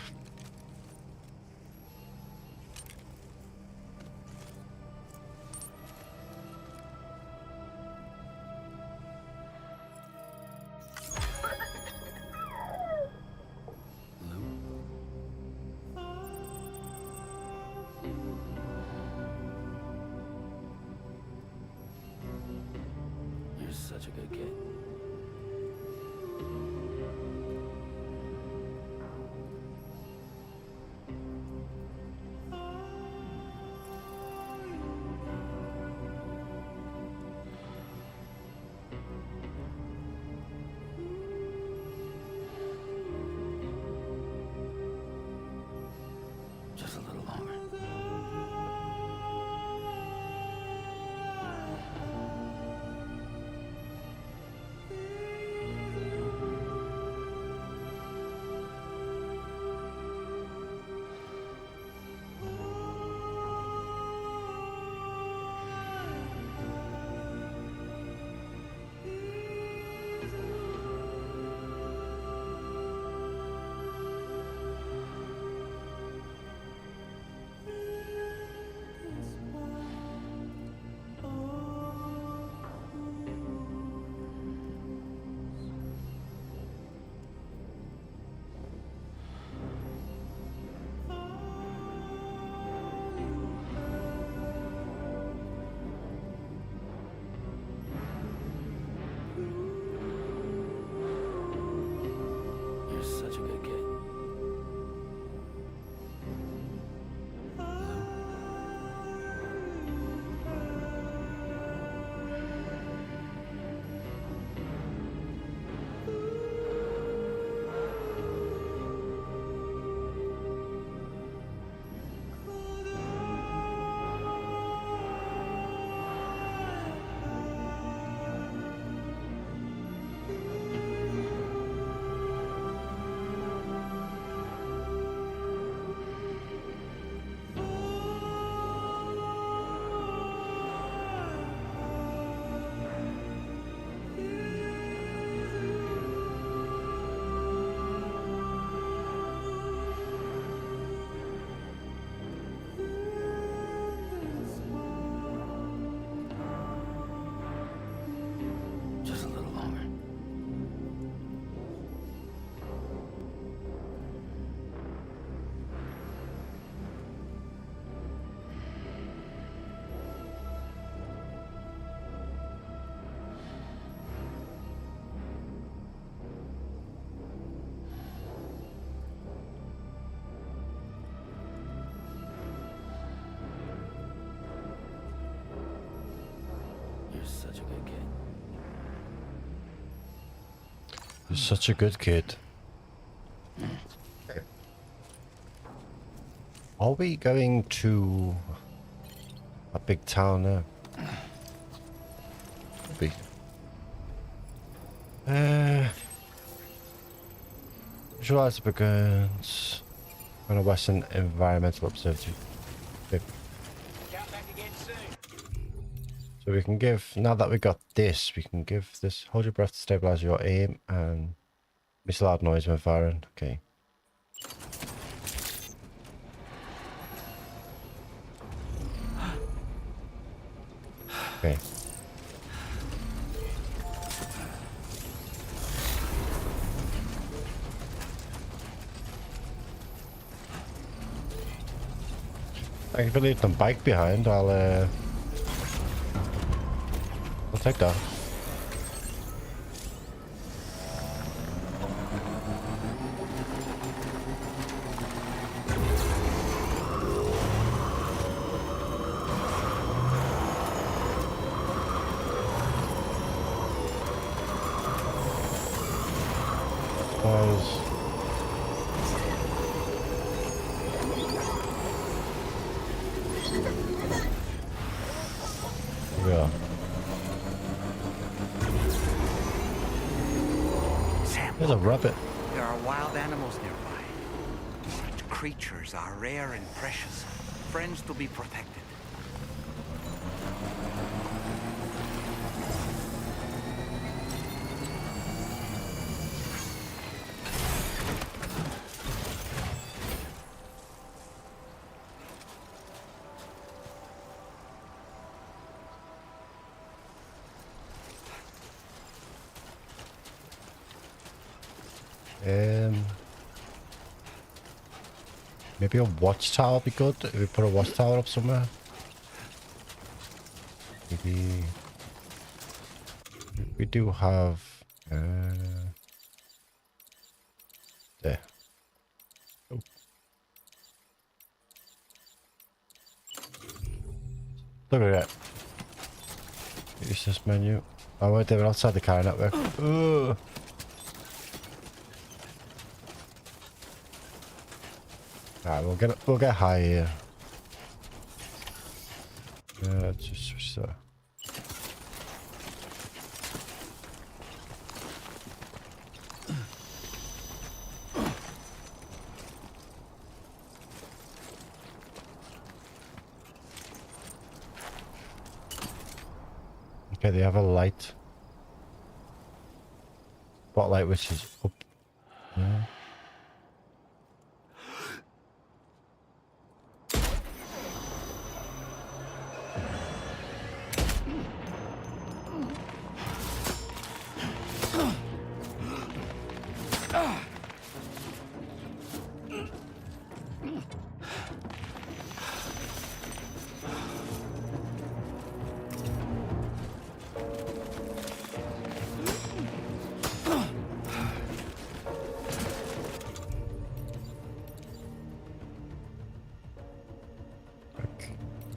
You're such a good kid. Just a little longer. You're such a good kid. Just a little longer. You're such a good kid. You're such a good kid. Are we going to a big town now? Could be. Visualize the begins on a Western Environmental Observatory. Okay. So we can give, now that we got this, we can give this, hold your breath to stabilize your aim and miss a loud noise when firing. Okay. Okay. Thank you for leaving the bike behind. I'll take that. Yeah. Sam, There's a rabbit. there are wild animals nearby. Such creatures are rare and precious. friends to be protected. Maybe a watchtower would be good if we put a watchtower up somewhere. Maybe we do have there. Oh. Look at that. Use this menu. Oh wait, they were outside the car network. Ugh. Alright, we'll get high here. Let's just switch that. Okay, they have a light. Spotlight which is up. Yeah.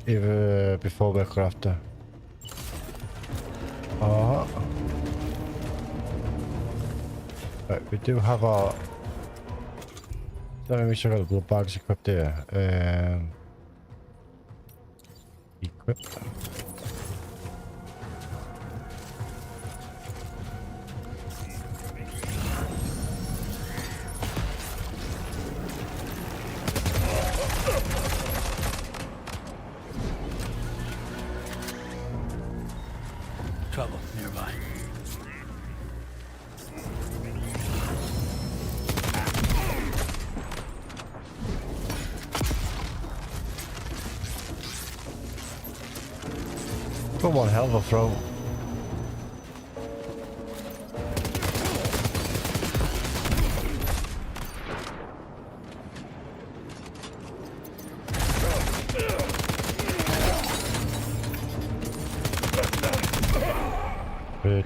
Either before we or after. Right, we do have our. Let me make sure I got the blood bags equipped here. Equip. Trouble nearby. Got one hell of a throw. Good.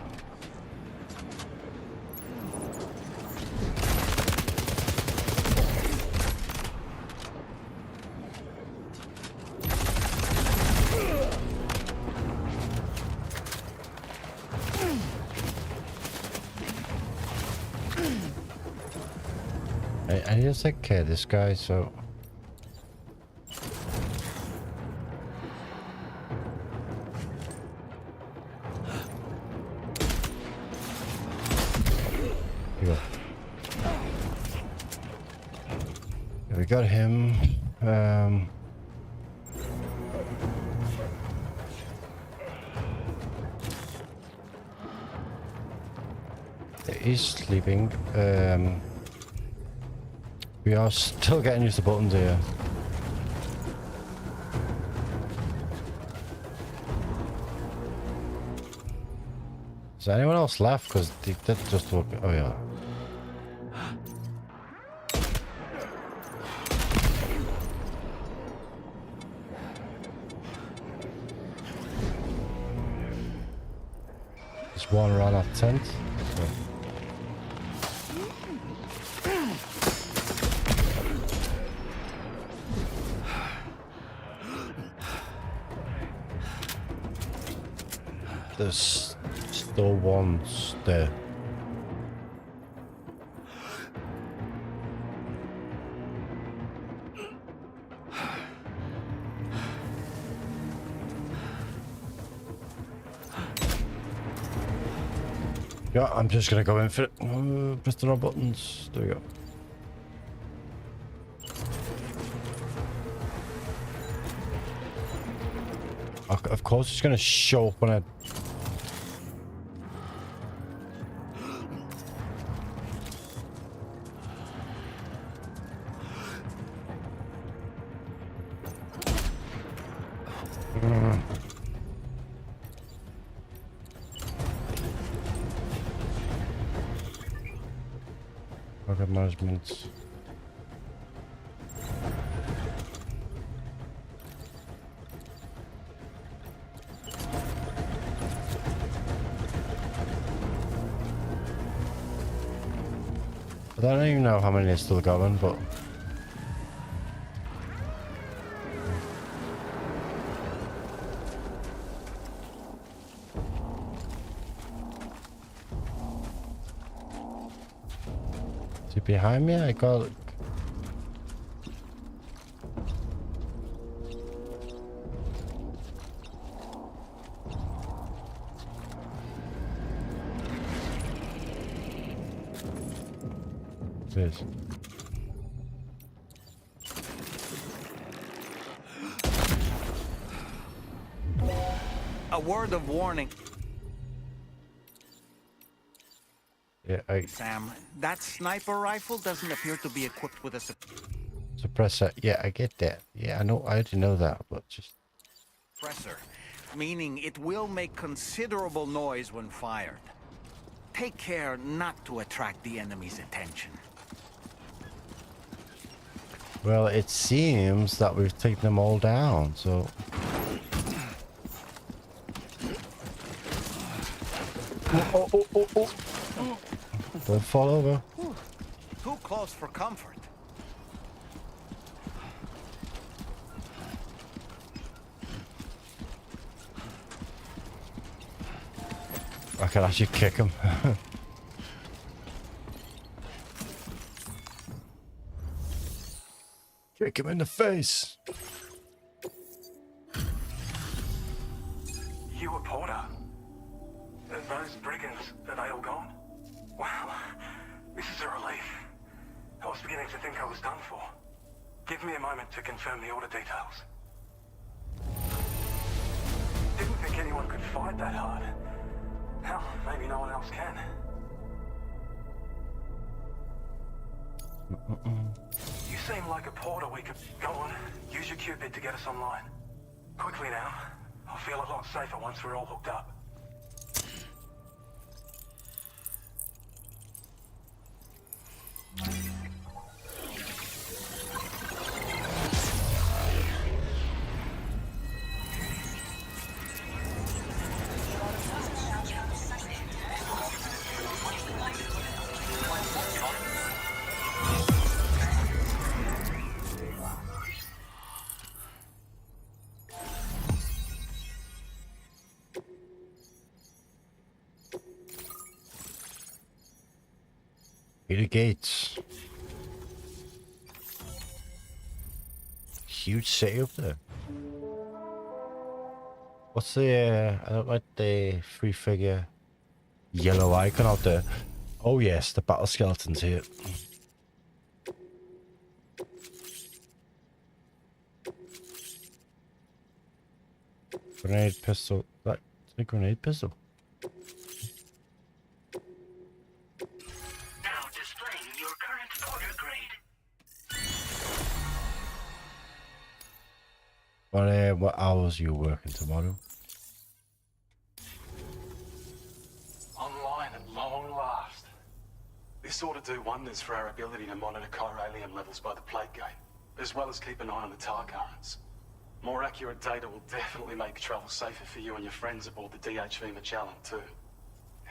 I need to take care of this guy, so here we go. Yeah, we got him. He's sleeping. We are still getting used to buttons here. Is there anyone else left? Because they did just look. Oh yeah. There's one around our tent. So. There's still ones there. Yeah, I'm just gonna go in for it. Press the wrong buttons. There we go. of course it's gonna show up when I... Market management. I don't even know how many are still going, but... Is he behind me? I got... This. A word of warning. Yeah, Sam, that sniper rifle doesn't appear to be equipped with a suppressor. Yeah, I get that. Yeah, I know. I already know that, but just... suppressor, meaning it will make considerable noise when fired. Take care not to attract the enemy's attention. Well, it seems that we've taken them all down, so... Oh. Don't fall over. Too close for comfort. I can actually kick him. Kick him in the face. You a Porter? Those brigands, are they all gone? Wow, this is a relief. I was beginning to think I was done for. Give me a moment to confirm the order details. Didn't think anyone could fight that hard. Hell, maybe no one else can. You seem like a Porter we could... Go on, use your Cupid to get us online. Quickly now. I'll feel a lot safer once we're all hooked up. Peter Gates. Huge city up there. What's the, I don't like the three-figure yellow icon out there. Oh yes, the battle skeleton's here. Grenade pistol. That's a grenade pistol. Now displaying your current Porter grade. What hours are you working tomorrow? Online at long last. This ought to do wonders for our ability to monitor chiralium levels by the plate gate, as well as keep an eye on the tar currents. More accurate data will definitely make travel safer for you and your friends aboard the DHV Magellan too.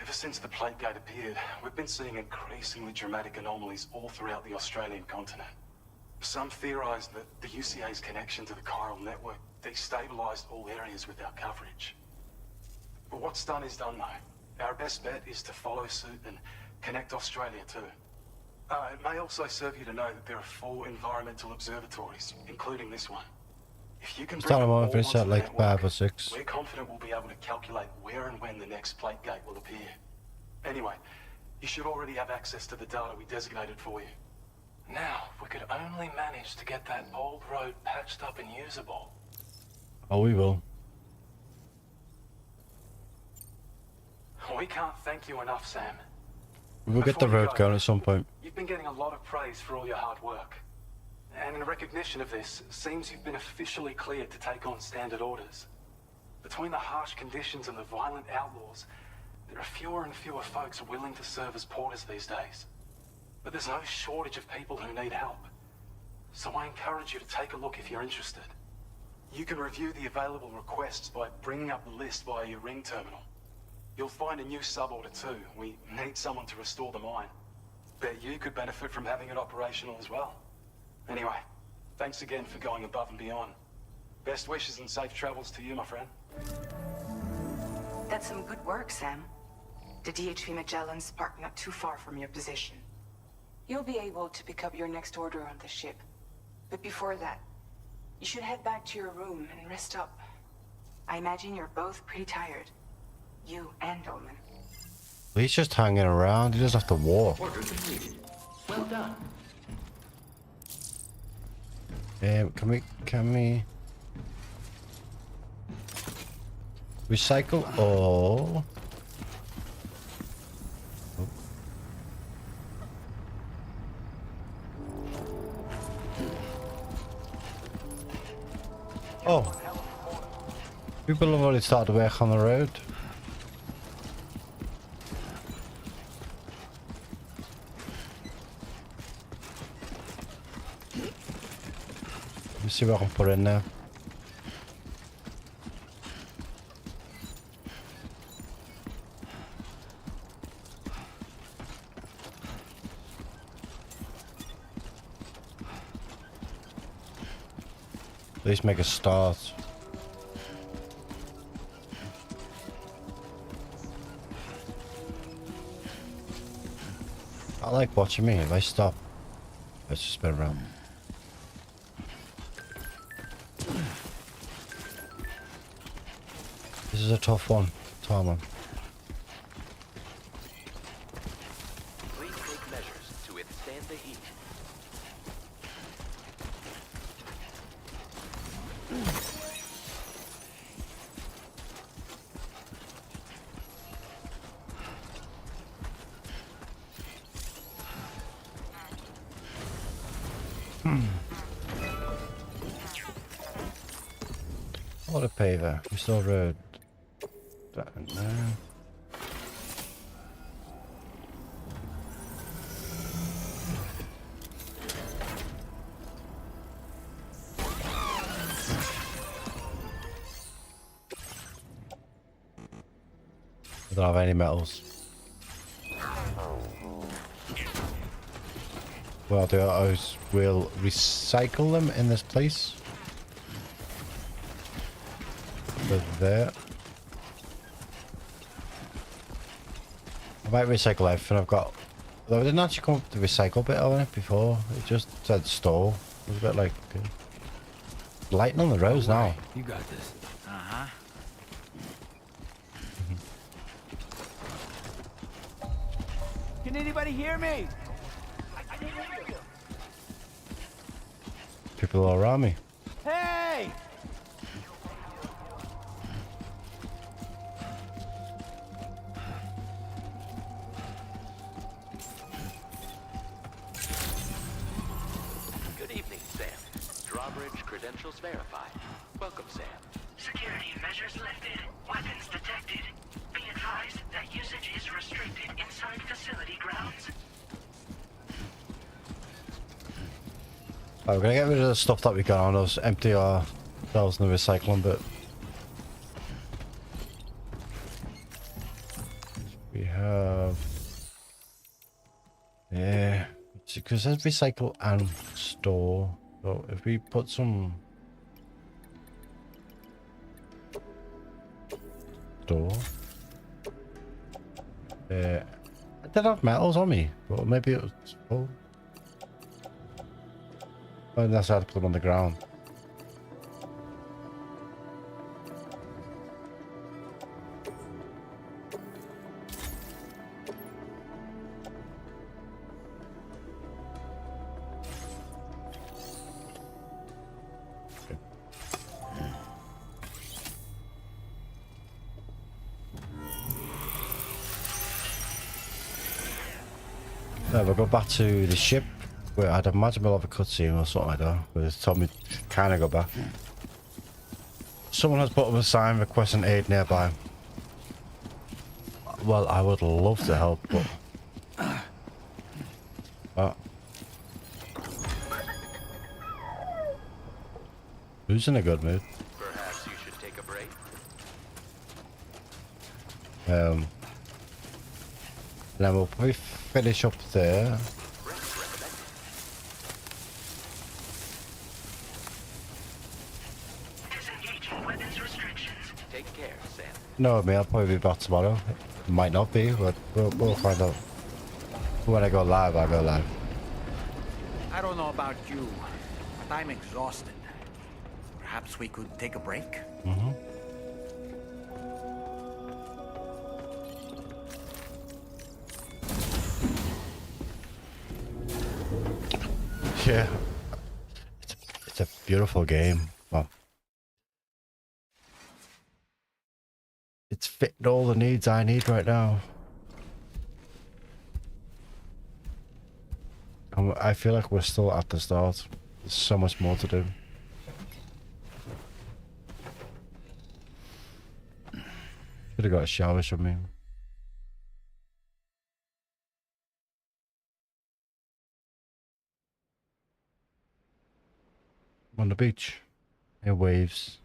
Ever since the plate gate appeared, we've been seeing increasingly dramatic anomalies all throughout the Australian continent. Some theorize that the UCA's connection to the chiral network destabilized all areas with our coverage. But what's done is done though. Our best bet is to follow suit and connect Australia too. It may also serve you to know that there are 4 environmental observatories, including this one. If you can bring Start them them all on, finish onto at the like network, 5 or 6. we're confident we'll be able to calculate where and when the next plate gate will appear. Anyway, you should already have access to the data we designated for you. Now, if we could only manage to get that old road patched up and usable. Oh, we will. We can't thank you enough, Sam. We'll get the Before you road go, going at some point. You've been getting a lot of praise for all your hard work. And in recognition of this, it seems you've been officially cleared to take on standard orders. Between the harsh conditions and the violent outlaws, there are fewer and fewer folks willing to serve as porters these days. But there's no shortage of people who need help. So I encourage you to take a look if you're interested. You can review the available requests by bringing up the list via your ring terminal. You'll find a new sub-order too. We need someone to restore the mine. Bet you could benefit from having it operational as well. Anyway, thanks again for going above and beyond. Best wishes and safe travels to you, my friend. That's some good work, Sam. The DHV Magellan's parked not too far from your position. You'll be able to pick up your next order on the ship. But before that, you should head back to your room and rest up. I imagine you're both pretty tired. You and Dolman. He's just hanging around. He doesn't have to walk. Order completed. Well done. Can we recycle all? Oh, people have already started work on the road. Let me see what I can put in there. At least make a start. I like watching me. If I stop, let's just spin around. This is a tough one, Tomlin. Please take measures to withstand the heat. What a paver. We still road. That in there. I don't have any metals. Well, we'll recycle them in this place. Over there. I might recycle everything I've got. Although I didn't actually come up with the recycle bit on it before. It just said store. It was a bit like lighting on the roads now. You got this. Uh-huh. Can anybody hear me? I can hear you. People all around me. Hey! Good evening, Sam. Drawbridge credentials verified. Welcome, Sam. Security measures lifted. Weapons detected. Be advised that usage is restricted inside facility grounds. Right, we're gonna get rid of the stuff that we got on us, empty ourselves in the recycling bit. We have... Yeah, because it says recycle and store. So if we put some... Store... I did have metals on me, but maybe it was full. Oh, that's how to put them on the ground. We'll go back to the ship. Where I'd imagine we'll have a cutscene or something like that. But it's told me to kind of go back. Someone has put up a sign requesting aid nearby. Well, I would love to help, but... Who's in a good mood? Perhaps you should take a break. Then we'll probably finish up there. Disengaging weapons restrictions. Take care, Sam. No, me, I'll probably be back tomorrow. It might not be, but we'll find out. When I go live, I go live. I don't know about you, but I'm exhausted. Perhaps we could take a break? Mm-hmm. Yeah. It's a beautiful game. Well, it's fitting all the needs I need right now. I feel like we're still at the start. There's so much more to do. Should have got a shower from me. On the beach. Near waves.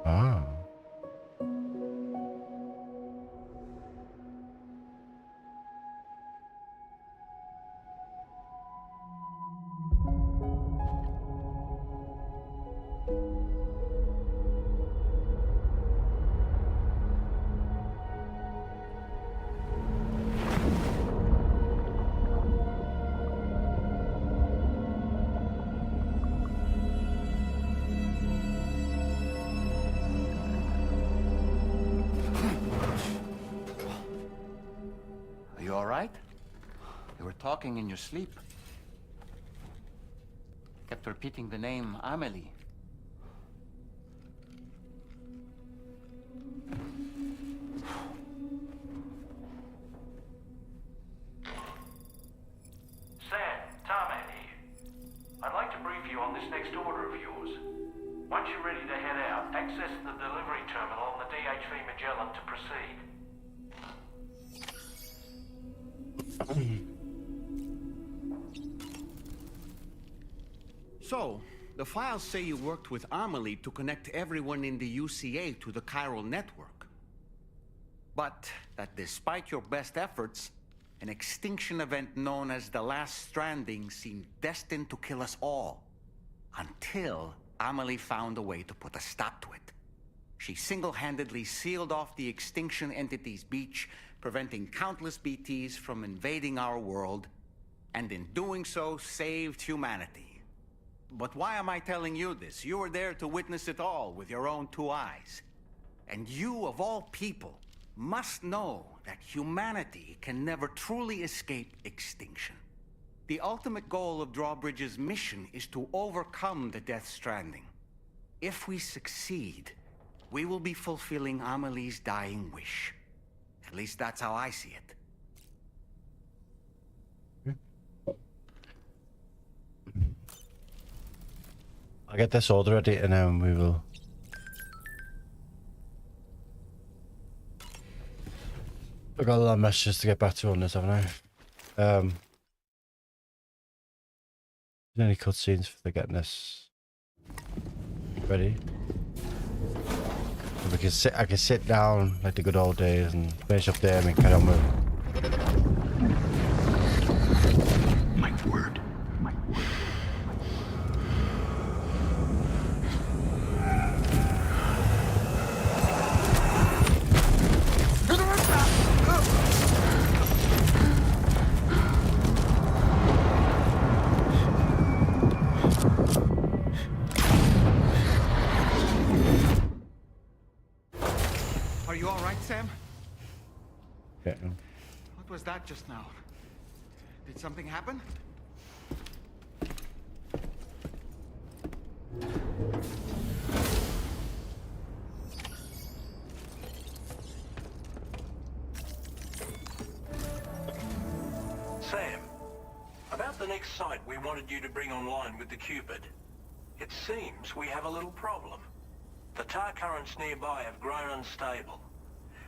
Ah. Are you all right? You were talking in your sleep. Kept repeating the name Amelie. Sam, Tarman here. I'd like to brief you on this next order of yours. Once you're ready to head out, access the delivery terminal on the DHV Magellan to proceed. So, the files say you worked with Amelie to connect everyone in the UCA to the chiral network. But that despite your best efforts, an extinction event known as the Last Stranding seemed destined to kill us all. Until Amelie found a way to put a stop to it. She single-handedly sealed off the extinction entity's beach, preventing countless BTs from invading our world, and in doing so, saved humanity. But why am I telling you this? You were there to witness it all with your own two eyes. And you, of all people, must know that humanity can never truly escape extinction. The ultimate goal of Drawbridge's mission is to overcome the Death Stranding. If we succeed, we will be fulfilling Amelie's dying wish. At least that's how I see it. I'll get this order ready and then we will... I've got a lot of messages to get back to on this, haven't I? Any cutscenes for getting this ready? We can sit. I can sit down like the good old days and finish up there and carry on with. My word. Are you all right, Sam? Yeah. What was that just now? Did something happen? Sam, about the next site we wanted you to bring online with the Cupid. It seems we have a little problem. The tar currents nearby have grown unstable.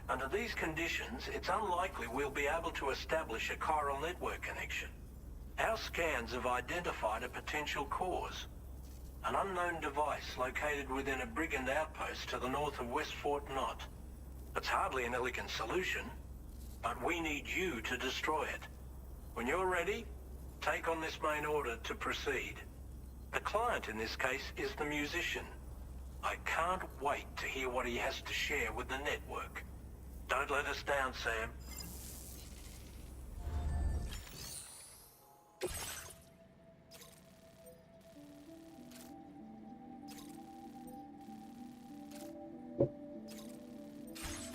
Under these conditions, it's unlikely we'll be able to establish a chiral network connection. Our scans have identified a potential cause. An unknown device located within a brigand outpost to the north of West Fort Knot. It's hardly an elegant solution, but we need you to destroy it. When you're ready, take on this main order to proceed. The client in this case is the musician. I can't wait to hear what he has to share with the network. Don't let us down, Sam.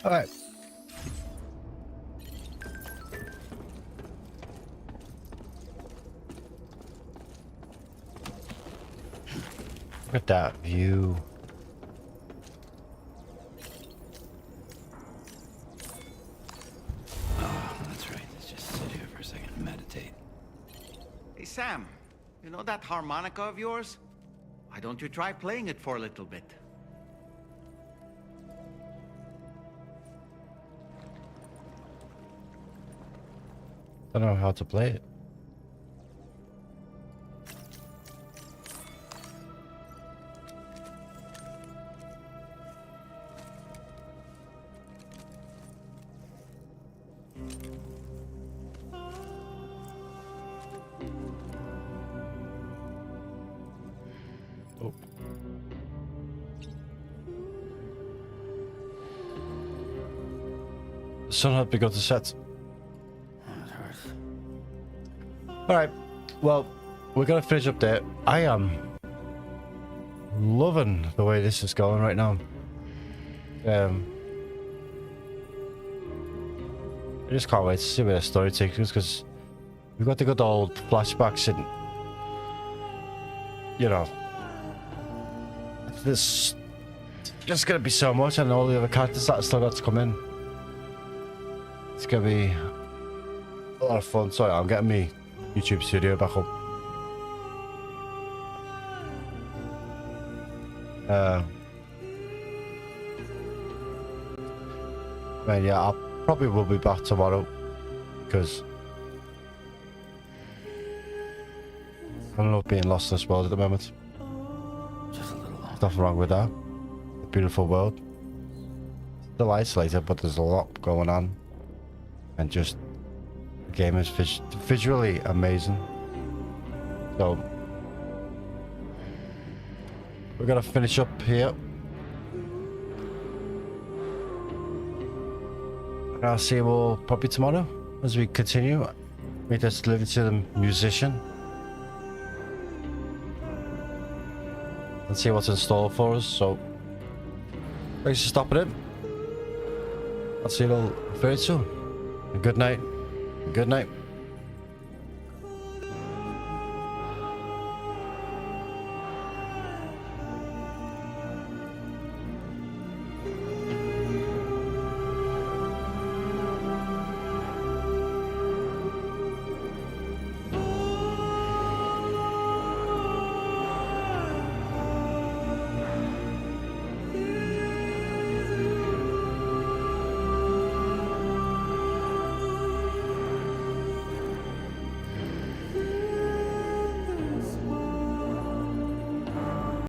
All right. Look at that view. Oh, that's right. Let's just sit here for a second and meditate. Hey, Sam. You know that harmonica of yours? Why don't you try playing it for a little bit? I don't know how to play it. Oh. The sun had begun to set. Alright, well, we're gonna finish up there. I am loving the way this is going right now. I just can't wait to see where the story takes us, because we've got the good old flashbacks and, you know, there's just gonna be so much, and all the other characters that still got to come in. It's gonna be a lot of fun. Sorry, I'm getting me YouTube studio back up. Man, yeah, I probably will be back tomorrow, because I love being lost in this world at the moment. Just a little longer. There's nothing wrong with that. A beautiful world. Still isolated, but there's a lot going on, and just the game is visually amazing. So we're gonna finish up here. And I'll see you all probably tomorrow as we continue. We just deliver to the musician and see what's in store for us. So thanks for stopping in. I'll see you all very soon. And good night. Good night.